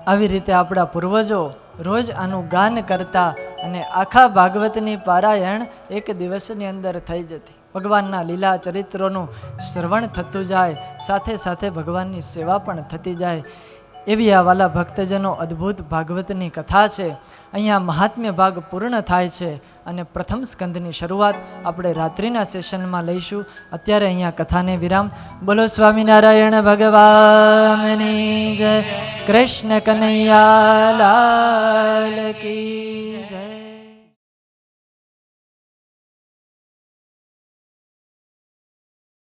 આવી રીતે આપણા પૂર્વજો રોજ આનું ગાન કરતા અને આખા ભાગવતની પારાયણ એક દિવસની અંદર થઈ જતી. ભગવાનના લીલા ચરિત્રોનું શ્રવણ થતું જાય, સાથે સાથે ભગવાનની સેવા પણ થતી જાય. એવી આ વાલા ભક્તજનો અદ્ભુત ભાગવતની કથા છે. અહીંયા મહાત્મ્ય ભાગ પૂર્ણ થાય છે અને પ્રથમ સ્કંદની શરૂઆત આપણે રાત્રિના સેશનમાં લઈશું. અત્યારે અહીંયા કથાને વિરામ. બોલો સ્વામિનારાયણ ભગવાનની જય. કૃષ્ણ કનૈયા લાલ કી